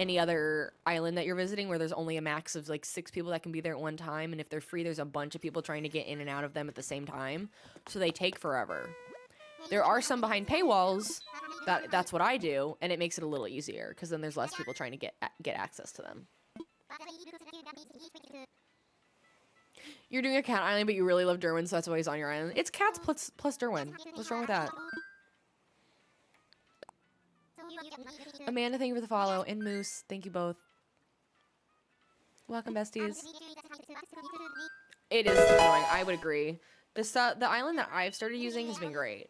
any other island that you're visiting where there's only a max of like 6 people that can be there at one time. And if they're free, there's a bunch of people trying to get in and out of them at the same time. So they take forever. There are some behind paywalls. That's what I do. And it makes it a little easier because then there's less people trying to get access to them. You're doing a cat island, but you really love Derwin, so that's why he's on your island. It's cats plus Derwin. What's wrong with that? Amanda, thank you for the follow. And Moose, thank you both. Welcome, besties. It is annoying. I would agree. The island that I've started using has been great.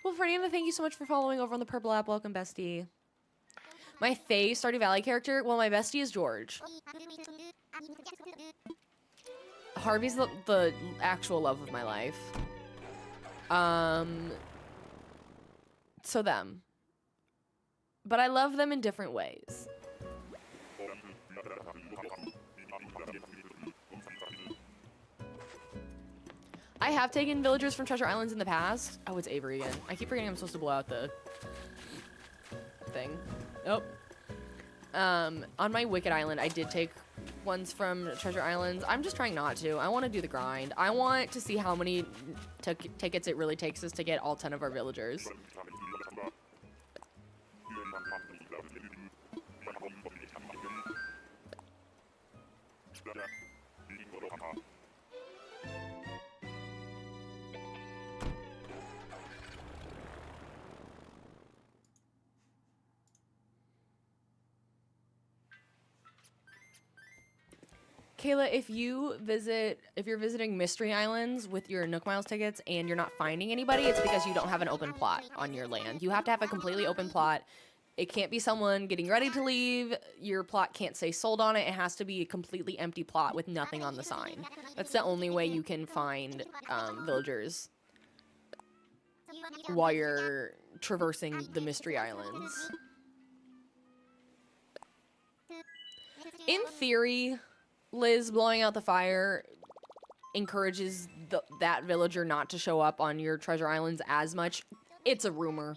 Well, Fernanda, thank you so much for following over on the Purple app. Welcome, bestie. My Faye Stardew Valley character, well, my bestie is George. Harvey's the actual love of my life. So them. But I love them in different ways. I have taken villagers from Treasure Islands in the past. Oh, it's Avery again. I keep forgetting I'm supposed to blow out the thing. Oh. On my Wicked Island, I did take ones from Treasure Islands. I'm just trying not to. I want to do the grind. I want to see how many tickets it really takes us to get all 10 of our villagers. Kayla, if you're visiting Mystery Islands with your Nook Miles tickets and you're not finding anybody, it's because you don't have an open plot on your land. You have to have a completely open plot. It can't be someone getting ready to leave. Your plot can't say sold on it. It has to be a completely empty plot with nothing on the sign. That's the only way you can find villagers while you're traversing the Mystery Islands. In theory, Liz blowing out the fire encourages that villager not to show up on your Treasure Islands as much. It's a rumor.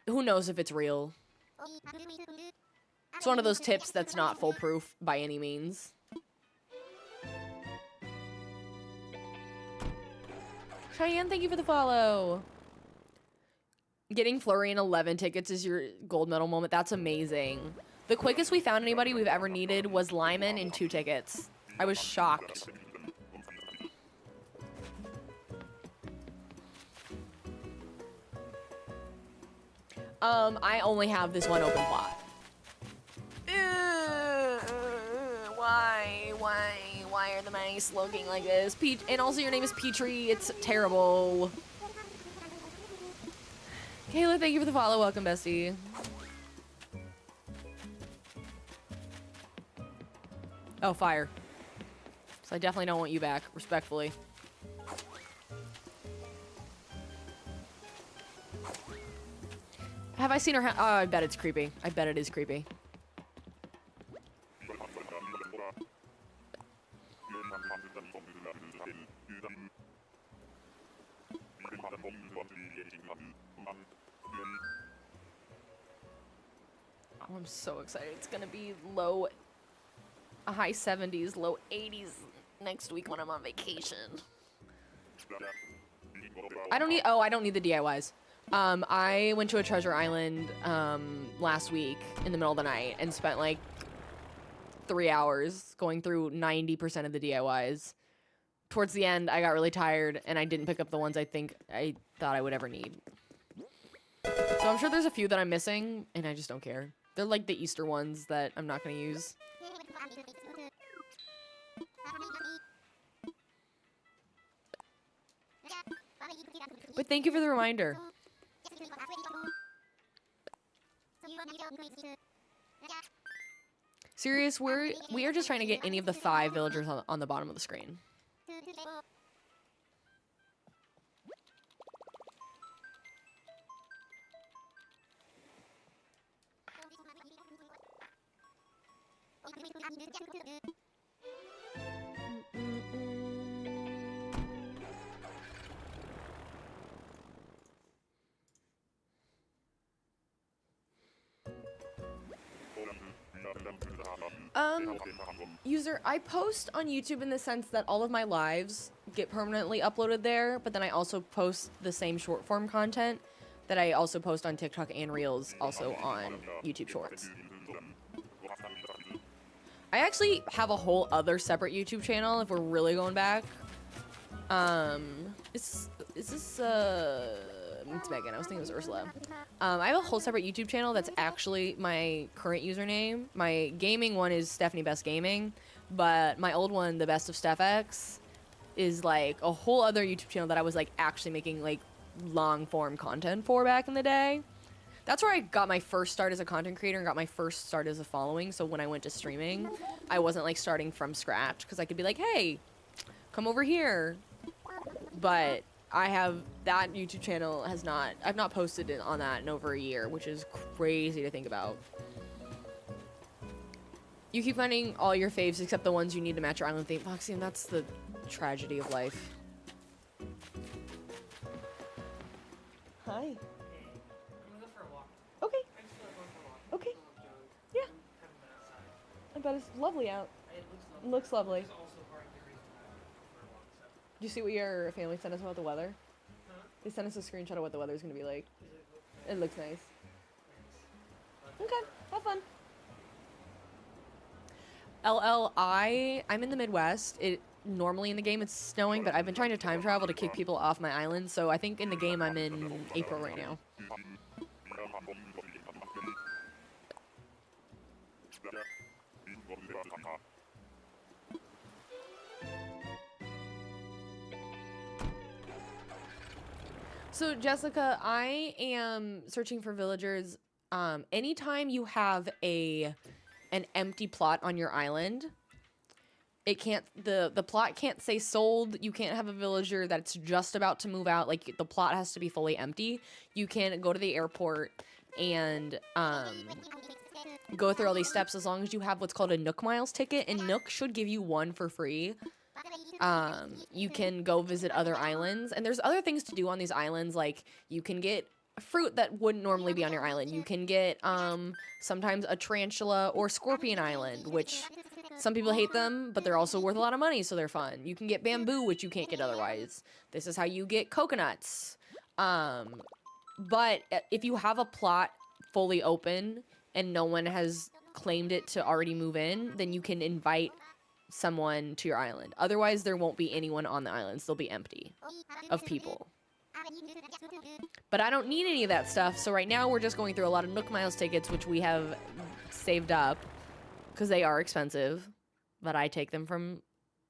Who knows if it's real? It's one of those tips that's not foolproof by any means. Cheyenne, thank you for the follow. Getting Flurry and 11 tickets is your gold medal moment. That's amazing. The quickest we found anybody we've ever needed was Lyman in 2 tickets. I was shocked. I only have this one open plot. Why are the mice looking like this? And also your name is Petrie. It's terrible. Kayla, thank you for the follow. Welcome, bestie. Oh, fire. So I definitely don't want you back, respectfully. Have I seen her? Oh, I bet it's creepy. I bet it is creepy. Oh, I'm so excited. It's gonna be a high 70s, low 80s next week when I'm on vacation. I don't need the DIYs. I went to a treasure island last week in the middle of the night and spent like 3 hours going through 90% of the DIYs. Towards the end, I got really tired and I didn't pick up the ones I thought I would ever need. So I'm sure there's a few that I'm missing and I just don't care. They're like the Easter ones that I'm not going to use. But thank you for the reminder. Serious, we are just trying to get any of the 5 villagers on the bottom of the screen. User, I post on YouTube in the sense that all of my lives get permanently uploaded there, but then I also post the same short form content that I also post on TikTok and Reels, also on YouTube Shorts. I actually have a whole other separate YouTube channel if we're really going back. Is this, it's Megan. I was thinking it was Ursula. I have a whole separate YouTube channel that's actually my current username. My gaming one is Stephanie Best Gaming, but my old one, The Best of Steph X, is like a whole other YouTube channel that I was like actually making like long form content for back in the day. That's where I got my first start as a content creator and got my first start as a following. So when I went to streaming, I wasn't like starting from scratch because I could be like, hey, come over here. But I have that YouTube channel I've not posted on that in over a year, which is crazy to think about. You keep finding all your faves except the ones you need to match your island theme. Foxy, and that's the tragedy of life. Hi. I'm gonna go for a walk. Okay. I just feel like going for a walk. Okay. Yeah. Haven't been outside. I bet it's lovely out. It It looks lovely. There's also part of the reason why I want to go for a walk. So. Do you see what your family sent us about the weather? Huh? They sent us a screenshot of what the weather's gonna be like. Does it look It looks nice. nice? Okay, have fun. I'm in the Midwest. Normally in the game it's snowing, but I've been trying to time travel to kick people off my island, so I think in the game I'm in April right now. So Jessica, I am searching for villagers. Anytime you have an empty plot on your island, it can't the plot can't say sold. You can't have a villager that's just about to move out. Like the plot has to be fully empty. You can go to the airport and go through all these steps as long as you have what's called a Nook Miles ticket, and Nook should give you one for free. You can go visit other islands, and there's other things to do on these islands, like you can get fruit that wouldn't normally be on your island. You can get sometimes a tarantula or scorpion island, which some people hate them, but they're also worth a lot of money, so they're fun. You can get bamboo, which you can't get otherwise. This is how you get coconuts. But if you have a plot fully open and no one has claimed it to already move in, then you can invite someone to your island. Otherwise, there won't be anyone on the islands. They'll be empty of people. But I don't need any of that stuff, so right now we're just going through a lot of Nook Miles tickets, which we have saved up, because they are expensive, but I take them from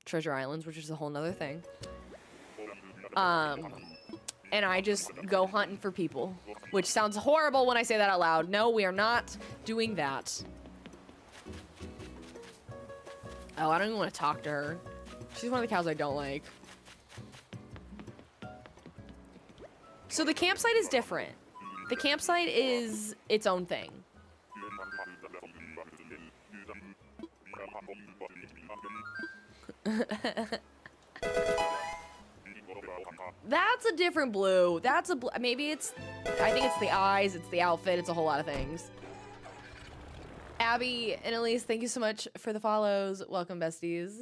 Treasure Islands, which is a whole nother thing. And I just go hunting for people, which sounds horrible when I say that out loud. No, we are not doing that. Oh, I don't even want to talk to her. She's one of the cows I don't like. So the campsite is different. The campsite is its own thing. That's a different blue. That's a maybe it's, I think it's the eyes, it's the outfit, it's a whole lot of things. Abby and Elise, thank you so much for the follows. Welcome, besties.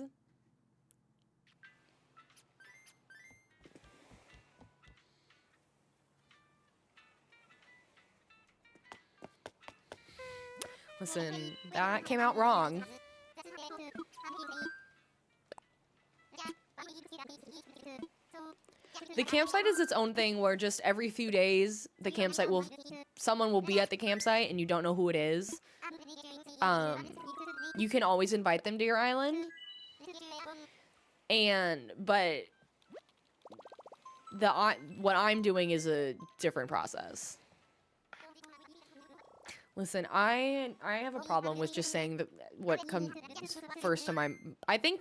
Listen, that came out wrong. The campsite is its own thing where just every few days the campsite will, someone will be at the campsite and you don't know who it is. You can always invite them to your island. But what I'm doing is a different process. Listen, I have a problem with just saying that what comes first to my, I think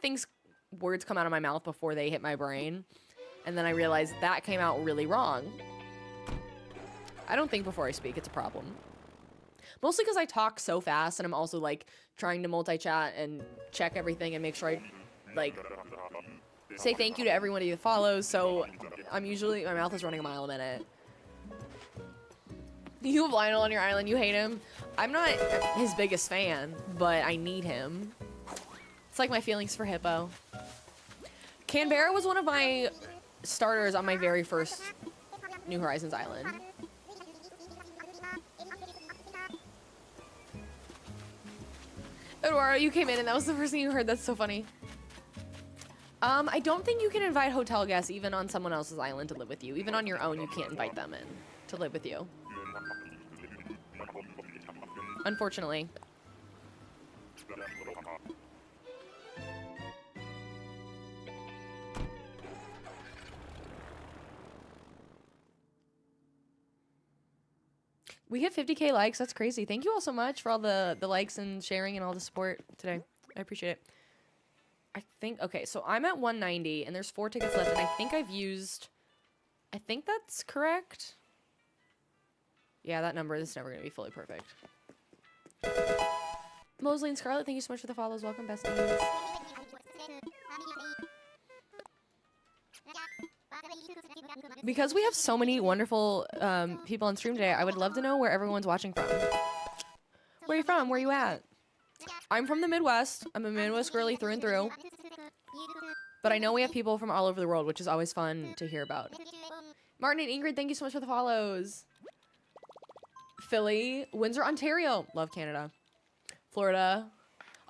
words come out of my mouth before they hit my brain. And then I realized that came out really wrong. I don't think before I speak, it's a problem. Mostly because I talk so fast and I'm also like trying to multi-chat and check everything and make sure I like say thank you to everyone who follows. So I'm usually, my mouth is running a mile a minute. You have Lionel on your island, you hate him. I'm not his biggest fan, but I need him. It's like my feelings for Hippo. Canberra was one of my starters on my very first New Horizons island. Eduardo, you came in and that was the first thing you heard. That's so funny. I don't think you can invite hotel guests even on someone else's island to live with you. Even on your own, you can't invite them in to live with you. Unfortunately. We hit 50K likes. That's crazy. Thank you all so much for all the likes and sharing and all the support today. I appreciate it. I think, okay, so I'm at 190 and there's 4 tickets left and I think I've used, I think that's correct. Yeah, that number is never going to be fully perfect. Mosley and Scarlett, thank you so much for the follows. Welcome, besties. Because we have so many wonderful people on stream today, I would love to know where everyone's watching from. Where are you from? Where are you at? I'm from the Midwest. I'm a Midwest girly through and through. But I know we have people from all over the world, which is always fun to hear about. Martin and Ingrid, thank you so much for the follows. Philly, Windsor, Ontario. Love Canada. Florida,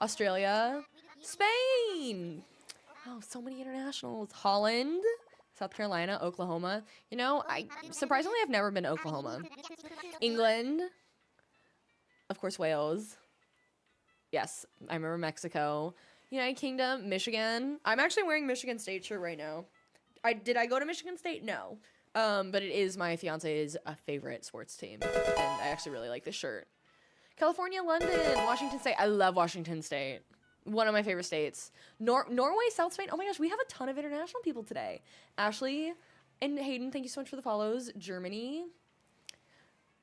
Australia, Spain. Oh, so many internationals. Holland, South Carolina, Oklahoma. You know, surprisingly, I've never been to Oklahoma. England. Of course, Wales. Yes, I remember Mexico. United Kingdom, Michigan. I'm actually wearing Michigan State shirt right now. Did I go to Michigan State? No. But it is my fiance's favorite sports team. And I actually really like this shirt. California, London, Washington State. I love Washington State. One of my favorite states. Norway, South Spain. Oh my gosh, we have a ton of international people today. Ashley and Hayden, thank you so much for the follows. Germany.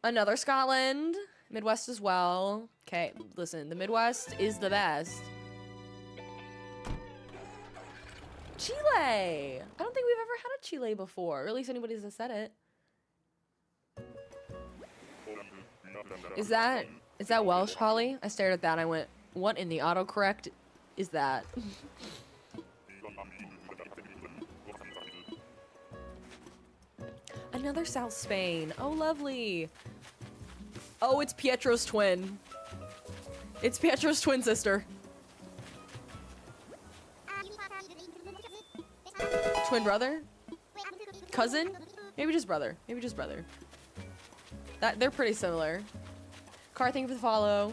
Another Scotland. Midwest as well. Okay, listen, the Midwest is the best. Chile! I don't think we've ever had a Chile before, or at least anybody has said it. Is that Welsh, Holly? I stared at that and I went, what in the autocorrect is that? Another South Spain. Oh, lovely. Oh, it's Pietro's twin. It's Pietro's twin sister. Twin brother? Cousin? Maybe just brother. Maybe just brother. They're pretty similar. Car, thank you for the follow.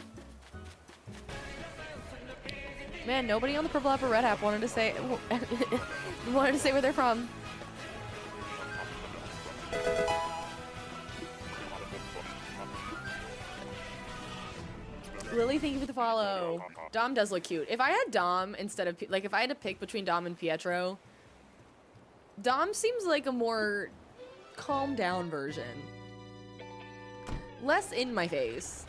Man, nobody on the purple app or red app wanted to say where they're from. Lily, thank you for the follow. Dom does look cute. If I had Dom instead of, like, if I had to pick between Dom and Pietro, Dom seems like a more calm down version. Less in my face.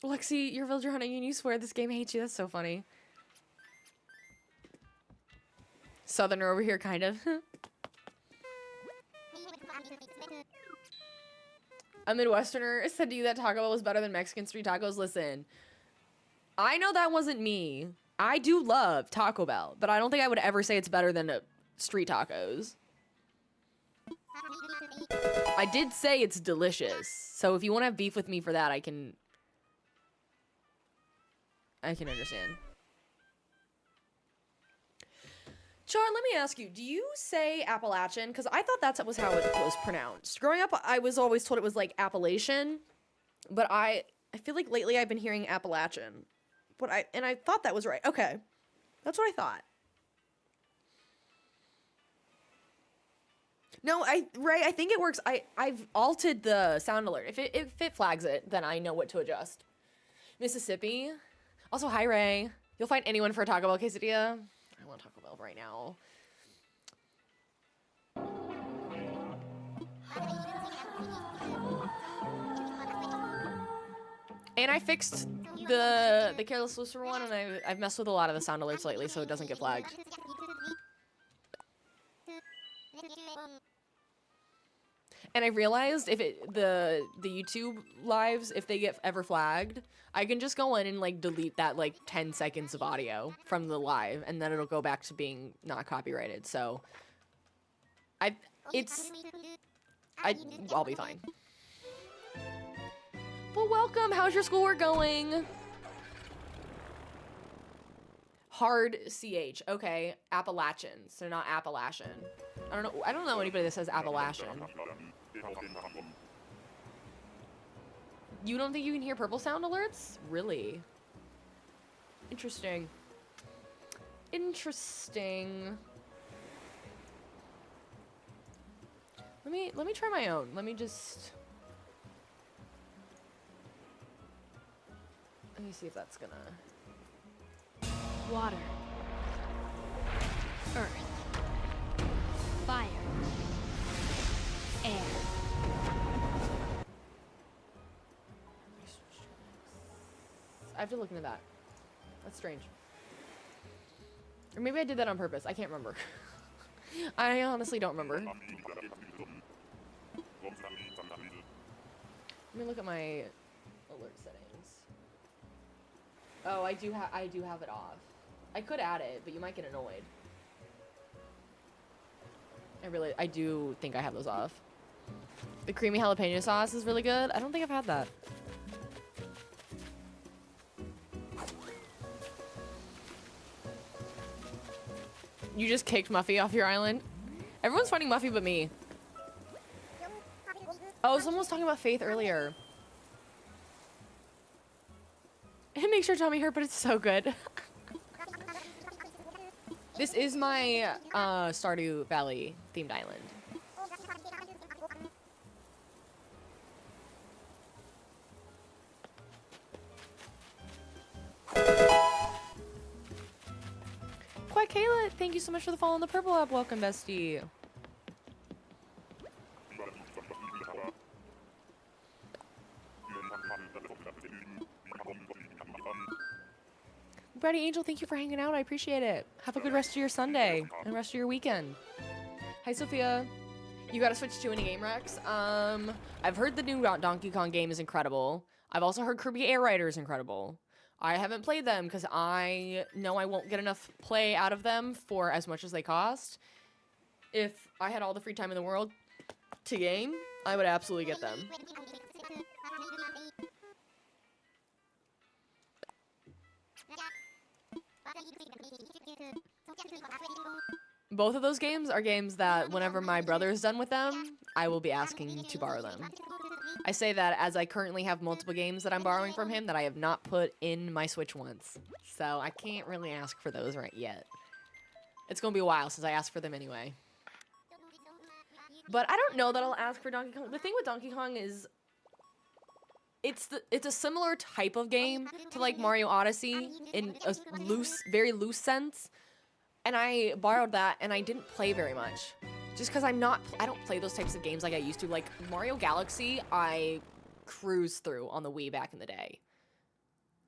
Lexi, you're villager hunting and you swear this game hates you. That's so funny. Southerner over here, kind of. A Midwesterner said to you that Taco Bell was better than Mexican street tacos. Listen, I know that wasn't me. I do love Taco Bell, but I don't think I would ever say it's better than street tacos. I did say it's delicious, so if you want to have beef with me for that, I can understand. Char, let me ask you, do you say Appalachian? Because I thought that was how it was pronounced. Growing up, I was always told it was like Appalachian, but I feel like lately I've been hearing Appalachian. But I thought that was right. Okay. That's what I thought. No, Ray, I think it works. I've altered the sound alert. If it flags it, then I know what to adjust. Mississippi. Also, hi, Ray. You'll find anyone for a Taco Bell quesadilla. I want Taco Bell right now. And I fixed the Careless Whisper one, and I've messed with a lot of the sound alerts lately, so it doesn't get flagged. And I realized if the YouTube lives, if they get ever flagged, I can just go in and like delete that like 10 seconds of audio from the live, and then it'll go back to being not copyrighted. So I'll be fine. Well, welcome. How's your schoolwork going? Hard CH. Okay, Appalachian. So not Appalachian. I don't know anybody that says Appalachian. You don't think you can hear purple sound alerts? Really? Interesting. Interesting. Let me try my own. Let me see if that's gonna... Water. Earth. Fire. Air. I have to look into that. That's strange. Or maybe I did that on purpose. I can't remember. I honestly don't remember. Let me look at my alert settings. Oh, I do have it off. I could add it, but you might get annoyed. I do think I have those off. The creamy jalapeno sauce is really good. I don't think I've had that. You just kicked Muffy off your island? Everyone's finding Muffy but me. Oh, someone was talking about Faith earlier. It makes your tummy hurt, but it's so good. This is my Stardew Valley themed island. Quite Kayla, thank you so much for the follow on the purple app. Welcome, bestie. Brady Angel, thank you for hanging out. I appreciate it. Have a good rest of your Sunday and rest of your weekend. Hi, Sophia. You gotta switch to any game, Rex. I've heard the new Donkey Kong game is incredible. I've also heard Kirby Air Rider is incredible. I haven't played them because I know I won't get enough play out of them for as much as they cost. If I had all the free time in the world to game, I would absolutely get them. Both of those games are games that whenever my brother is done with them, I will be asking to borrow them. I say that as I currently have multiple games that I'm borrowing from him that I have not put in my Switch once. So I can't really ask for those right yet. It's going to be a while since I ask for them anyway. But I don't know that I'll ask for Donkey Kong. The thing with Donkey Kong is it's a similar type of game to like Mario Odyssey in a very loose sense. And I borrowed that and I didn't play very much. Just because I don't play those types of games like I used to. Like Mario Galaxy, I cruised through on the Wii back in the day.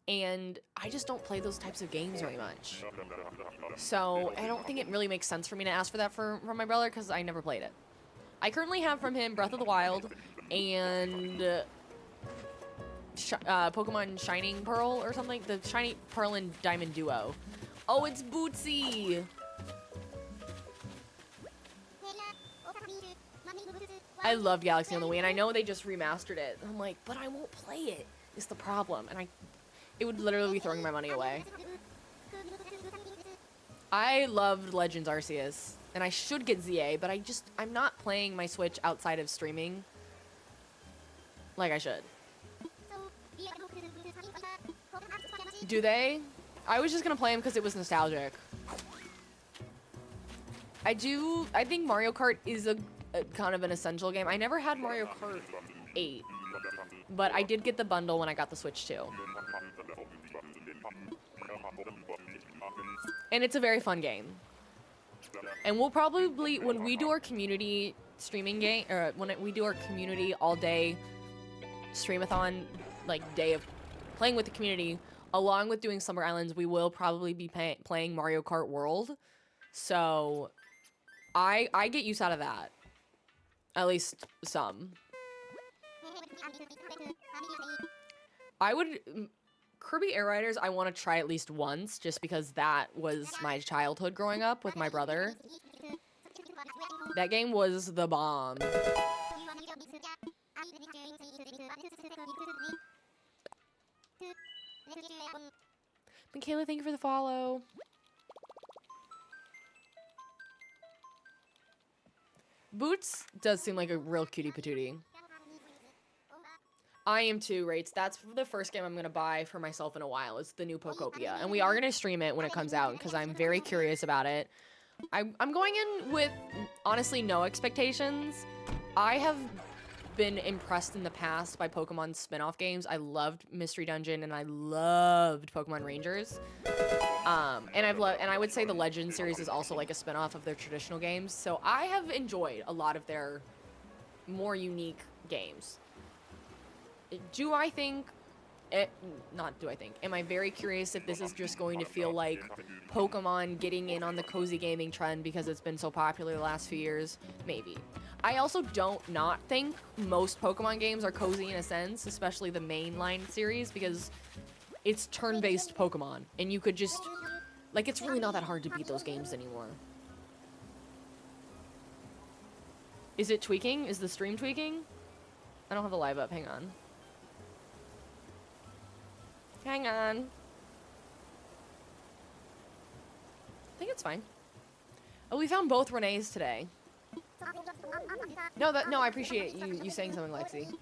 And I just don't play those types of games very much. So I don't think it really makes sense for me to ask for that from my brother because I never played it. I currently have from him Breath of the Wild and Pokemon Shining Pearl or something. The Shiny Pearl and Diamond Duo. Oh, it's Bootsy! I loved Galaxy on the Wii, and I know they just remastered it. I'm like, but I won't play it, is the problem. And it would literally be throwing my money away. I loved Legends Arceus, and I should get ZA, but I'm not playing my Switch outside of streaming like I should. Do they? I was just gonna play them because it was nostalgic. I think Mario Kart is a kind of an essential game. I never had Mario Kart 8, but I did get the bundle when I got the Switch too. And it's a very fun game. And we'll probably, when we do our community streaming game, or when we do our community all day streamathon, like day of playing with the community, along with doing Slumber Islands, we will probably be playing Mario Kart World. So I get use out of that. At least some. Kirby Air Riders I want to try at least once, just because that was my childhood growing up with my brother. That game was the bomb. Michaela, thank you for the follow. Boots does seem like a real cutie patootie. I am too, Rates. That's the first game I'm going to buy for myself in a while. It's the new Pokopia. And we are going to stream it when it comes out because I'm very curious about it. I'm going in with, honestly, no expectations. I have been impressed in the past by Pokemon spin-off games. I loved Mystery Dungeon and I loved Pokemon Rangers. And I would say the Legend series is also like a spin-off of their traditional games. So I have enjoyed a lot of their more unique games. Am I very curious if this is just going to feel like Pokemon getting in on the cozy gaming trend because it's been so popular the last few years? Maybe. I also don't not think most Pokemon games are cozy in a sense, especially the mainline series, because it's turn-based Pokemon, and you could just, like, it's really not that hard to beat those games anymore. Is it tweaking? Is the stream tweaking? I don't have the live up, hang on. Hang on. I think it's fine. Oh, we found both Renees today. No, I appreciate you saying something, Lexi.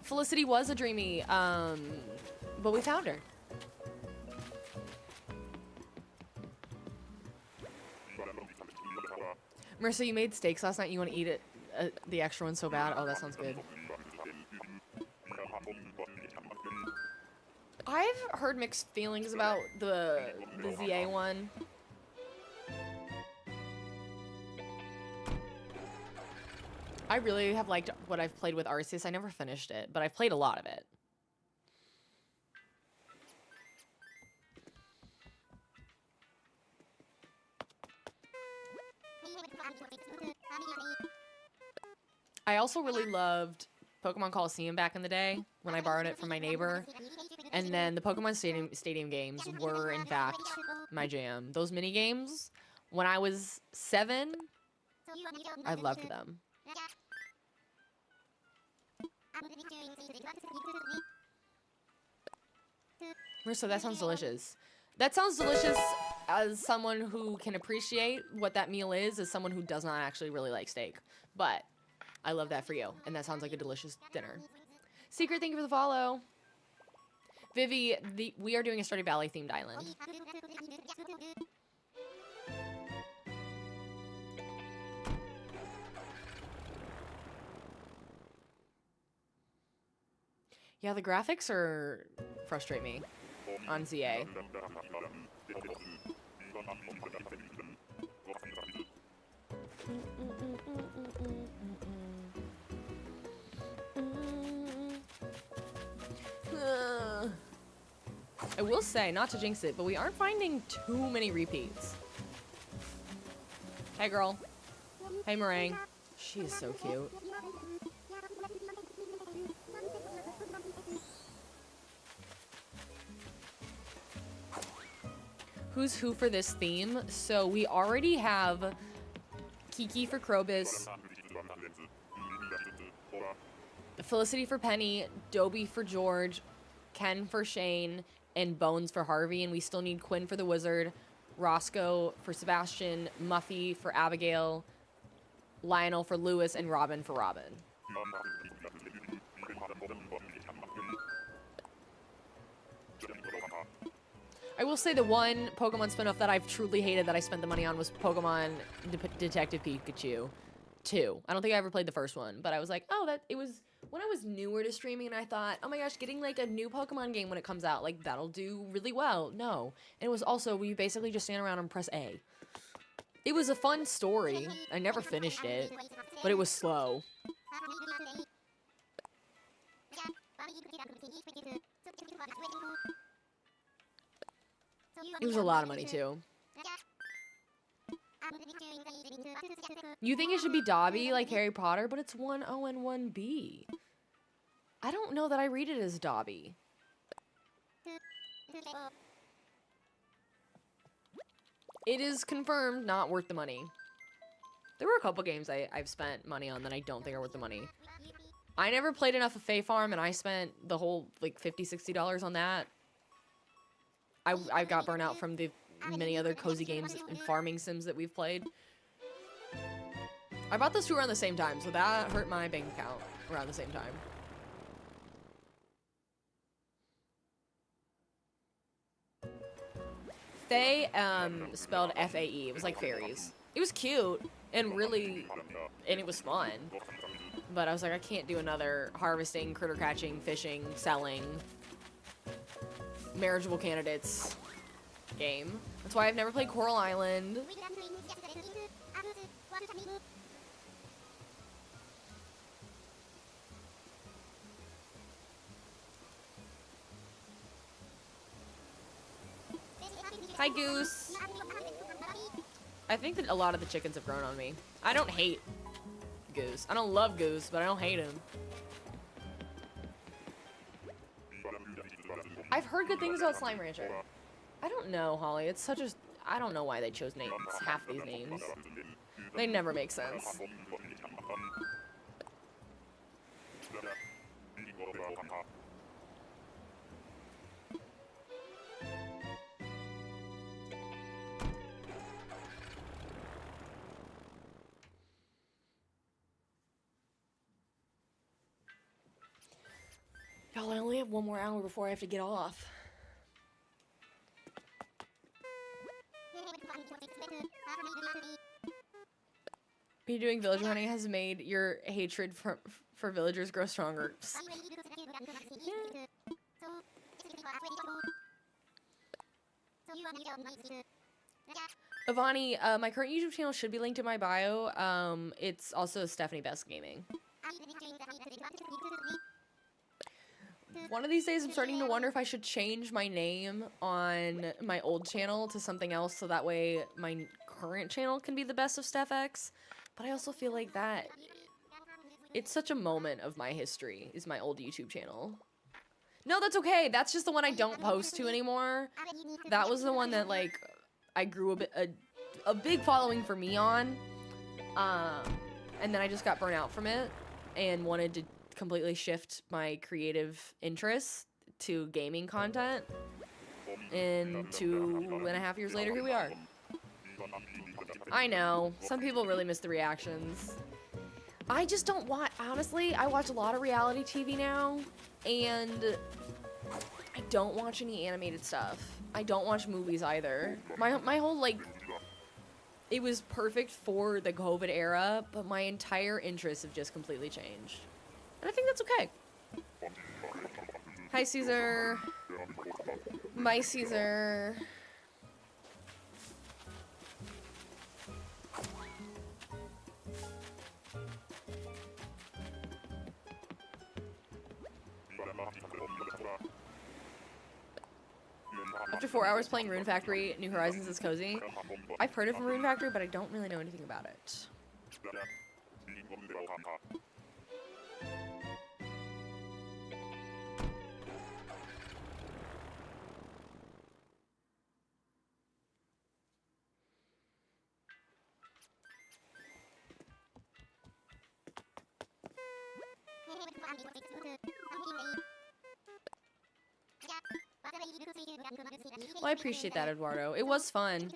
Felicity was a dreamy, but we found her. Marissa, you made steaks last night. You want to eat it, the extra one so bad? Oh, that sounds good. I've heard mixed feelings about the ZA one. I really have liked what I've played with Arceus. I never finished it, but I've played a lot of it. I also really loved Pokemon Coliseum back in the day when I borrowed it from my neighbor. And then the Pokemon Stadium games were, in fact, my jam. Those mini games, when I was 7, I loved them. Marissa, that sounds delicious. That sounds delicious as someone who can appreciate what that meal is, as someone who does not actually really like steak. But I love that for you, and that sounds like a delicious dinner. Secret, thank you for the follow. Vivi, we are doing a Stardew Valley themed island. Yeah, the graphics frustrate me on ZA. I will say, not to jinx it, but we aren't finding too many repeats. Hey, girl. Hey, Meringue. She is so cute. Who's who for this theme? So we already have Kiki for Krobus, Felicity for Penny, Dobie for George, Ken for Shane, and Bones for Harvey, and we still need Quinn for the Wizard, Roscoe for Sebastian, Muffy for Abigail, Lionel for Lewis, and Robin for Robin. I will say the one Pokemon spin-off that I've truly hated that I spent the money on was Pokemon Detective Pikachu 2. I don't think I ever played the first one, but I was like, oh, it was when I was newer to streaming, and I thought, oh my gosh, getting like a new Pokemon game when it comes out, like that'll do really well. No. And it was also, we basically just stand around and press A. It was a fun story. I never finished it, but it was slow. It was a lot of money too. You think it should be Dobby like Harry Potter, but it's 1O and 1B. I don't know that I read it as Dobby. It is confirmed not worth the money. There were a couple games I've spent money on that I don't think are worth the money. I never played enough of Fae Farm, and I spent the whole like $50, $60 on that. I got burnt out from the many other cozy games and farming sims that we've played. I bought those two around the same time, so that hurt my bank account around the same time. Fae, spelled F-A-E. It was like fairies. It was cute and it was fun. But I was like, I can't do another harvesting, critter catching, fishing, selling, marriageable candidates game. That's why I've never played Coral Island. Hi, Goose. I think that a lot of the chickens have grown on me. I don't hate Goose. I don't love Goose, but I don't hate him. I've heard good things about Slime Rancher. I don't know, Holly. It's such a... I don't know why they chose names. Half these names. They never make sense. Y'all, I only have one more hour before I have to get off. Me doing villager hunting has made your hatred for villagers grow stronger. Ivani, my current YouTube channel should be linked in my bio. It's also Stephanie Best Gaming. One of these days, I'm starting to wonder if I should change my name on my old channel to something else, so that way my current channel can be the best of Steph X, but I also feel like that it's such a moment of my history is my old YouTube channel. No, that's okay. That's just the one I don't post to anymore. That was the one that, like, I grew a big following for me on. And then I just got burnt out from it and wanted to completely shift my creative interests to gaming content. And 2.5 years later, here we are. I know, some people really miss the reactions. I just don't watch, honestly, I watch a lot of reality TV now, and I don't watch any animated stuff. I don't watch movies either. My whole, like, it was perfect for the COVID era, but my entire interests have just completely changed. And I think that's okay. Hi, Caesar. My Caesar. After 4 hours playing Rune Factory, New Horizons is cozy. I've heard of Rune Factory, but I don't really know anything about it. Well, I appreciate that, Eduardo. It was fun.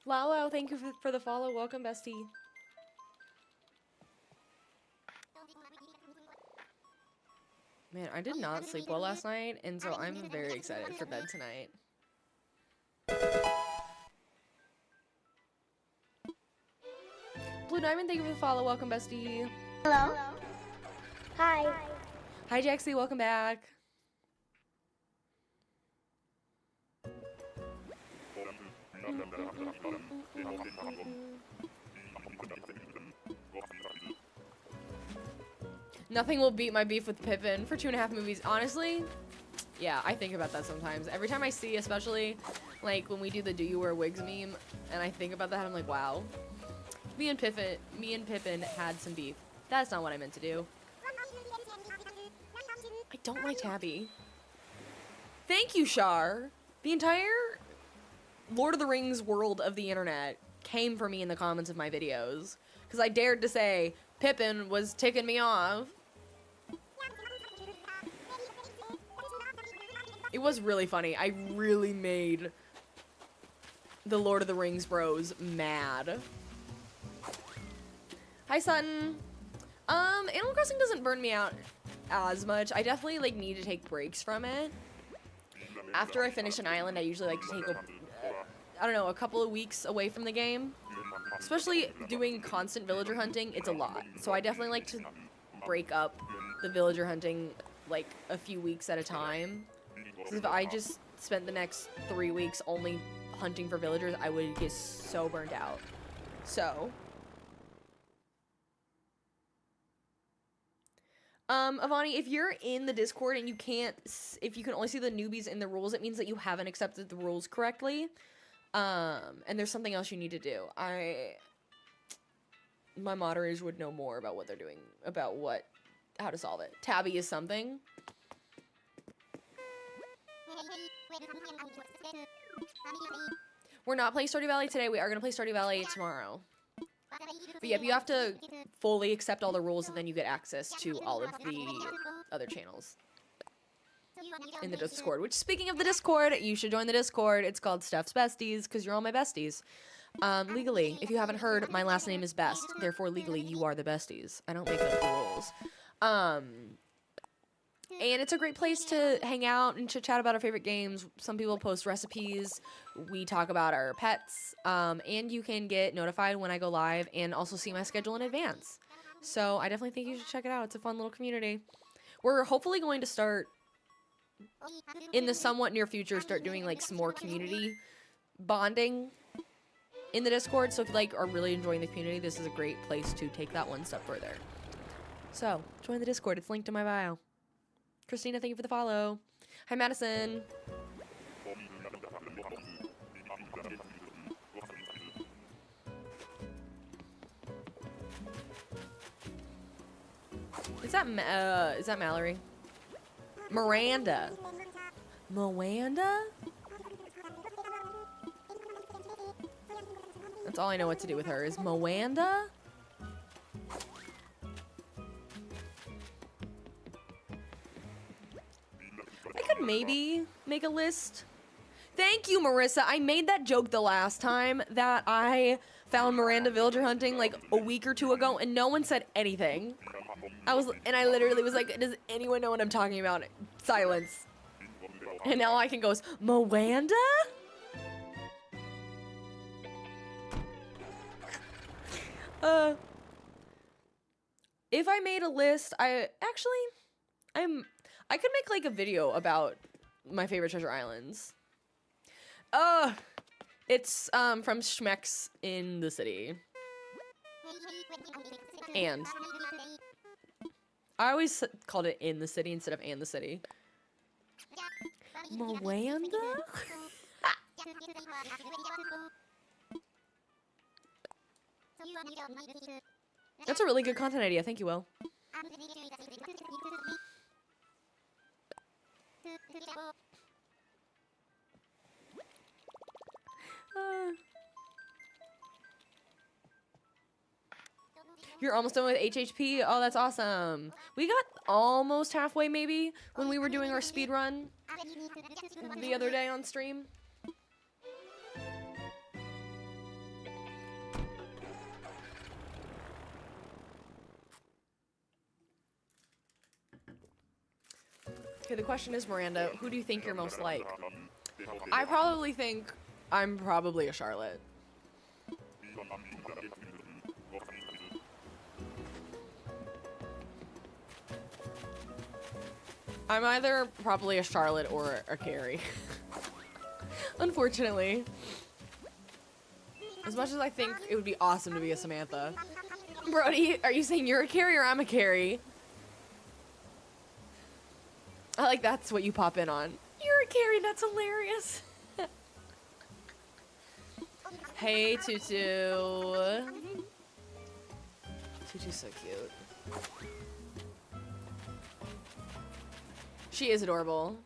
Lalo, thank you for the follow. Welcome, bestie. Man, I did not sleep well last night, and so I'm very excited for bed tonight. Blue Diamond, thank you for the follow. Welcome, bestie. Hello. Hi. Hi, Jaxie. Welcome back. Nothing will beat my beef with Pippin for 2.5 movies. Honestly, yeah, I think about that sometimes. Every time I see, especially, like, when we do the Do You Wear Wigs meme, and I think about that, I'm like, wow. Me and Pippin had some beef. That's not what I meant to do. I don't like Tabby. Thank you, Shar. The entire Lord of the Rings world of the internet came for me in the comments of my videos. Because I dared to say, Pippin was ticking me off. It was really funny. I really made the Lord of the Rings bros mad. Hi, Sutton. Animal Crossing doesn't burn me out as much. I definitely, like, need to take breaks from it. After I finish an island, I usually like to take I don't know, a couple of weeks away from the game. Especially doing constant villager hunting, it's a lot. So I definitely like to break up the villager hunting, like, a few weeks at a time. Because if I just spent the next 3 weeks only hunting for villagers, I would get so burnt out. So Avani, if you're in the Discord and you can't, if you can only see the newbies in the rules, it means that you haven't accepted the rules correctly. And there's something else you need to do. My moderators would know more about what they're doing, about how to solve it. Tabby is something. We're not playing Stardew Valley today. We are going to play Stardew Valley tomorrow. But yep, you have to fully accept all the rules and then you get access to all of the other channels in the Discord. Which, speaking of the Discord, you should join the Discord. It's called Steph's Besties because you're all my besties. Legally, if you haven't heard, my last name is Best. Therefore, legally, you are the besties. I don't make up the rules. And it's a great place to hang out and chit-chat about our favorite games. Some people post recipes. We talk about our pets. And you can get notified when I go live and also see my schedule in advance. So I definitely think you should check it out. It's a fun little community. We're hopefully going to start, in the somewhat near future, start doing like some more community bonding in the Discord. So if you like are really enjoying the community, this is a great place to take that one step further. So, join the Discord. It's linked in my bio. Christina, thank you for the follow. Hi, Madison. Is that Mallory? Miranda. Moanda? That's all I know what to do with her is Moanda? I could maybe make a list. Thank you, Marissa. I made that joke the last time that I found Miranda villager hunting like a week or two ago and no one said anything. I literally was like, does anyone know what I'm talking about? Silence. And now I can go, Moanda? If I made a list, I could make like a video about my favorite treasure islands. It's from Schmeck's in the City. And I always called it in the city instead of and the city. Moanda? That's a really good content idea. Thank you, Will. You're almost done with HHP? Oh, that's awesome. We got almost halfway, maybe, when we were doing our speed run the other day on stream. Okay, the question is, Miranda, who do you think you're most like? I probably think I'm probably a Charlotte. I'm either probably a Charlotte or a Carrie. Unfortunately. As much as I think it would be awesome to be a Samantha. Brody, are you saying you're a Carrie or I'm a Carrie? I like that's what you pop in on. You're a Carrie, that's hilarious. Hey, Tutu. Tutu's so cute. She is adorable.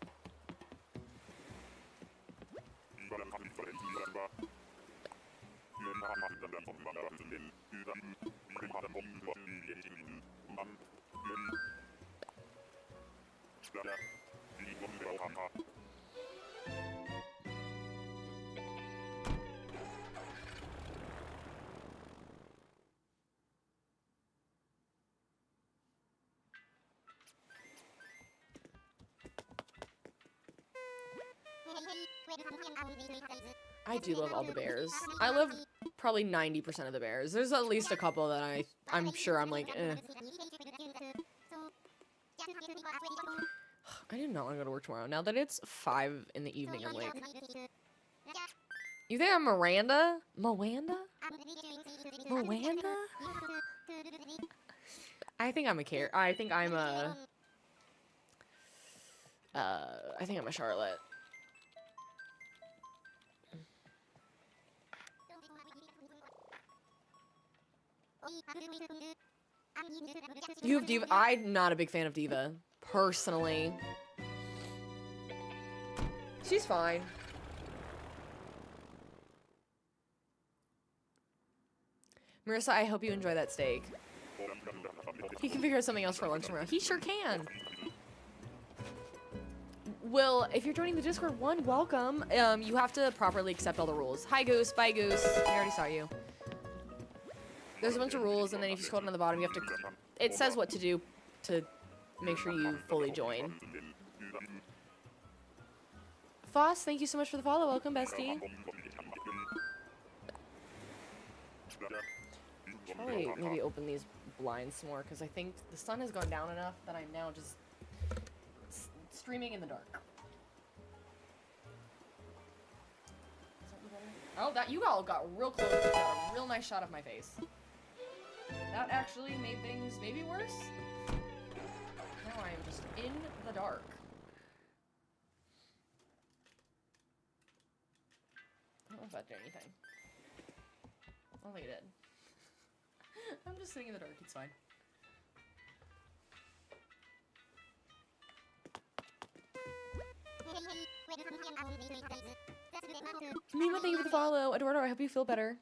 I do love all the bears. I love probably 90% of the bears. There's at least a couple that I'm sure I'm like, eh. I do not want to go to work tomorrow. Now that it's 5 in the evening, I'm like, you think I'm Miranda? Moanda? Moanda? I think I'm a Carrie. I think I'm a Charlotte. You have Diva. I'm not a big fan of Diva, personally. She's fine. Marissa, I hope you enjoy that steak. He can figure out something else for lunch tomorrow. He sure can. Will, if you're joining the Discord, welcome. You have to properly accept all the rules. Hi, Goose. Bye, Goose. I already saw you. There's a bunch of rules, and then if you scroll down to the bottom, you have to... It says what to do to make sure you fully join. Foss, thank you so much for the follow. Welcome, bestie. Probably maybe open these blinds some more, because I think the sun has gone down enough that I'm now just streaming in the dark. Oh, that you all got real close. Got a real nice shot of my face. That actually made things maybe worse. that did anything. I don't think it did. I'm just sitting in the dark, it's fine. Mima, thank you for the follow. Eduardo, I hope you feel better.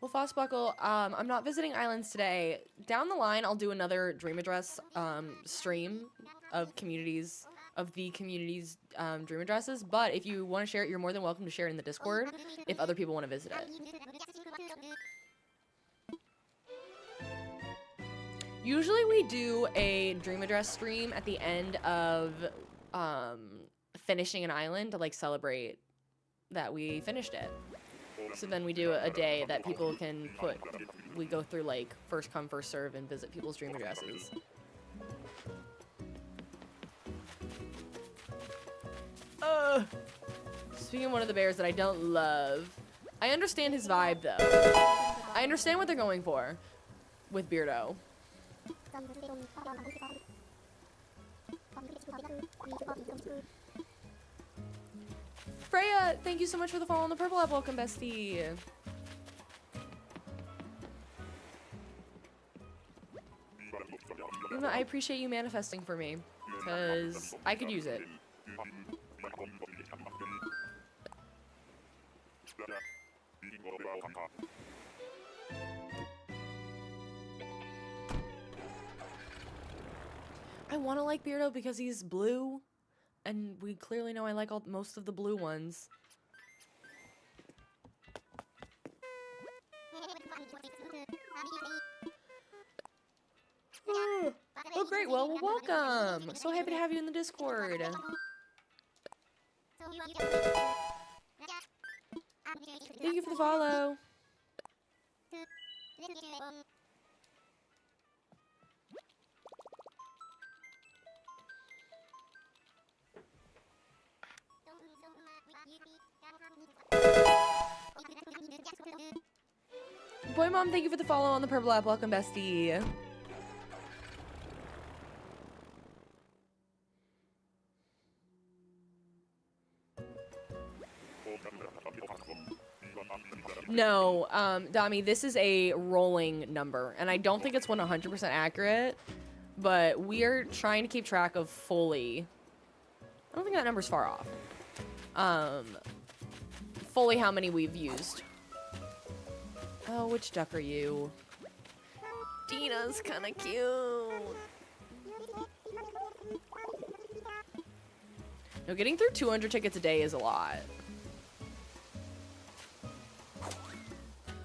Well, Fossbuckle, I'm not visiting islands today. Down the line, I'll do another Dream Address stream of the community's Dream Addresses. But if you want to share it, you're more than welcome to share it in the Discord if other people want to visit it. Usually we do a Dream Address stream at the end of finishing an island to like celebrate that we finished it. So then we do a day that people can we go through like first come, first serve and visit people's Dream Addresses. Speaking of one of the bears that I don't love, I understand his vibe though. I understand what they're going for with Beardo. Freya, thank you so much for the follow on the purple app. Welcome, bestie. I appreciate you manifesting for me, because I could use it. I want to like Beardo because he's blue, and we clearly know I like most of the blue ones. Oh, great. Well, welcome. So happy to have you in the Discord. Thank you for the follow. Boy Mom, thank you for the follow on the purple app. Welcome, bestie. No, Dami, this is a rolling number, and I don't think it's 100% accurate, but we're trying to keep track of fully. I don't think that number's far off. Fully how many we've used. Oh, which duck are you? Dina's kind of cute. No, getting through 200 tickets a day is a lot.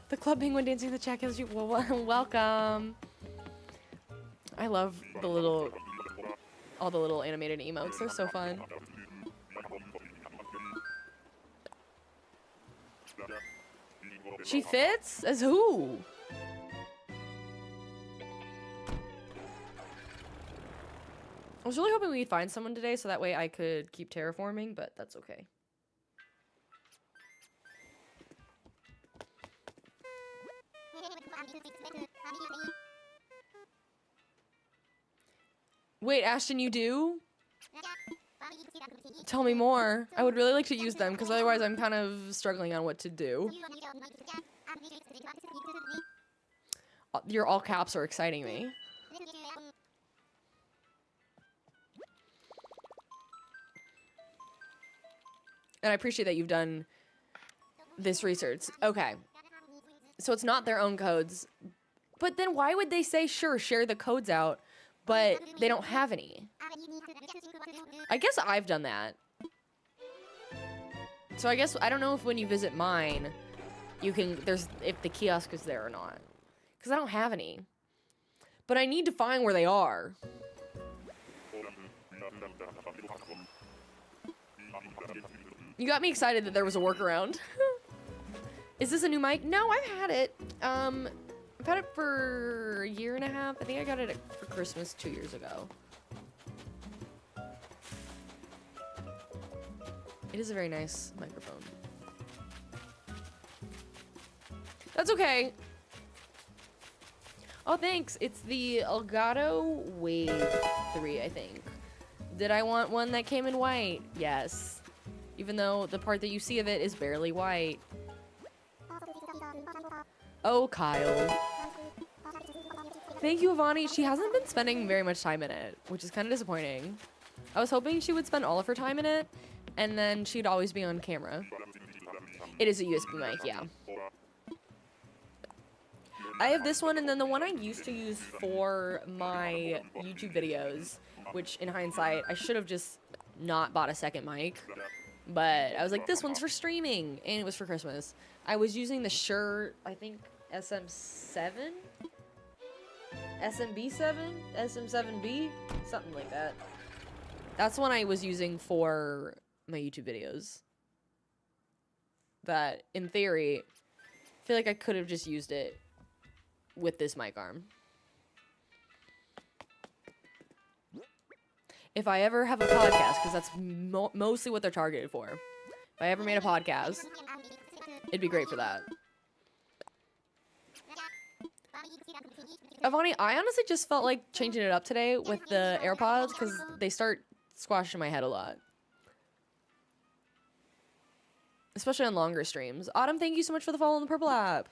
The Club Penguin dancing in the chat gives you welcome. I love all the little animated emotes. They're so fun. She fits? As who? I was really hoping we'd find someone today so that way I could keep terraforming, but that's okay. Wait, Ashton, you do? Tell me more. I would really like to use them, because otherwise I'm kind of struggling on what to do. Your all caps are exciting me. And I appreciate that you've done this research. Okay. So it's not their own codes. But then why would they say, sure, share the codes out, but they don't have any? I guess I've done that. So I guess, I don't know if when you visit mine, you can, if the kiosk is there or not. Because I don't have any. But I need to find where they are. You got me excited that there was a workaround. Is this a new mic? No, I've had it. I've had it for a year and a half. I think I got it for Christmas 2 years ago. It is a very nice microphone. That's okay. Oh, thanks. It's the Elgato Wave 3, I think. Did I want one that came in white? Yes. Even though the part that you see of it is barely white. Oh, Kyle. Thank you, Ivani. She hasn't been spending very much time in it, which is kind of disappointing. I was hoping she would spend all of her time in it, and then she'd always be on camera. It is a USB mic, yeah. I have this one, and then the one I used to use for my YouTube videos, which in hindsight, I should have just not bought a second mic. But I was like, this one's for streaming, and it was for Christmas. I was using the Shure, I think, SM7? SMB7? SM7B? Something like that. That's one I was using for my YouTube videos. That, in theory, I feel like I could have just used it with this mic arm. If I ever have a podcast, because that's mostly what they're targeted for. If I ever made a podcast, it'd be great for that. Avani, I honestly just felt like changing it up today with the AirPods, because they start squashing my head a lot. Especially on longer streams. Autumn, thank you so much for the follow on the purple app.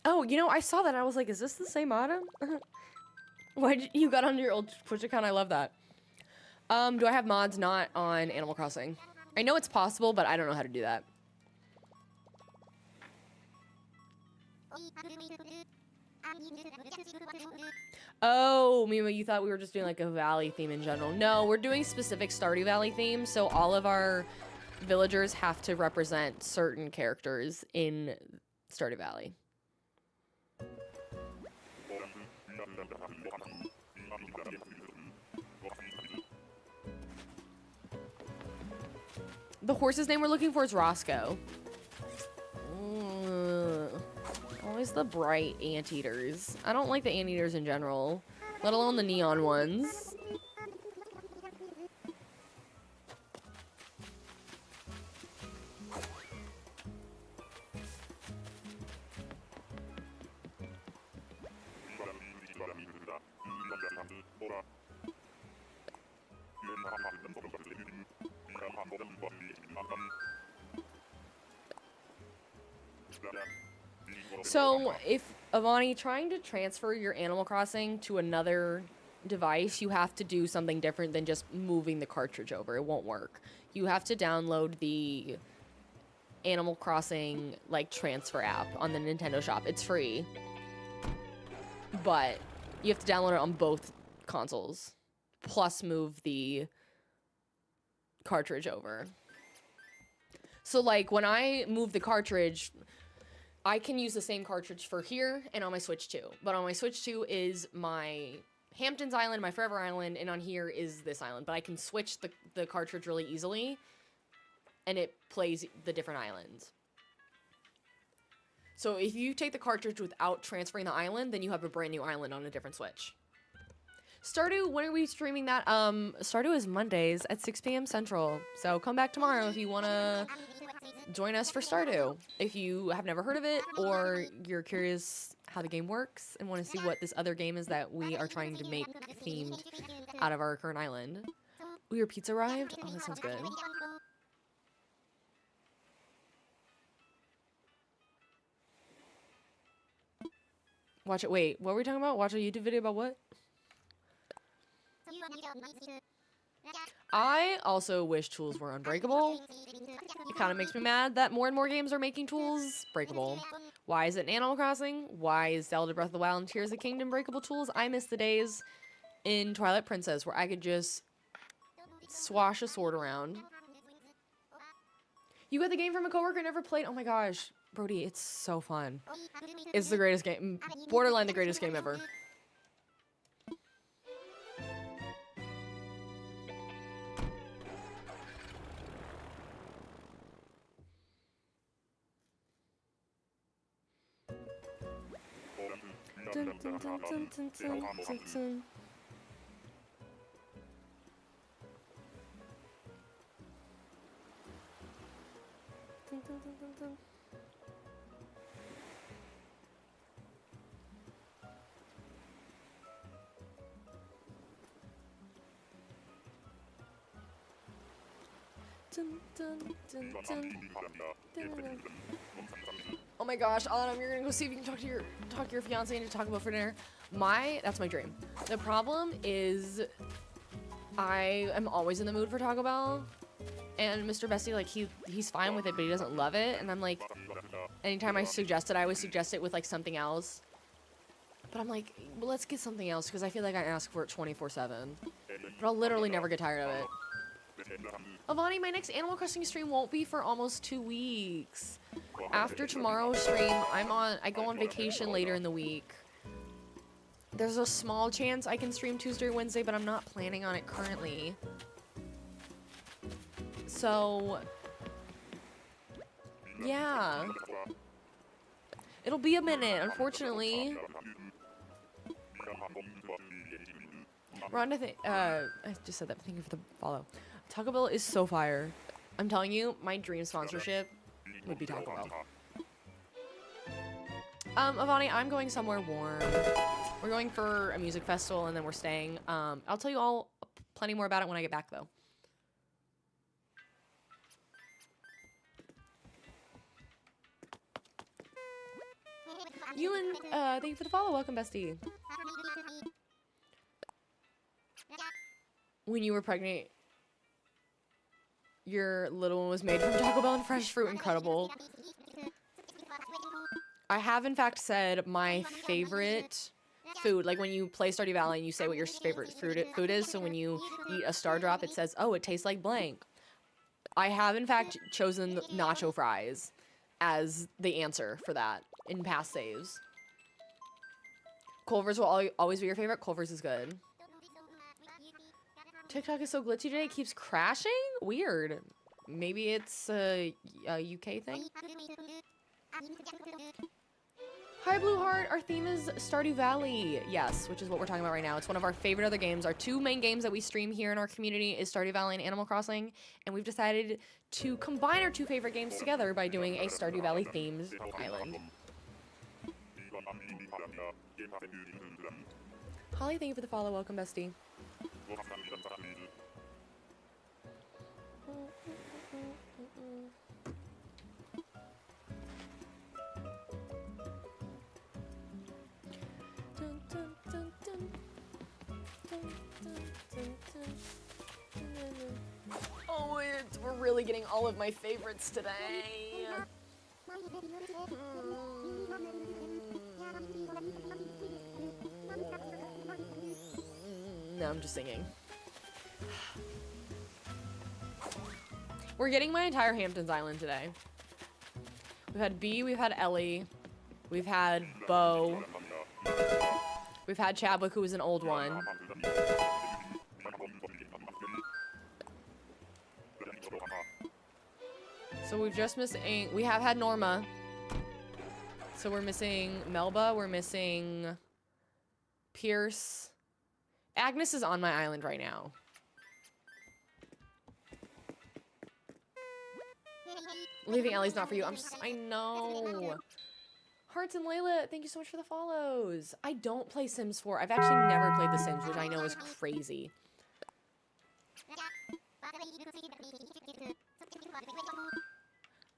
Oh, you know, I saw that and I was like, is this the same Autumn? Why did you got onto your old Twitch account? I love that. Do I have mods not on Animal Crossing? I know it's possible, but I don't know how to do that. Oh, Mima, you thought we were just doing like a valley theme in general. No, we're doing specific Stardew Valley themes, so all of our villagers have to represent certain characters in Stardew Valley. The horse's name we're looking for is Roscoe. Always the bright anteaters. I don't like the anteaters in general, let alone the neon ones. So, if Avani, trying to transfer your Animal Crossing to another device, you have to do something different than just moving the cartridge over. It won't work. You have to download the Animal Crossing, like, transfer app on the Nintendo Shop. It's free. But you have to download it on both consoles. Plus move the cartridge over. So, like, when I move the cartridge, I can use the same cartridge for here and on my Switch 2. But on my Switch 2 is my Hamptons Island, my Forever Island, and on here is this island. But I can switch the cartridge really easily, and it plays the different islands. So if you take the cartridge without transferring the island, then you have a brand new island on a different Switch. Stardew, when are we streaming that? Stardew is Mondays at 6 p.m. Central. So come back tomorrow if you want to join us for Stardew. If you have never heard of it, or you're curious how the game works and want to see what this other game is that we are trying to make themed out of our current island. Ooh, your pizza arrived? Oh, that sounds good. Watch it. Wait, what were we talking about? Watch a YouTube video about what? I also wish tools were unbreakable. It kind of makes me mad that more and more games are making tools breakable. Why is it in Animal Crossing? Why is Zelda Breath of the Wild and Tears of the Kingdom breakable tools? I miss the days in Twilight Princess where I could just swash a sword around. You got the game from a coworker and never played? Oh my gosh. Brody, it's so fun. It's the greatest game. Borderline the greatest game ever. Dun, dun, dun, dun, dun, dun, dun. Dun, dun, dun, dun, dun. Dun, dun, dun, dun. Dun, dun, dun. Oh my gosh, Autumn, you're gonna go see if you can talk to your fiance and to talk about for dinner. That's my dream. The problem is I am always in the mood for Taco Bell. And Mr. Bestie, like, he's fine with it, but he doesn't love it. And I'm like, anytime I suggest it, I always suggest it with, like, something else. But I'm like, well, let's get something else, because I feel like I ask for it 24/7. But I'll literally never get tired of it. Avani, my next Animal Crossing stream won't be for almost 2 weeks. After tomorrow's stream, I go on vacation later in the week. There's a small chance I can stream Tuesday or Wednesday, but I'm not planning on it currently. So, yeah. It'll be a minute, unfortunately. Rhonda, I just said that, but thank you for the follow. Taco Bell is so fire. I'm telling you, my dream sponsorship would be Taco Bell. Avani, I'm going somewhere warm. We're going for a music festival, and then we're staying. I'll tell you all plenty more about it when I get back, though. Ewan, thank you for the follow. Welcome, bestie. When you were pregnant, your little one was made from Taco Bell and fresh fruit. Incredible. I have, in fact, said my favorite food, like when you play Stardew Valley and you say what your favorite food is, so when you eat a star drop, it says, oh, it tastes like blank. I have, in fact, chosen nacho fries as the answer for that in past saves. Culver's will always be your favorite. Culver's is good. TikTok is so glitchy today, it keeps crashing? Weird. Maybe it's a UK thing? Hi, Blue Heart. Our theme is Stardew Valley. Yes, which is what we're talking about right now. It's one of our favorite other games. Our two main games that we stream here in our community is Stardew Valley and Animal Crossing. And we've decided to combine our two favorite games together by doing a Stardew Valley themed island. Holly, thank you for the follow. Welcome, bestie. Oh, we're really getting all of my favorites today. No, I'm just singing. We're getting my entire Hamptons Island today. We've had B, we've had Ellie, we've had Bo, we've had Chadwick, who was an old one. So we've just missing, we have had Norma. So we're missing Melba, we're missing Pierce. Agnes is on my island right now. Leaving Ellie's not for you. I know. Hearts and Layla, thank you so much for the follows. I don't play Sims 4. I've actually never played The Sims, which I know is crazy.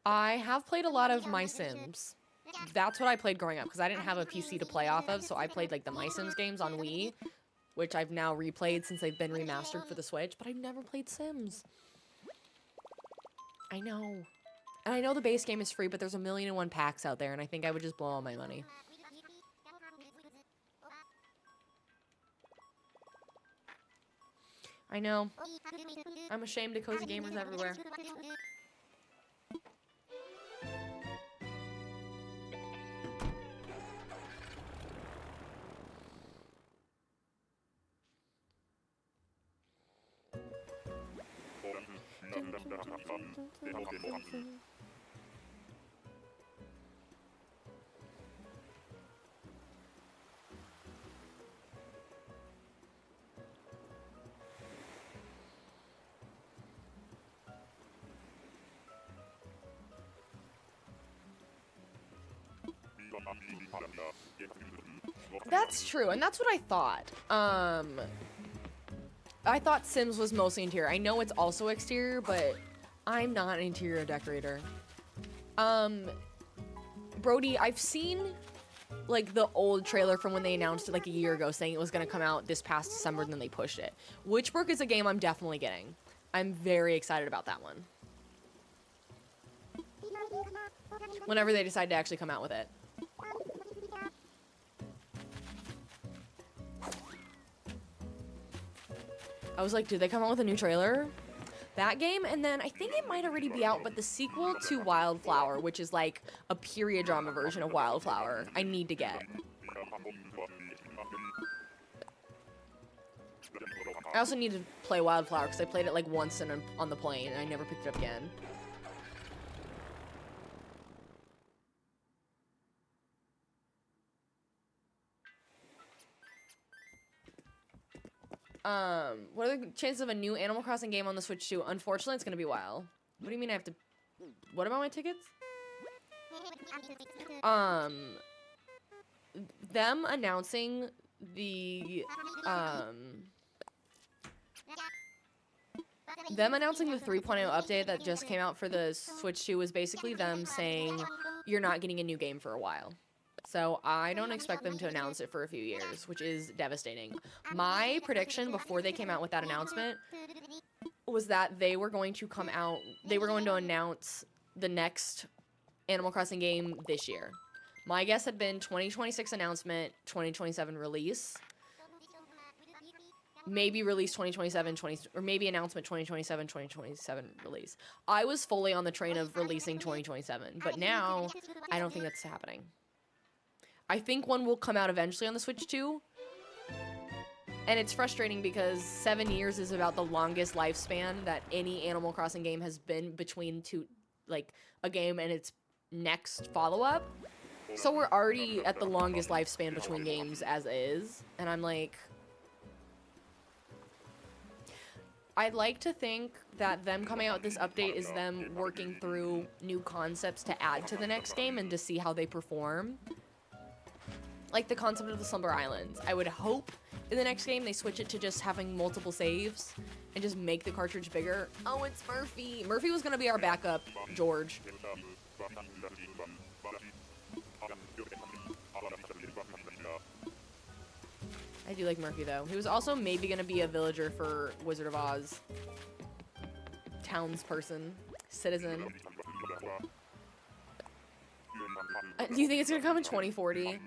I have played a lot of My Sims. That's what I played growing up, because I didn't have a PC to play off of, so I played like the My Sims games on Wii, which I've now replayed since they've been remastered for the Switch, but I've never played Sims. I know. And I know the base game is free, but there's 1,000,001 packs out there, and I think I would just blow all my money. I know. I'm ashamed of cozy gamers everywhere. That's true, and that's what I thought. I thought Sims was mostly interior. I know it's also exterior, but I'm not an interior decorator. Brody, I've seen like the old trailer from when they announced it like a year ago saying it was going to come out this past December, and then they pushed it. Witchbrook is a game I'm definitely getting. I'm very excited about that one. Whenever they decide to actually come out with it. I was like, did they come out with a new trailer? That game, and then I think it might already be out, but the sequel to Wildflower, which is like a period drama version of Wildflower, I need to get. I also need to play Wildflower because I played it like once on the plane and I never picked it up again. What are the chances of a new Animal Crossing game on the Switch 2? Unfortunately, it's gonna be a while. What do you mean I have to... What about my tickets? Them announcing the, Them announcing the 3.0 update that just came out for the Switch 2 was basically them saying, you're not getting a new game for a while. So I don't expect them to announce it for a few years, which is devastating. My prediction before they came out with that announcement was that they were going to come out, they were going to announce the next Animal Crossing game this year. My guess had been 2026 announcement, 2027 release. Maybe release 2027, or maybe announcement 2027, 2027 release. I was fully on the train of releasing 2027, but now I don't think that's happening. I think one will come out eventually on the Switch 2. And it's frustrating because 7 years is about the longest lifespan that any Animal Crossing game has been between a game and its next follow-up. So we're already at the longest lifespan between games as is. And I'm like... I'd like to think that them coming out with this update is them working through new concepts to add to the next game and to see how they perform. Like the concept of the Slumber Islands. I would hope in the next game they switch it to just having multiple saves and just make the cartridge bigger. Oh, it's Murphy. Murphy was going to be our backup, George. I do like Murphy, though. He was also maybe going to be a villager for Wizard of Oz. Townsperson. Citizen. Do you think it's going to come in 2040?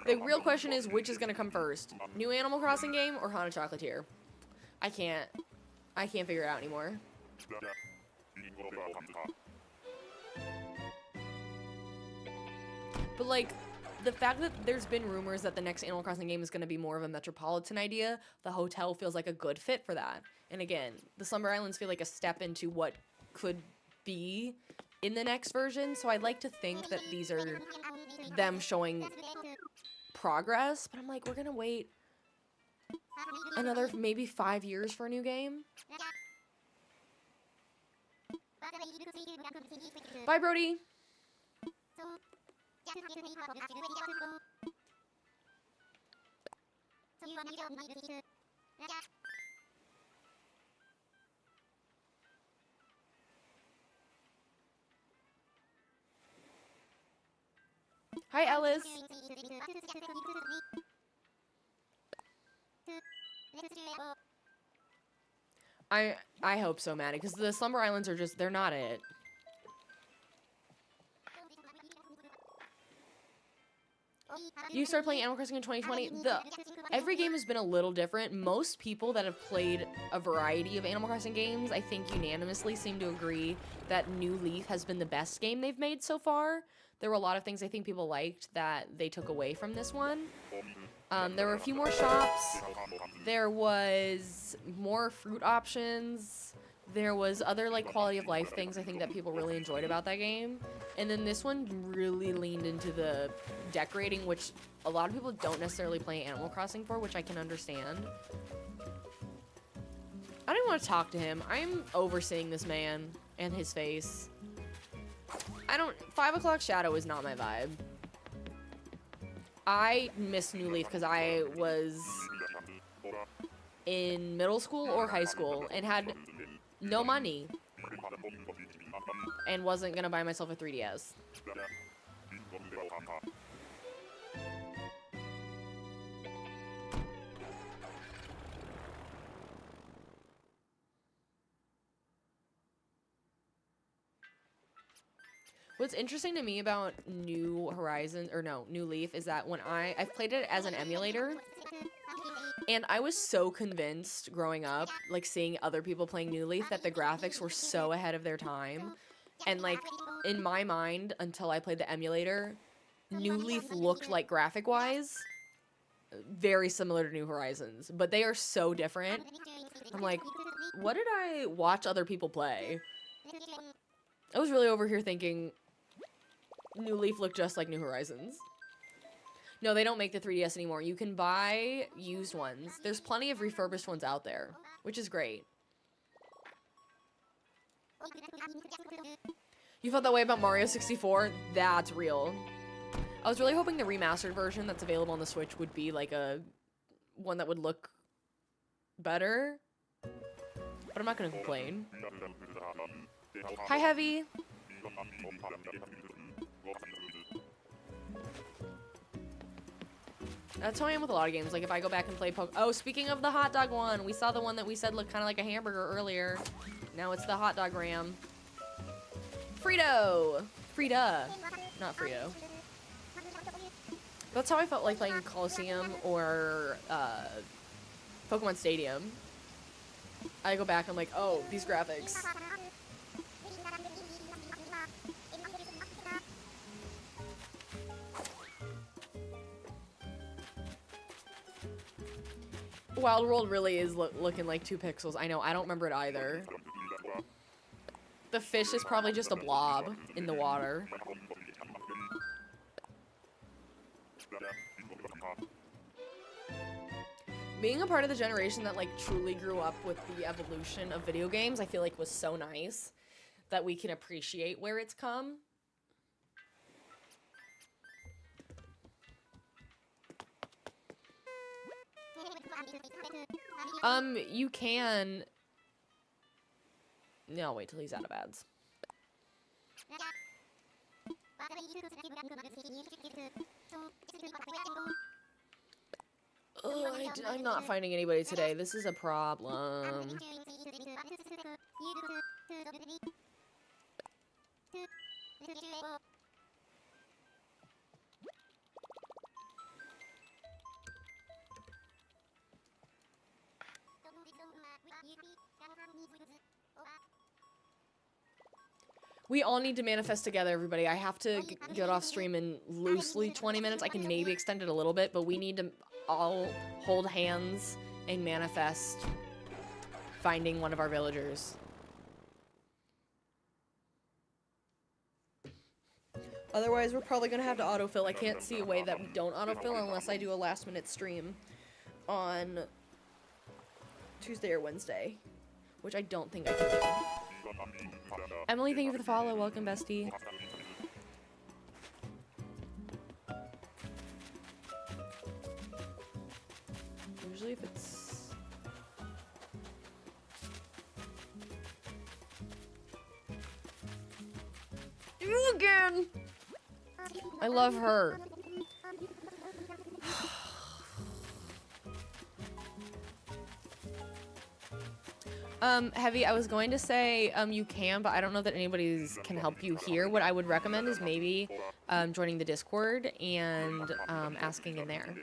The real question is, which is going to come first? New Animal Crossing game or Haunted Chocolatier? I can't figure it out anymore. But, like, the fact that there's been rumors that the next Animal Crossing game is going to be more of a metropolitan idea, the hotel feels like a good fit for that. And again, the Slumber Islands feel like a step into what could be in the next version, so I'd like to think that these are them showing progress, but I'm like, we're gonna wait another maybe 5 years for a new game. Bye, Brody. Hi, Ellis. I hope so, Maddie, because the Slumber Islands are just, they're not it. You started playing Animal Crossing in 2020. Every game has been a little different. Most people that have played a variety of Animal Crossing games, I think unanimously seem to agree that New Leaf has been the best game they've made so far. There were a lot of things I think people liked that they took away from this one. There were a few more shops. There was more fruit options. There was other like quality of life things I think that people really enjoyed about that game. And then this one really leaned into the decorating, which a lot of people don't necessarily play Animal Crossing for, which I can understand. I didn't want to talk to him. I'm overseeing this man and his face. 5 o'clock shadow is not my vibe. I missed New Leaf because I was in middle school or high school and had no money and wasn't gonna buy myself a 3DS. What's interesting to me about New Horizons, or no, New Leaf, is that when I've played it as an emulator, and I was so convinced growing up, like seeing other people playing New Leaf, that the graphics were so ahead of their time. And like, in my mind, until I played the emulator, New Leaf looked like, graphic-wise, very similar to New Horizons. But they are so different. I'm like, what did I watch other people play? I was really over here thinking New Leaf looked just like New Horizons. No, they don't make the 3DS anymore. You can buy used ones. There's plenty of refurbished ones out there, which is great. You felt that way about Mario 64? That's real. I was really hoping the remastered version that's available on the Switch would be like a one that would look better. But I'm not gonna complain. Hi, Heavy. That's how I am with a lot of games. Like, if I go back and play Oh, speaking of the hot dog one, we saw the one that we said looked kind of like a hamburger earlier. Now it's the hot dog ram. Frito! Frida. Not Frito. That's how I felt like playing Coliseum or Pokemon Stadium. I go back and I'm like, oh, these graphics. Wild World really is looking like 2 pixels. I know, I don't remember it either. The fish is probably just a blob in the water. Being a part of the generation that, like, truly grew up with the evolution of video games, I feel like was so nice that we can appreciate where it's come. You can... No, I'll wait till he's out of ads. Oh, I'm not finding anybody today. This is a problem. We all need to manifest together, everybody. I have to get off stream in loosely 20 minutes. I can maybe extend it a little bit, but we need to all hold hands and manifest finding one of our villagers. Otherwise, we're probably gonna have to autofill. I can't see a way that we don't autofill unless I do a last-minute stream on Tuesday or Wednesday, which I don't think I can do. Emily, thank you for the follow. Welcome, bestie. Usually if it's... You again! I love her. Heavy, I was going to say, you can, but I don't know that anybody can help you here. What I would recommend is maybe, joining the Discord and, asking in there.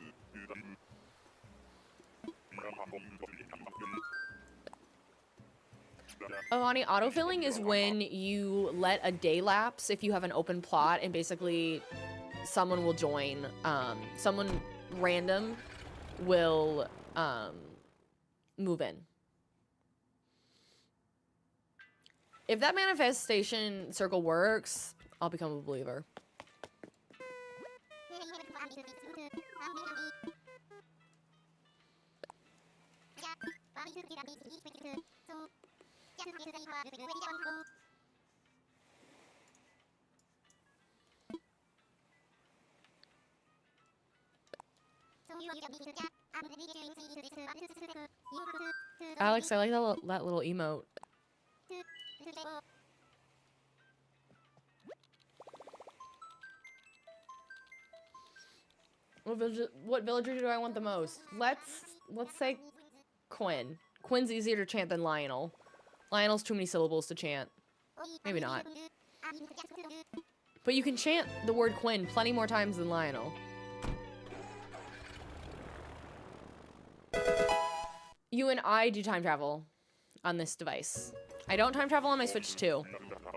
Oh, Ani, autofilling is when you let a day lapse if you have an open plot and basically someone will join. Someone random will, move in. If that manifestation circle works, I'll become a believer. Alex, I like that little emote. What villager do I want the most? Let's say Quinn. Quinn's easier to chant than Lionel. Lionel's too many syllables to chant. Maybe not. But you can chant the word Quinn plenty more times than Lionel. You and I do time travel on this device. I don't time travel on my Switch too,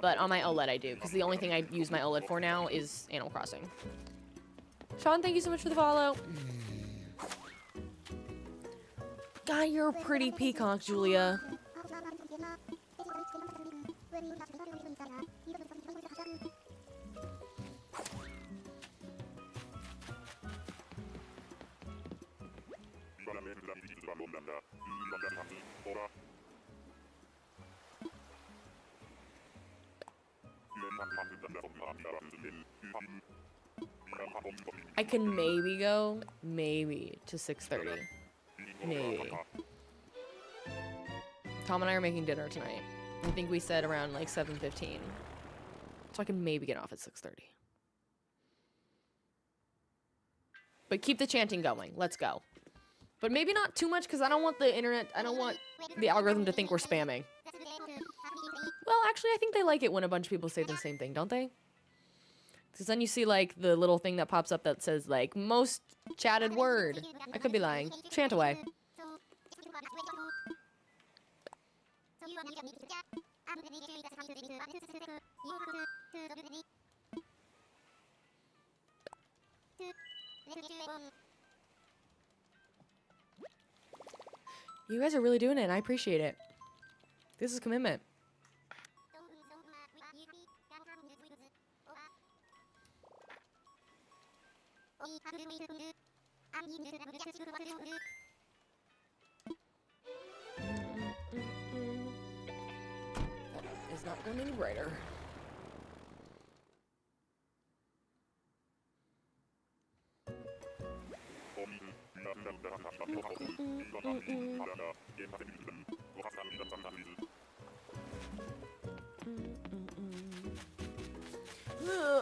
but on my OLED I do, because the only thing I use my OLED for now is Animal Crossing. Sean, thank you so much for the follow. God, you're a pretty peacock, Julia. I can maybe go, to 6:30. Maybe. Tom and I are making dinner tonight. I think we said around like 7:15. So I can maybe get off at 6:30. But keep the chanting going. Let's go. But maybe not too much, because I don't want the internet, I don't want the algorithm to think we're spamming. Well, actually, I think they like it when a bunch of people say the same thing, don't they? Because then you see, like, the little thing that pops up that says, like, most chatted word. I could be lying. Chant away. You guys are really doing it, and I appreciate it. This is commitment. That is not going any brighter.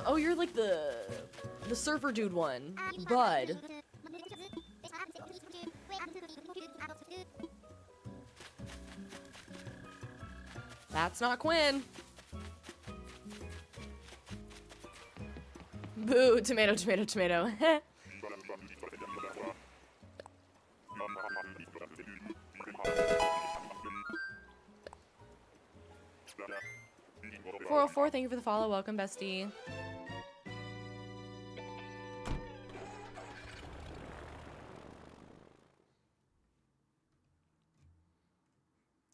Oh, you're like the surfer dude one, Bud. That's not Quinn. Boo, tomato, tomato, tomato. .404, thank you for the follow. Welcome, bestie.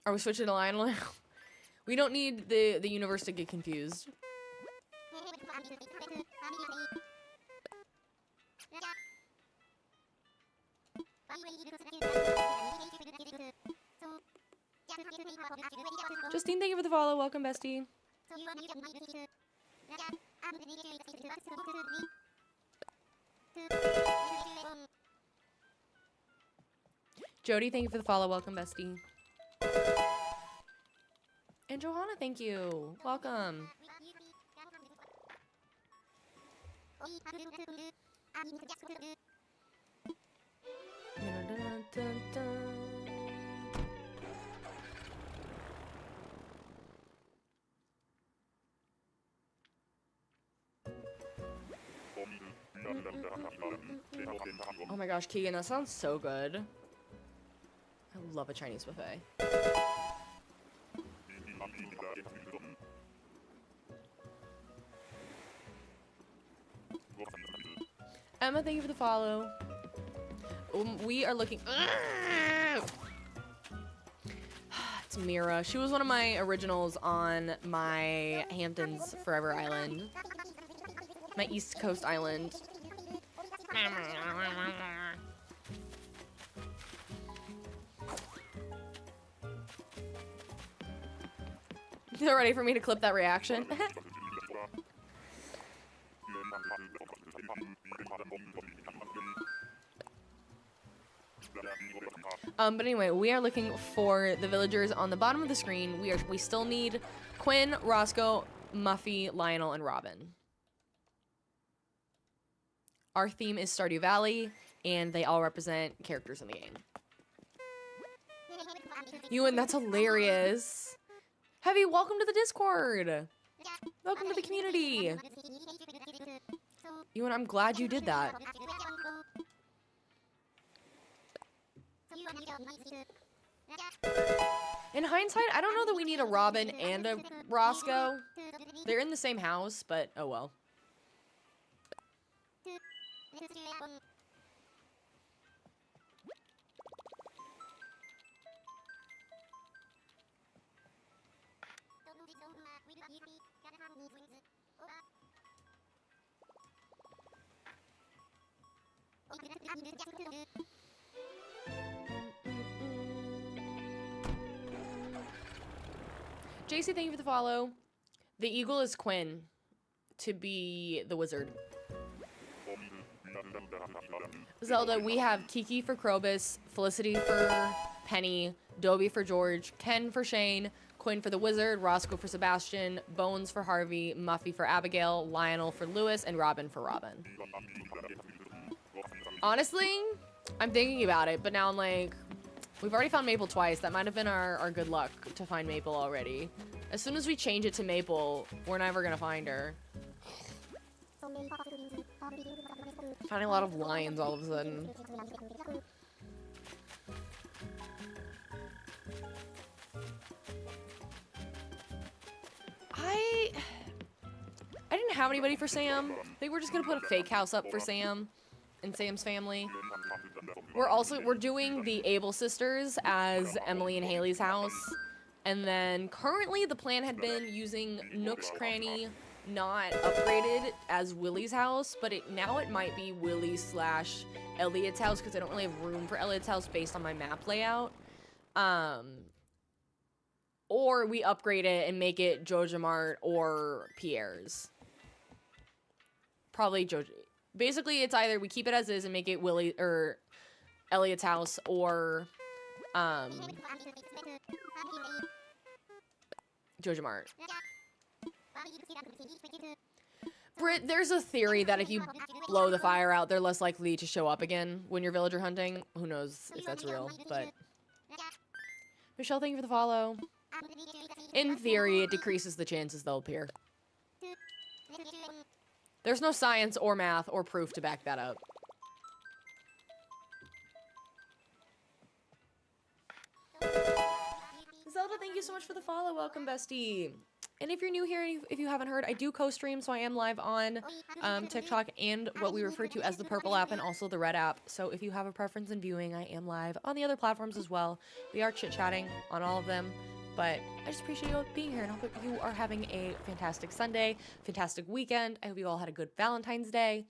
Are we switching to Lionel now? We don't need the universe to get confused. Justine, thank you for the follow. Welcome, bestie. Jody, thank you for the follow. Welcome, bestie. And Johanna, thank you. Welcome. Oh my gosh, Keegan, that sounds so good. I love a Chinese buffet. Emma, thank you for the follow. We are looking... It's Mira. She was one of my originals on my Hamptons Forever Island. My East Coast Island. They're ready for me to clip that reaction. But anyway, we are looking for the villagers on the bottom of the screen. We still need Quinn, Roscoe, Muffy, Lionel, and Robin. Our theme is Stardew Valley, and they all represent characters in the game. Ewan, that's hilarious. Heavy, welcome to the Discord. Welcome to the community. Ewan, I'm glad you did that. In hindsight, I don't know that we need a Robin and a Roscoe. They're in the same house, but oh well. JC, thank you for the follow. The eagle is Quinn to be the wizard. Zelda, we have Kiki for Krobus, Felicity for Penny, Dobie for George, Ken for Shane, Quinn for the wizard, Roscoe for Sebastian, Bones for Harvey, Muffy for Abigail, Lionel for Lewis, and Robin for Robin. Honestly, I'm thinking about it, but now I'm like, we've already found Maple twice. That might have been our good luck to find Maple already. As soon as we change it to Maple, we're never gonna find her. Finding a lot of lions all of a sudden. I didn't have anybody for Sam. I think we're just gonna put a fake house up for Sam and Sam's family. We're doing the Able sisters as Emily and Haley's house. And then currently the plan had been using Nook's Cranny not upgraded as Willie's house, but now it might be Willie / Elliot's house because I don't really have room for Elliot's house based on my map layout. Or we upgrade it and make it Jojo Mart or Pierre's. Probably Jojo. Basically, it's either we keep it as is and make it Willie or Elliot's house, or Jojo Mart. Britt, there's a theory that if you blow the fire out, they're less likely to show up again when you're villager hunting. Who knows if that's real, but... Michelle, thank you for the follow. In theory, it decreases the chances they'll appear. There's no science or math or proof to back that up. Zelda, thank you so much for the follow. Welcome, bestie. And if you're new here, if you haven't heard, I do co-stream, so I am live on TikTok and what we refer to as the purple app and also the red app. So if you have a preference in viewing, I am live on the other platforms as well. We are chit-chatting on all of them, but I just appreciate you all being here and I hope you are having a fantastic Sunday, fantastic weekend. I hope you all had a good Valentine's Day.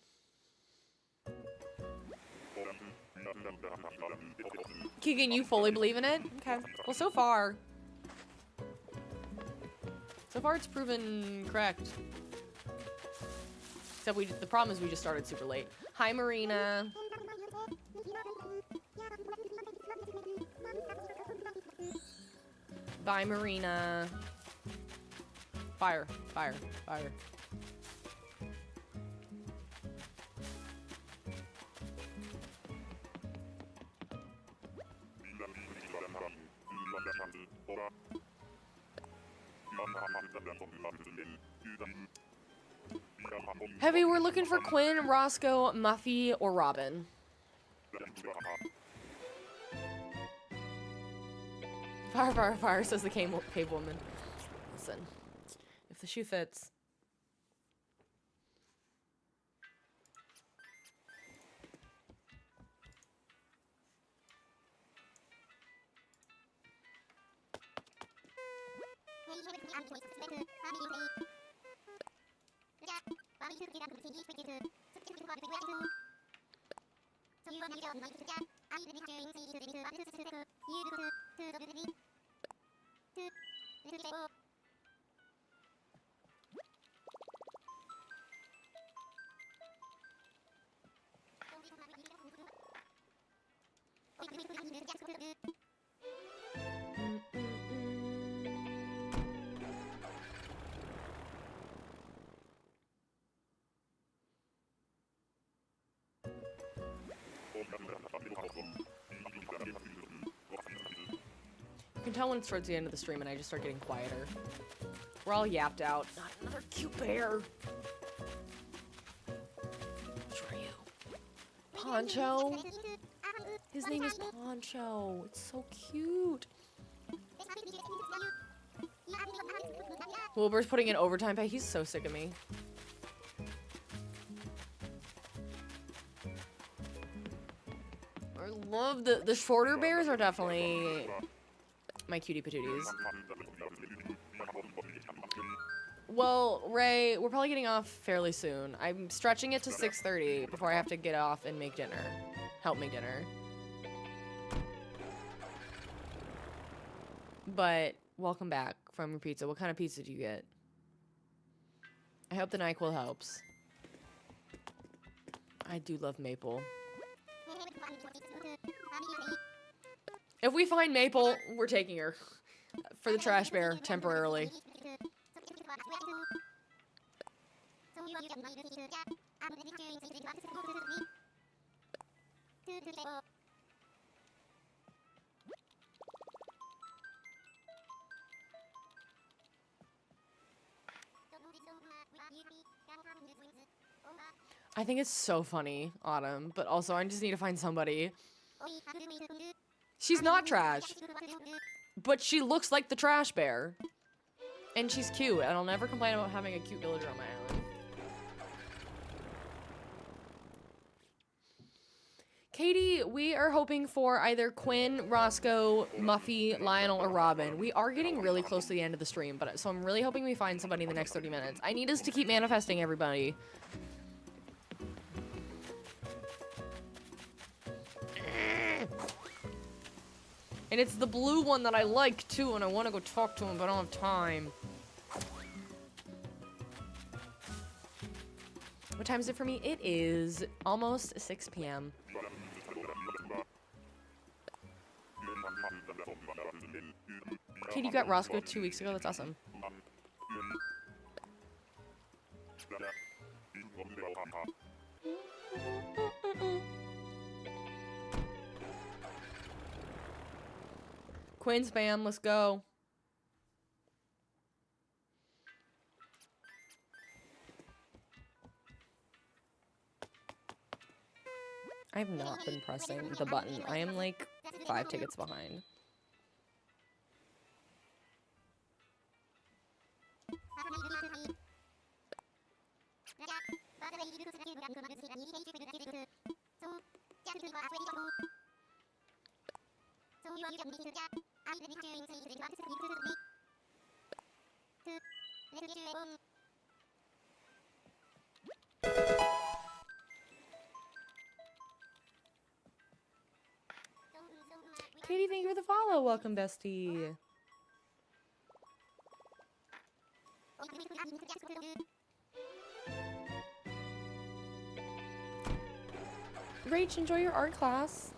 Keegan, you fully believe in it? Okay. Well, so far it's proven correct. Except the problem is we just started super late. Hi, Marina. Bye, Marina. Fire, fire, fire. Heavy, we're looking for Quinn, Roscoe, Muffy, or Robin. Fire, fire, fire, says the cave woman. Listen, if the shoe fits. You can tell when it's towards the end of the stream and I just start getting quieter. We're all yapped out. Not another cute bear. Which are you? Poncho. His name is Poncho. It's so cute. Wilbur's putting in overtime pay. He's so sick of me. I love the shorter bears are definitely my cutie patooties. Well, Ray, we're probably getting off fairly soon. I'm stretching it to 6:30 before I have to get off and make dinner. Help make dinner. But welcome back from your pizza. What kind of pizza do you get? I hope the NyQuil helps. I do love maple. If we find Maple, we're taking her for the trash bear temporarily. I think it's so funny, Autumn, but also I just need to find somebody. She's not trash, but she looks like the trash bear. And she's cute, and I'll never complain about having a cute villager on my island. Katie, we are hoping for either Quinn, Roscoe, Muffy, Lionel, or Robin. We are getting really close to the end of the stream, but so I'm really hoping we find somebody in the next 30 minutes. I need us to keep manifesting everybody. And it's the blue one that I like too, and I want to go talk to him, but I don't have time. What time is it for me? It is almost 6 p.m. Katie, you got Roscoe 2 weeks ago? That's awesome. Quinn spam, let's go. I have not been pressing the button. I am like 5 tickets behind. Katie, thank you for the follow. Welcome, bestie. Rach, enjoy your art class.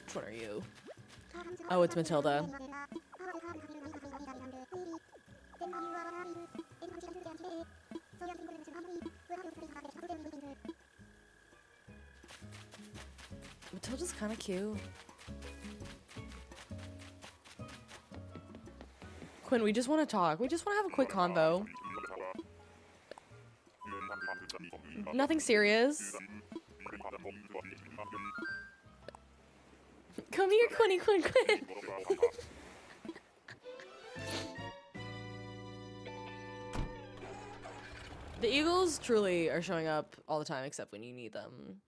Which one are you? Oh, it's Matilda. Matilda's kind of cute. Quinn, we just want to talk. We just want to have a quick convo. Nothing serious. Come here, Quinn. The Eagles truly are showing up all the time, except when you need them.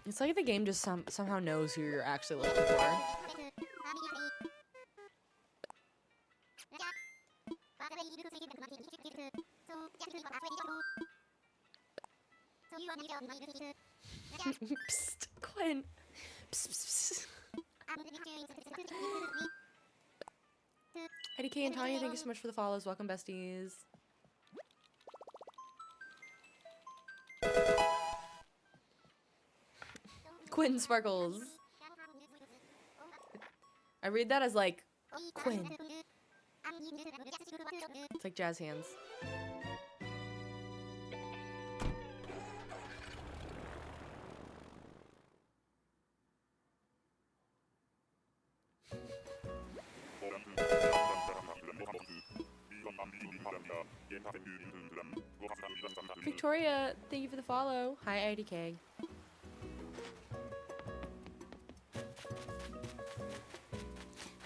It's like the game just somehow knows who you're actually looking for. Psst, Quinn. Psst, psst, psst. Eddie K and Tanya, thank you so much for the follows. Welcome, besties. Quinn Sparkles. I read that as like Quinn. It's like jazz hands. Victoria, thank you for the follow. Hi, IDK.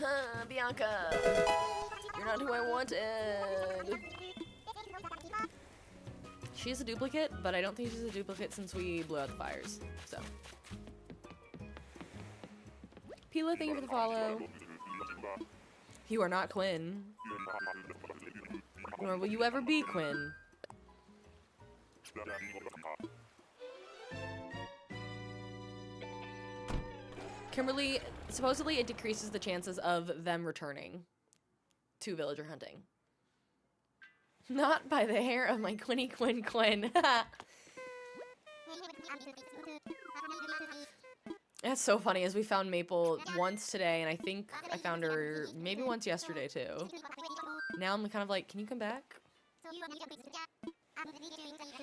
Huh, Bianca. You're not who I wanted. She's a duplicate, but I don't think she's a duplicate since we blew out the fires. So. Pila, thank you for the follow. You are not Quinn. Nor will you ever be Quinn. Kimberly, supposedly it decreases the chances of them returning to villager hunting. Not by the hair of my Quinny Quinn Quinn. That's so funny, as we found Maple once today, and I think I found her maybe once yesterday too. Now I'm kind of like, can you come back?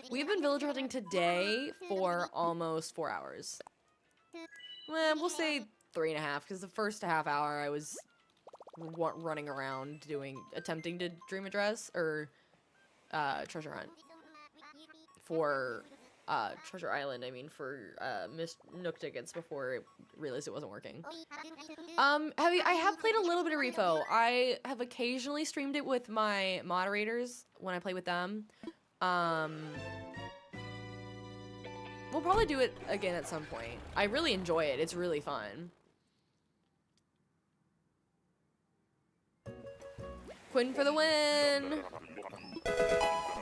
We've been villager hunting today for almost 4 hours. Well, we'll say 3.5, because the first half hour I was running around attempting to dream address, or treasure hunt. For Treasure Island, I mean, for missed Nook tickets before I realized it wasn't working. I have played a little bit of Repo. I have occasionally streamed it with my moderators when I play with them. We'll probably do it again at some point. I really enjoy it. It's really fun. Quinn for the win!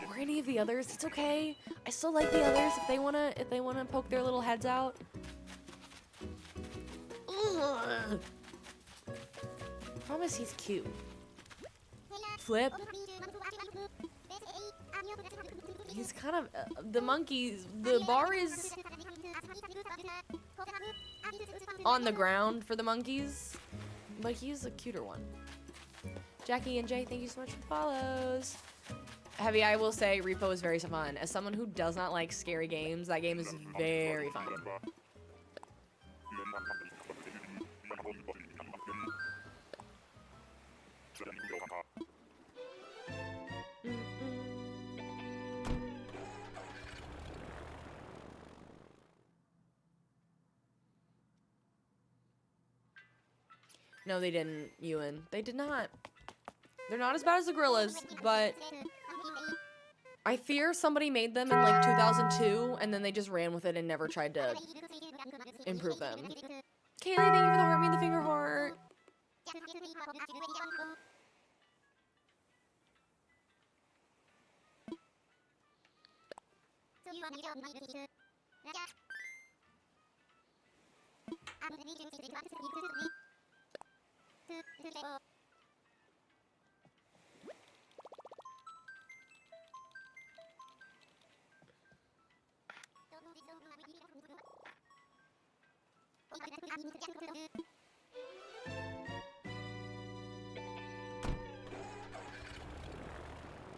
Or any of the others, it's okay. I still like the others if they wanna poke their little heads out. Ugh. Promise he's cute. Flip. He's kind of the monkeys. The bar is on the ground for the monkeys, but he's a cuter one. Jackie and Jay, thank you so much for the follows. Heavy, I will say, Repo is very fun. As someone who does not like scary games, that game is very fun. No, they didn't, Ewan. They did not. They're not as bad as the gorillas, but I fear somebody made them in like 2002 and then they just ran with it and never tried to improve them. Kaylee, thank you for the heart, me and the finger heart.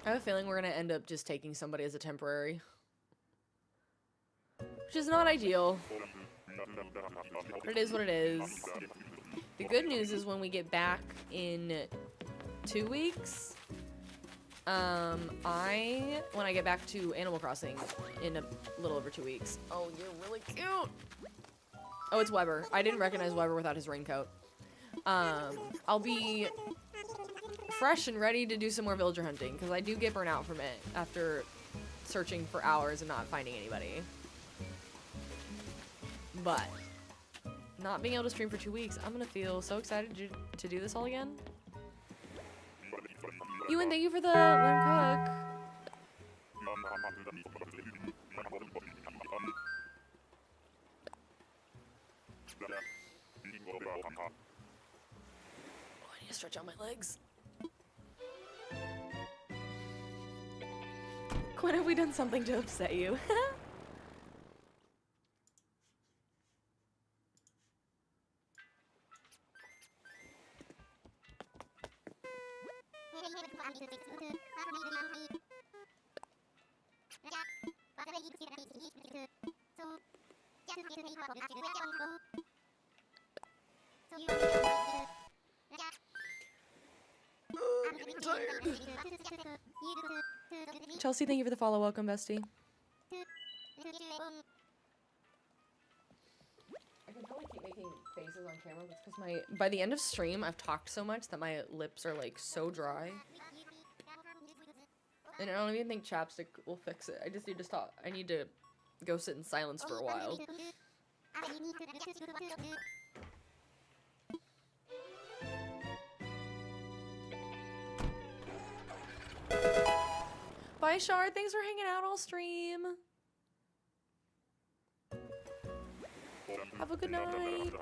I have a feeling we're gonna end up just taking somebody as a temporary. Which is not ideal. But it is what it is. The good news is when we get back in 2 weeks, when I get back to Animal Crossing in a little over 2 weeks. Oh, you're really cute! Oh, it's Weber. I didn't recognize Weber without his raincoat. I'll be fresh and ready to do some more villager hunting, because I do get burnt out from it after searching for hours and not finding anybody. But not being able to stream for 2 weeks, I'm gonna feel so excited to do this all again. Ewan, thank you for the let him cook. I need to stretch out my legs. Quinn, have we done something to upset you? I'm getting tired. Chelsea, thank you for the follow. Welcome, bestie. I can probably keep making faces on camera. That's because by the end of stream, I've talked so much that my lips are like so dry. And I don't even think chapstick will fix it. I just need to stop. I need to go sit in silence for a while. Bye, Shard. Thanks for hanging out all stream. Have a good night.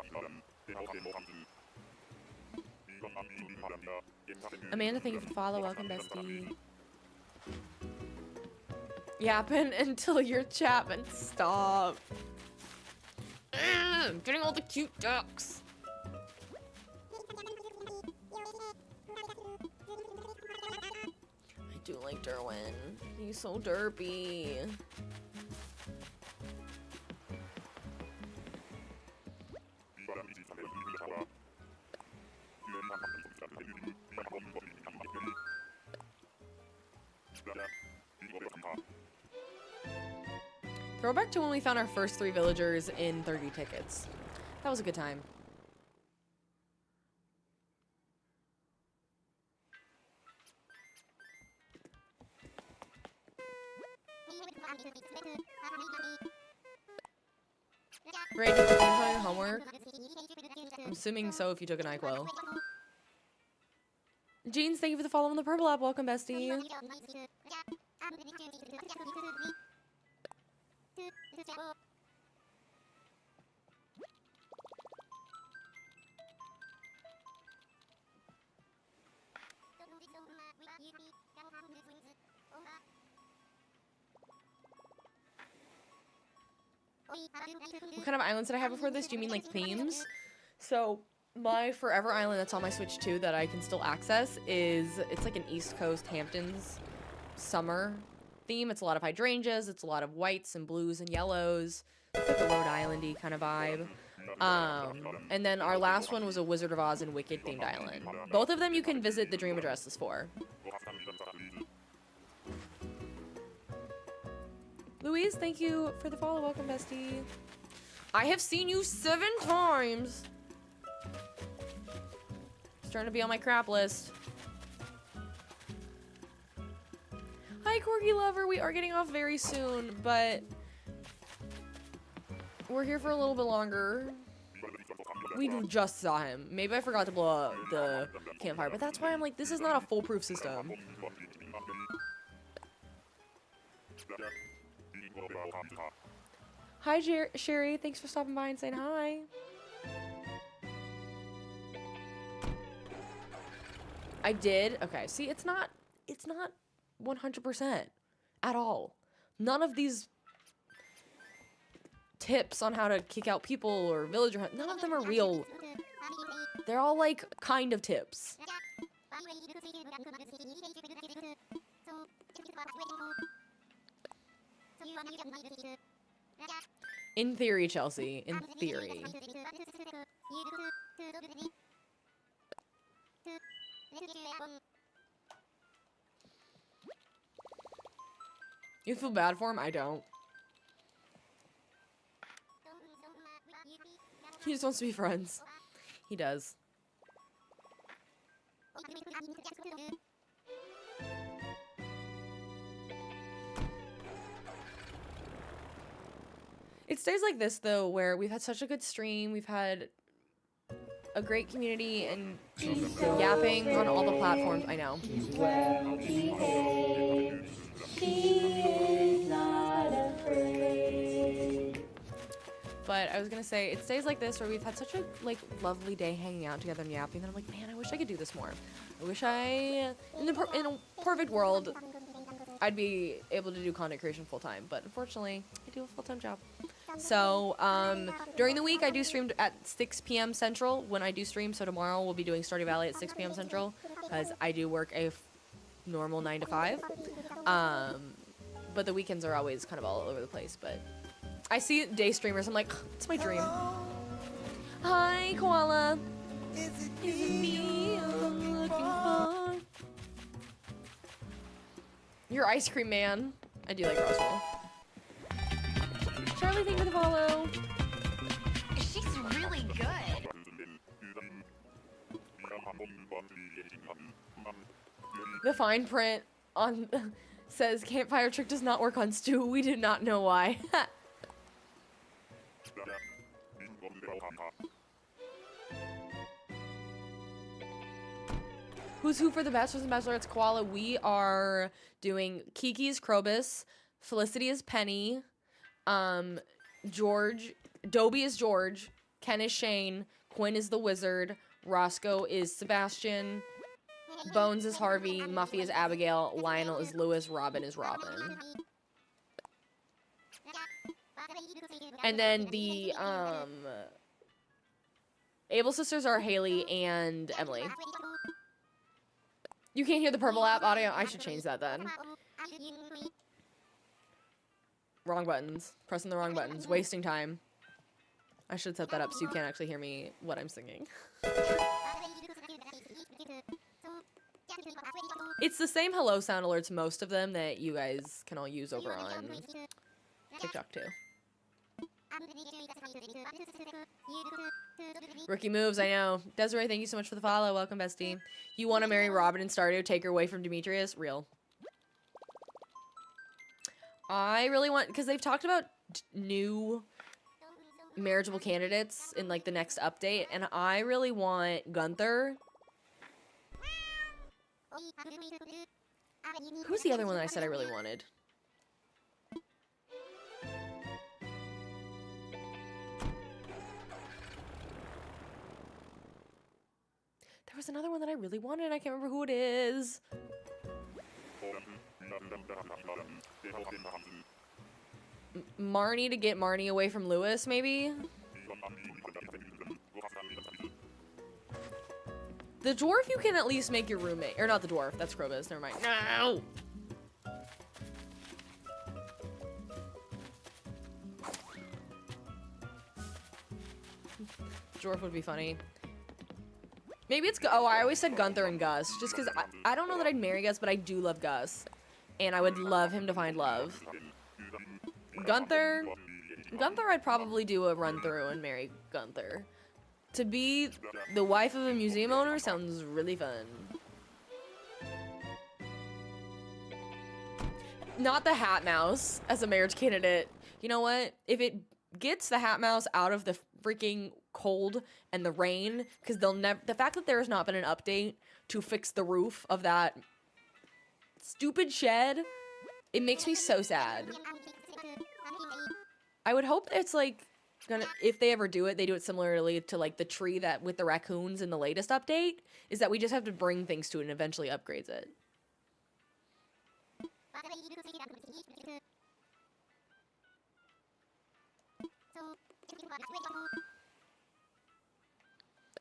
Amanda, thank you for the follow. Welcome, bestie. Yapping until you're Chapman. Stop. I'm getting all the cute ducks. I do like Derwin. He's so derpy. Throwback to when we found our first 3 villagers in 30 tickets. That was a good time. Ray, did you finish all your homework? I'm assuming so if you took an NyQuil. Jeans, thank you for the follow on the purple app. Welcome, bestie. What kind of islands did I have before this? Do you mean like themes? So my forever island that's on my Switch 2 that I can still access it's like an East Coast Hamptons summer theme. It's a lot of hydrangeas, it's a lot of whites and blues and yellows. It's like a Rhode Island-y kind of vibe. And then our last one was a Wizard of Oz and Wicked themed island. Both of them you can visit the dream addresses for. Louise, thank you for the follow. Welcome, bestie. I have seen you 7 times. Starting to be on my crap list. Hi, Corgi Lover. We are getting off very soon, but we're here for a little bit longer. We just saw him. Maybe I forgot to blow up the campfire, but that's why I'm like, this is not a foolproof system. Hi, Sherry. Thanks for stopping by and saying hi. I did. Okay. See, it's not 100% at all. None of these tips on how to kick out people or villager hunt, none of them are real. They're all like kind of tips. In theory, Chelsea. In theory. You feel bad for him? I don't. He just wants to be friends. He does. It stays like this, though, where we've had such a good stream. We've had a great community and yapping on all the platforms. I know. Well behaved. She is not afraid. But I was gonna say, it stays like this where we've had such a like lovely day hanging out together and yapping that I'm like, man, I wish I could do this more. I wish in a perfect world, I'd be able to do content creation full time, but unfortunately, I do a full-time job. So during the week, I do stream at 6 p.m. Central when I do stream. So tomorrow we'll be doing Stardew Valley at 6 p.m. Central because I do work a normal 9 to 5. But the weekends are always kind of all over the place. But I see day streamers. I'm like, it's my dream. Hi, Koala. Is it me I'm looking for? You're ice cream man. I do like Roswell. Charlie, thank you for the follow. She's really good. The fine print on says campfire trick does not work on stew. We did not know why. Who's who for the Bachelors and Bachelorettes Koala? We are doing Kiki's Krobus, Felicity is Penny, George, Dobie is George, Ken is Shane, Quinn is the Wizard, Roscoe is Sebastian, Bones is Harvey, Muffy is Abigail, Lionel is Lewis, Robin is Robin. And then the Able sisters are Haley and Emily. You can't hear the purple app audio? I should change that then. Wrong buttons. Pressing the wrong buttons. Wasting time. I should set that up so you can't actually hear me what I'm singing. It's the same hello sound alerts, most of them, that you guys can all use over on TikTok too. Rookie moves, I know. Desiree, thank you so much for the follow. Welcome, bestie. You want to marry Robin and Stardew, take her away from Demetrius? Real. I really want, because they've talked about new marriageable candidates in like the next update, and I really want Gunther. Who's the other one that I said I really wanted? There was another one that I really wanted. I can't remember who it is. Marnie to get Marnie away from Lewis, maybe? The dwarf you can at least make your roommate. Or not the dwarf, that's Krobus, never mind. No! Dwarf would be funny. Maybe it's... Oh, I always said Gunther and Gus. Just because I don't know that I'd marry Gus, but I do love Gus. And I would love him to find love. Gunther... Gunther, I'd probably do a run-through and marry Gunther. To be the wife of a museum owner sounds really fun. Not the Hat Mouse as a marriage candidate. You know what? If it gets the Hat Mouse out of the freaking cold and the rain, because they'll never... The fact that there has not been an update to fix the roof of that stupid shed, it makes me so sad. I would hope it's like gonna, if they ever do it, they do it similarly to like the tree that with the raccoons in the latest update, is that we just have to bring things to it and eventually upgrades it.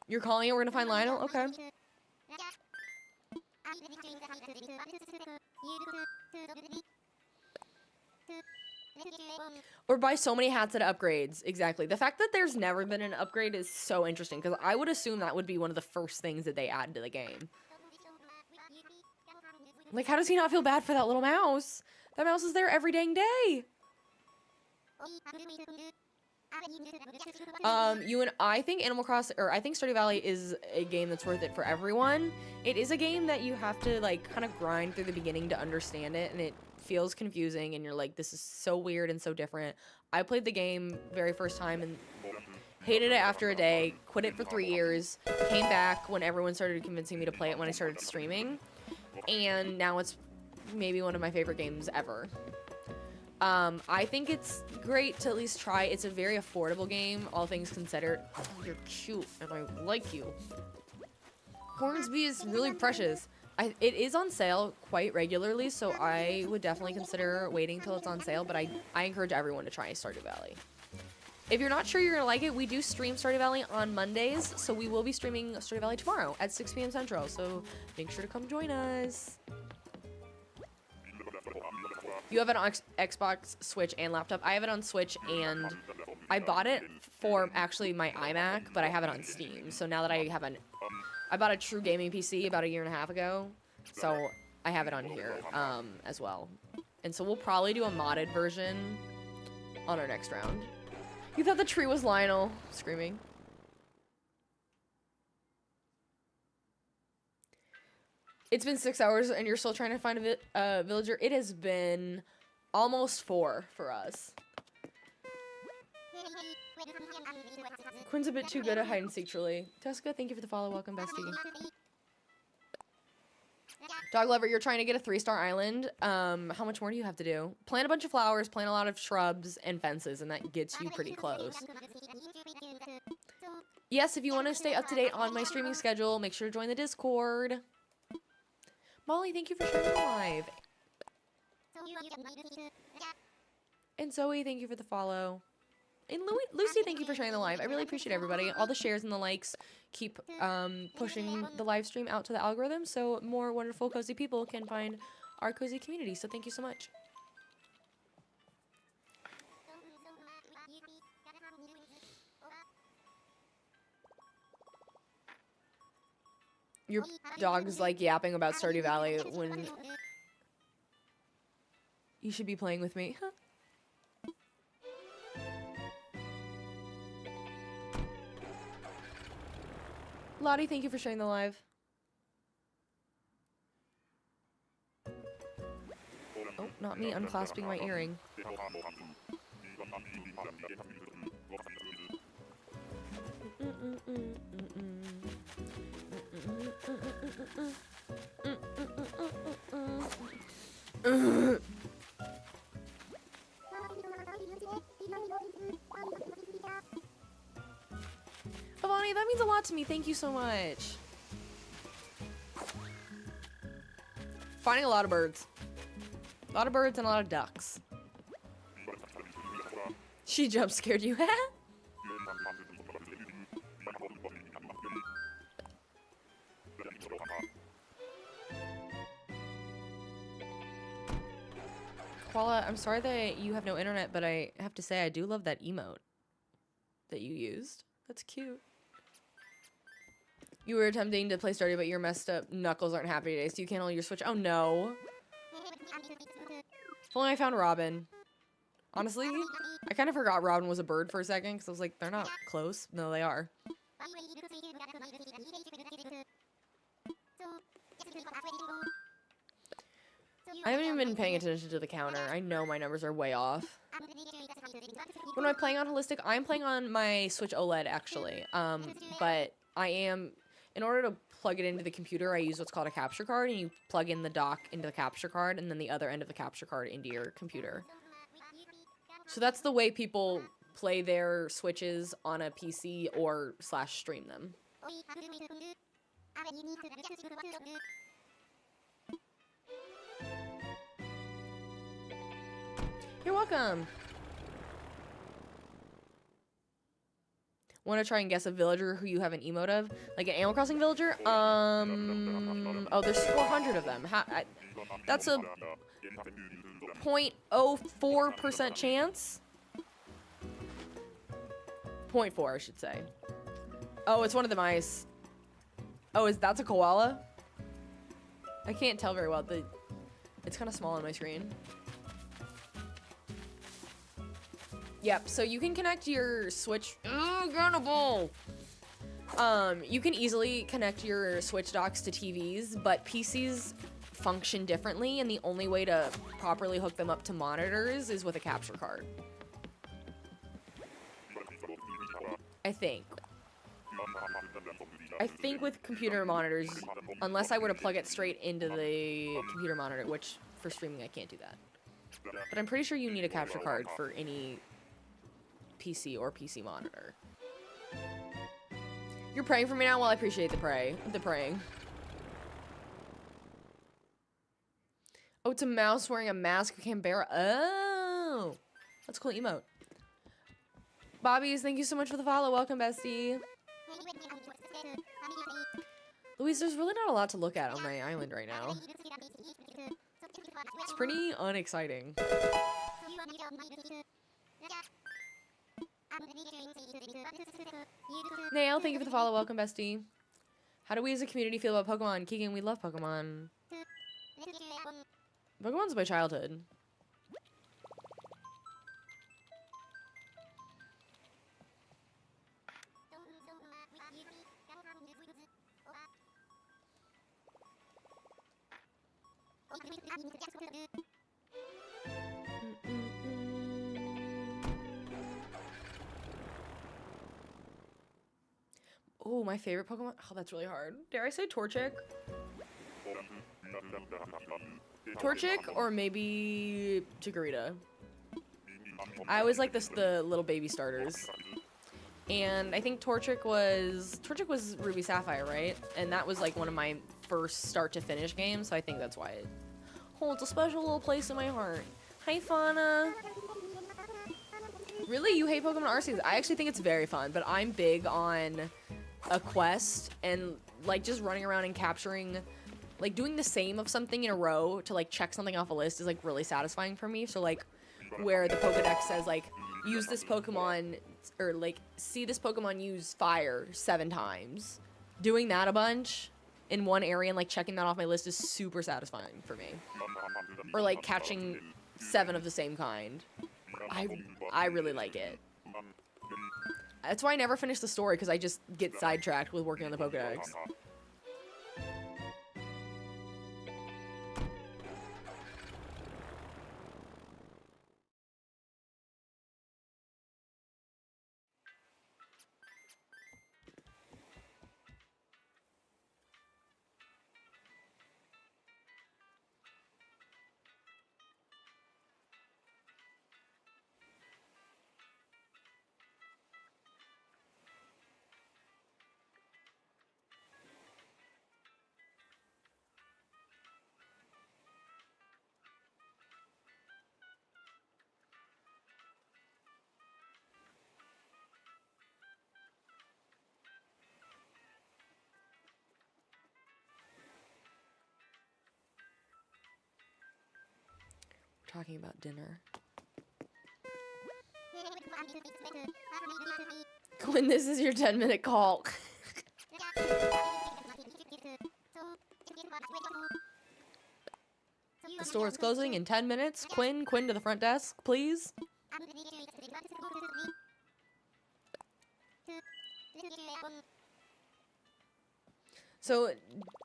You're calling it? We're gonna find Lionel? Okay. Or buy so many hats at upgrades. Exactly. The fact that there's never been an upgrade is so interesting, because I would assume that would be one of the first things that they add to the game. Like, how does he not feel bad for that little mouse? That mouse is there every dang day. I think Animal Crossing, or I think Stardew Valley is a game that's worth it for everyone. It is a game that you have to, like, kind of grind through the beginning to understand it, and it feels confusing, and you're like, this is so weird and so different. I played the game very first time and hated it after a day, quit it for 3 years, came back when everyone started convincing me to play it when I started streaming, and now it's maybe one of my favorite games ever. I think it's great to at least try. It's a very affordable game, all things considered. Oh, you're cute, and I like you. Hornsby is really precious. It is on sale quite regularly, so I would definitely consider waiting till it's on sale, but I encourage everyone to try Stardew Valley. If you're not sure you're going to like it, we do stream Stardew Valley on Mondays, so we will be streaming Stardew Valley tomorrow at 6 p.m. Central, so make sure to come join us. You have it on Xbox, Switch, and laptop. I have it on Switch, and I bought it for actually my iMac, but I have it on Steam. So now that I have I bought a true gaming PC about 1.5 years ago, so I have it on here as well. And so we'll probably do a modded version on our next round. You thought the tree was Lionel screaming. It's been 6 hours and you're still trying to find a villager. It has been almost 4 for us. Quinn's a bit too good at hide and seek, truly. Tessica, thank you for the follow. Welcome, bestie. Dog lover, you're trying to get a 3-star island. How much more do you have to do? Plant a bunch of flowers, plant a lot of shrubs and fences, and that gets you pretty close. Yes, if you want to stay up to date on my streaming schedule, make sure to join the Discord. Molly, thank you for sharing live. And Zoe, thank you for the follow. And Lucy, thank you for sharing the live. I really appreciate everybody. All the shares and the likes keep pushing the live stream out to the algorithm so more wonderful, cozy people can find our cozy community. So thank you so much. Your dog's like yapping about Stardew Valley when you should be playing with me. Lottie, thank you for sharing the live. Oh, not me unclasping my earring. Avani, that means a lot to me. Thank you so much. Finding a lot of birds. A lot of birds and a lot of ducks. She jump scared you. Koala, I'm sorry that you have no internet, but I have to say I do love that emote that you used. That's cute. You were attempting to play Stardew, but your messed up knuckles aren't happy today, so you can't hold your Switch. Oh no. If only I found Robin. Honestly, I kind of forgot Robin was a bird for a second, because I was like, they're not close. No, they are. I haven't even been paying attention to the counter. I know my numbers are way off. When am I playing on Holistic? I'm playing on my Switch OLED, actually. But I am... In order to plug it into the computer, I use what's called a capture card, and you plug in the dock into the capture card, and then the other end of the capture card into your computer. So that's the way people play their Switches on a PC or / stream them. You're welcome. Want to try and guess a villager who you have an emote of? Like an Animal Crossing villager? Oh, there's 400 of them. That's a 0.04% chance? 0.4, I should say. Oh, it's one of the mice. Oh, that's a koala? I can't tell very well. It's kind of small on my screen. Yep, so you can connect your Switch... Oh, Gunnable! You can easily connect your Switch docks to TVs, but PCs function differently, and the only way to properly hook them up to monitors is with a capture card. I think with computer monitors, unless I were to plug it straight into the computer monitor, which for streaming I can't do that. But I'm pretty sure you need a capture card for any PC or PC monitor. You're praying for me now? Well, I appreciate the praying. Oh, it's a mouse wearing a mask who can't bear. Oh, that's a cool emote. Bobbies, thank you so much for the follow. Welcome, bestie. Louise, there's really not a lot to look at on my island right now. It's pretty unexciting. Nail, thank you for the follow. Welcome, bestie. How do we as a community feel about Pokemon? Keegan, we love Pokemon. Pokemon's my childhood. Oh, my favorite Pokemon. Oh, that's really hard. Dare I say Torchic? Torchic or maybe Chikorita. I always like the little baby starters. And I think Torchic was Ruby Sapphire, right? And that was like one of my first start to finish games, so I think that's why it holds a special little place in my heart. Hi, Fauna. Really? You hate Pokemon Arceus? I actually think it's very fun, but I'm big on a quest and like just running around and capturing, like doing the same of something in a row to like check something off a list is like really satisfying for me. So like where the Pokedex says like use this Pokemon or like see this Pokemon use fire 7 times. Doing that a bunch in one area and like checking that off my list is super satisfying for me. Or like catching 7 of the same kind. I really like it. That's why I never finish the story, because I just get sidetracked with working on the Pokedex. Talking about dinner. When this is your 10-minute call. The store is closing in 10 minutes. Quinn to the front desk, please. So,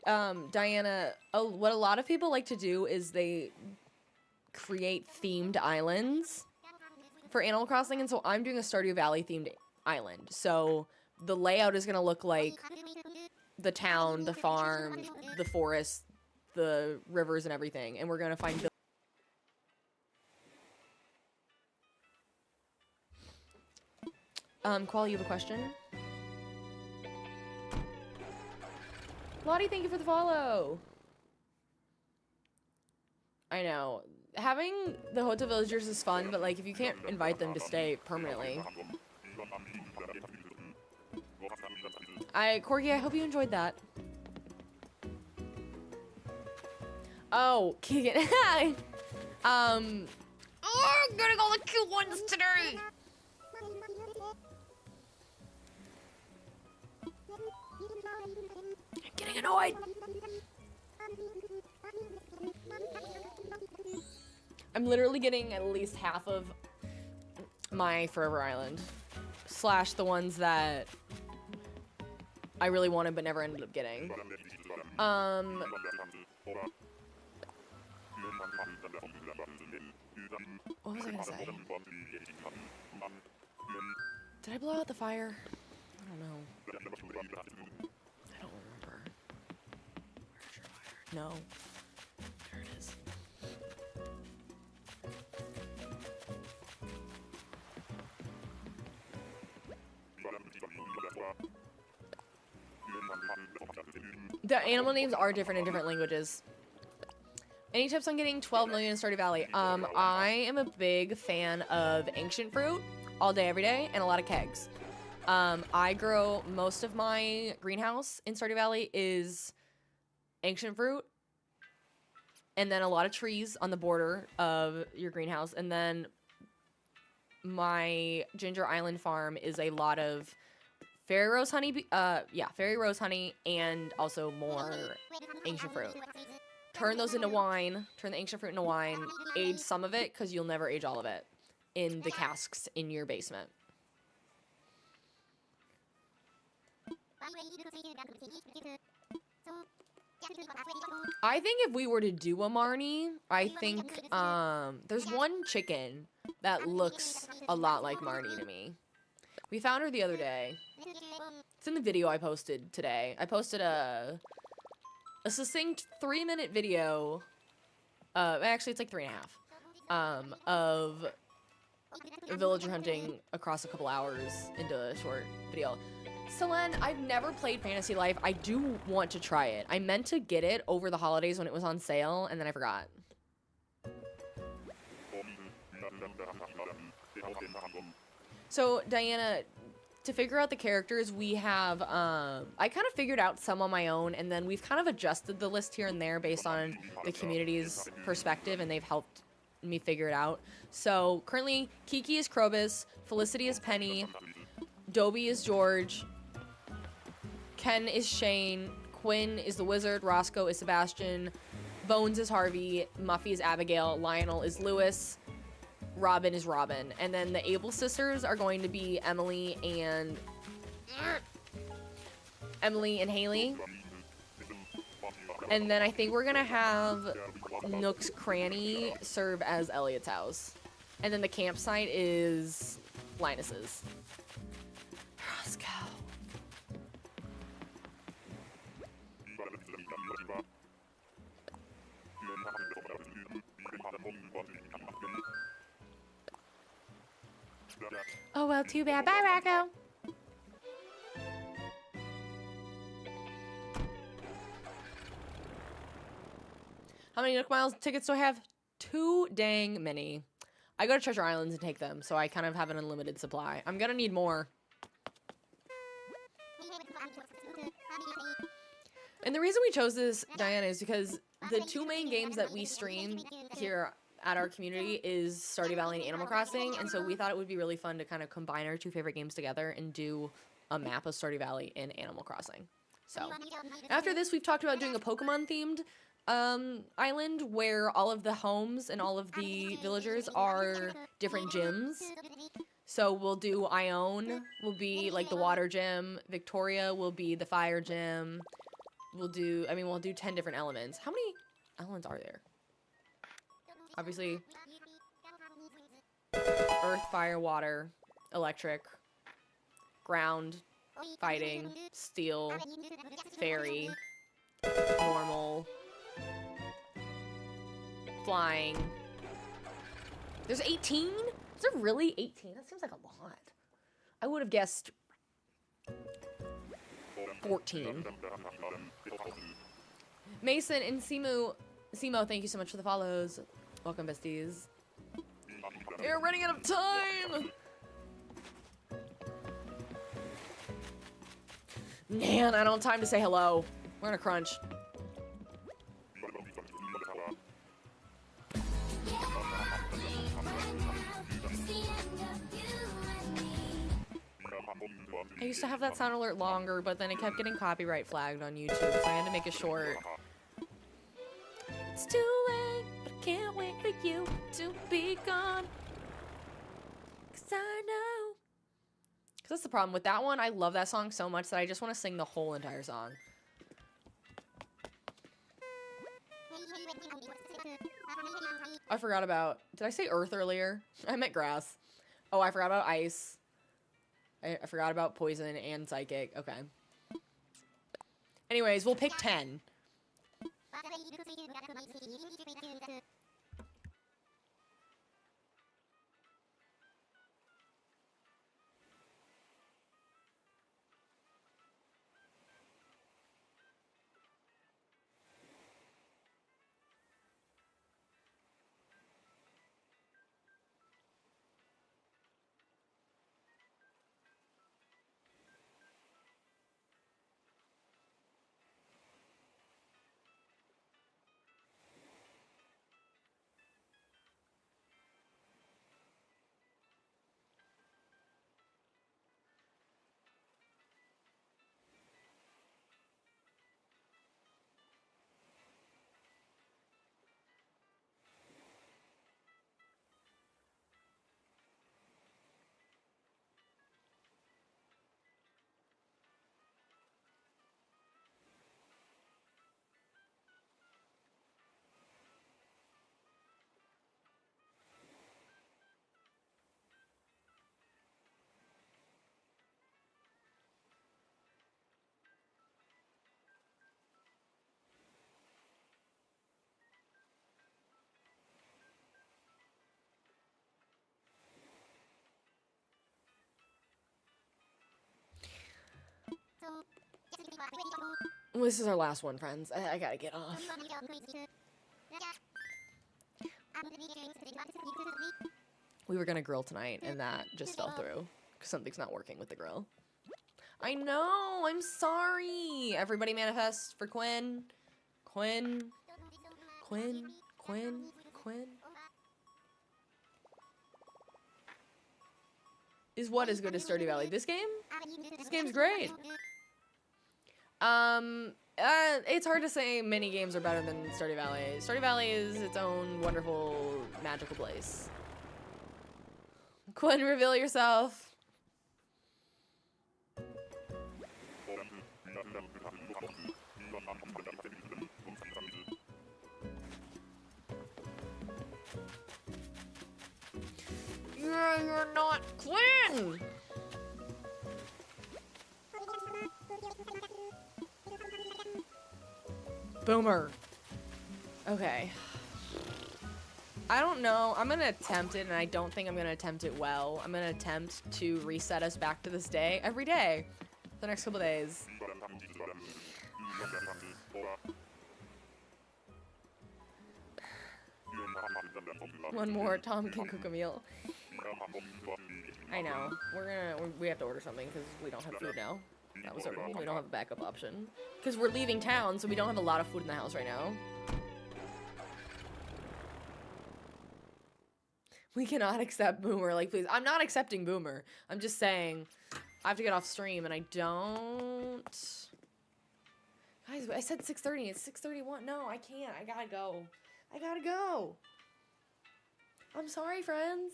Diana, what a lot of people like to do is they create themed islands for Animal Crossing, and so I'm doing a Stardew Valley themed island. So the layout is gonna look like the town, the farm, the forest, the rivers, and everything. And we're gonna find Qual, you have a question? Lottie, thank you for the follow. I know. Having the Hotel Villagers is fun, but like if you can't invite them to stay permanently. Corgi, I hope you enjoyed that. Oh, Keegan. I'm getting all the cute ones today. I'm getting annoyed. I'm literally getting at least half of my Forever Island. / the ones that I really wanted but never ended up getting. What was I gonna say? Did I blow out the fire? I don't know. I don't remember. Where's your fire? No. There it is. The animal names are different in different languages. Any tips on getting 12 million in Stardew Valley? I am a big fan of ancient fruit all day, every day, and a lot of kegs. I grow most of my greenhouse in Stardew Valley is ancient fruit, and then a lot of trees on the border of your greenhouse, and then my Ginger Island farm is a lot of fairy rose honey, fairy rose honey, and also more ancient fruit. Turn those into wine, turn the ancient fruit into wine, age some of it, because you'll never age all of it, in the casks in your basement. I think if we were to do a Marnie, I think there's one chicken that looks a lot like Marnie to me. We found her the other day. It's in the video I posted today. I posted a succinct 3-minute video. Actually, it's like 3.5. Of villager hunting across a couple hours into a short video. Selene, I've never played Fantasy Life. I do want to try it. I meant to get it over the holidays when it was on sale, and then I forgot. So, Diana, to figure out the characters, we have, I kind of figured out some on my own, and then we've kind of adjusted the list here and there based on the community's perspective, and they've helped me figure it out. So, currently, Kiki is Krobus, Felicity is Penny, Dobie is George, Ken is Shane, Quinn is the Wizard, Roscoe is Sebastian, Bones is Harvey, Muffy is Abigail, Lionel is Lewis, Robin is Robin. And then the Able sisters are going to be Emily and Haley. And then I think we're gonna have Nook's Cranny serve as Elliot's house. And then the campsite is Linus's. Let's go. Oh, well, too bad. Bye, Rocco. How many Nook Miles tickets do I have? Too dang many. I go to Treasure Islands and take them, so I kind of have an unlimited supply. I'm gonna need more. And the reason we chose this, Diana, is because the two main games that we stream here at our community is Stardew Valley and Animal Crossing, and so we thought it would be really fun to kind of combine our two favorite games together and do a map of Stardew Valley and Animal Crossing. So, after this, we've talked about doing a Pokemon-themed island where all of the homes and all of the villagers are different gyms. So we'll do Ione will be like the water gym, Victoria will be the fire gym. We'll do 10 different elements. How many elements are there? Obviously, earth, fire, water, electric, ground, fighting, steel, fairy, normal, flying. There's 18? Is there really 18? That seems like a lot. I would have guessed 14. Mason and Simo, thank you so much for the follows. Welcome, besties. You're running out of time! Man, I don't have time to say hello. We're on a crunch. I used to have that sound alert longer, but then it kept getting copyright flagged on YouTube, so I had to make it short. It's too late, but I can't wait for you to be gone. 'Cause I know. 'Cause that's the problem with that one. I love that song so much that I just want to sing the whole entire song. I forgot about... Did I say earth earlier? I meant grass. Oh, I forgot about ice. I forgot about poison and psychic. Okay. Anyways, we'll pick 10. Well, this is our last one, friends. I gotta get off. We were gonna grill tonight, and that just fell through. Because something's not working with the grill. I know! I'm sorry! Everybody manifest for Quinn. Quinn. Quinn. Quinn. Quinn. Is what as good as Stardew Valley? This game? This game's great. It's hard to say many games are better than Stardew Valley. Stardew Valley is its own wonderful, magical place. Quinn, reveal yourself. Yeah, you're not Quinn! Boomer. Okay. I don't know. I'm gonna attempt it, and I don't think I'm gonna attempt it well. I'm gonna attempt to reset us back to this day every day for the next couple days. One more. Tom can cook a meal. I know. We have to order something because we don't have food now. That was our rule. We don't have a backup option. Because we're leaving town, so we don't have a lot of food in the house right now. We cannot accept Boomer. Like, please. I'm not accepting Boomer. I'm just saying I have to get off stream, and I don't... Guys, I said 6:30. It's 6:31. No, I can't. I gotta go. I gotta go. I'm sorry, friends.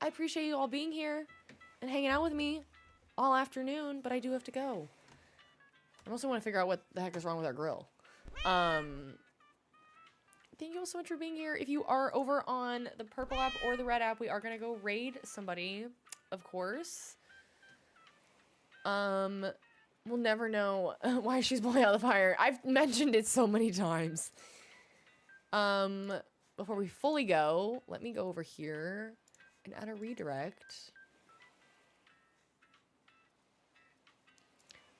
I appreciate you all being here and hanging out with me all afternoon, but I do have to go. I also want to figure out what the heck is wrong with our grill. Thank you all so much for being here. If you are over on the purple app or the red app, we are going to go raid somebody, of course. We'll never know why she's blowing out the fire. I've mentioned it so many times. Before we fully go, let me go over here and add a redirect.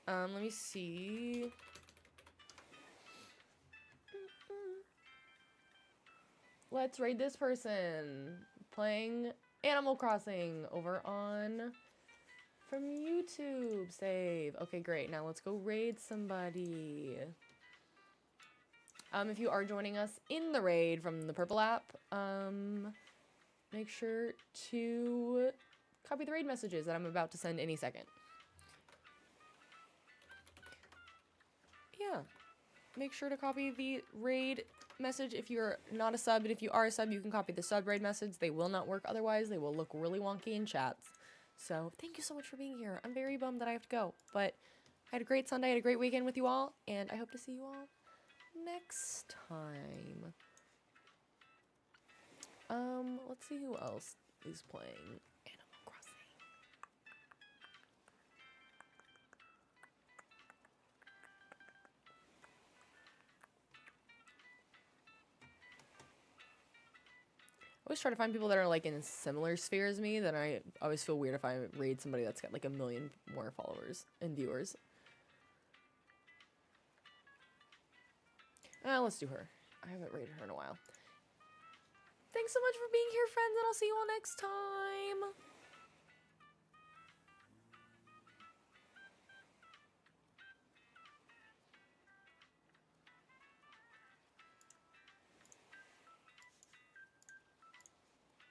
Let me see. Let's raid this person playing Animal Crossing over on from YouTube save. Okay, great. Now let's go raid somebody. If you are joining us in the raid from the purple app, make sure to copy the raid messages that I'm about to send any second. Yeah, make sure to copy the raid message if you're not a sub, and if you are a sub, you can copy the sub raid message. They will not work otherwise. They will look really wonky in chats. So thank you so much for being here. I'm very bummed that I have to go, but I had a great Sunday, I had a great weekend with you all, and I hope to see you all next time. Let's see who else is playing Animal Crossing. I always try to find people that are like in similar sphere as me. Then I always feel weird if I raid somebody that's got like 1 million more followers and viewers. Let's do her. I haven't raided her in a while. Thanks so much for being here, friends, and I'll see you all next time.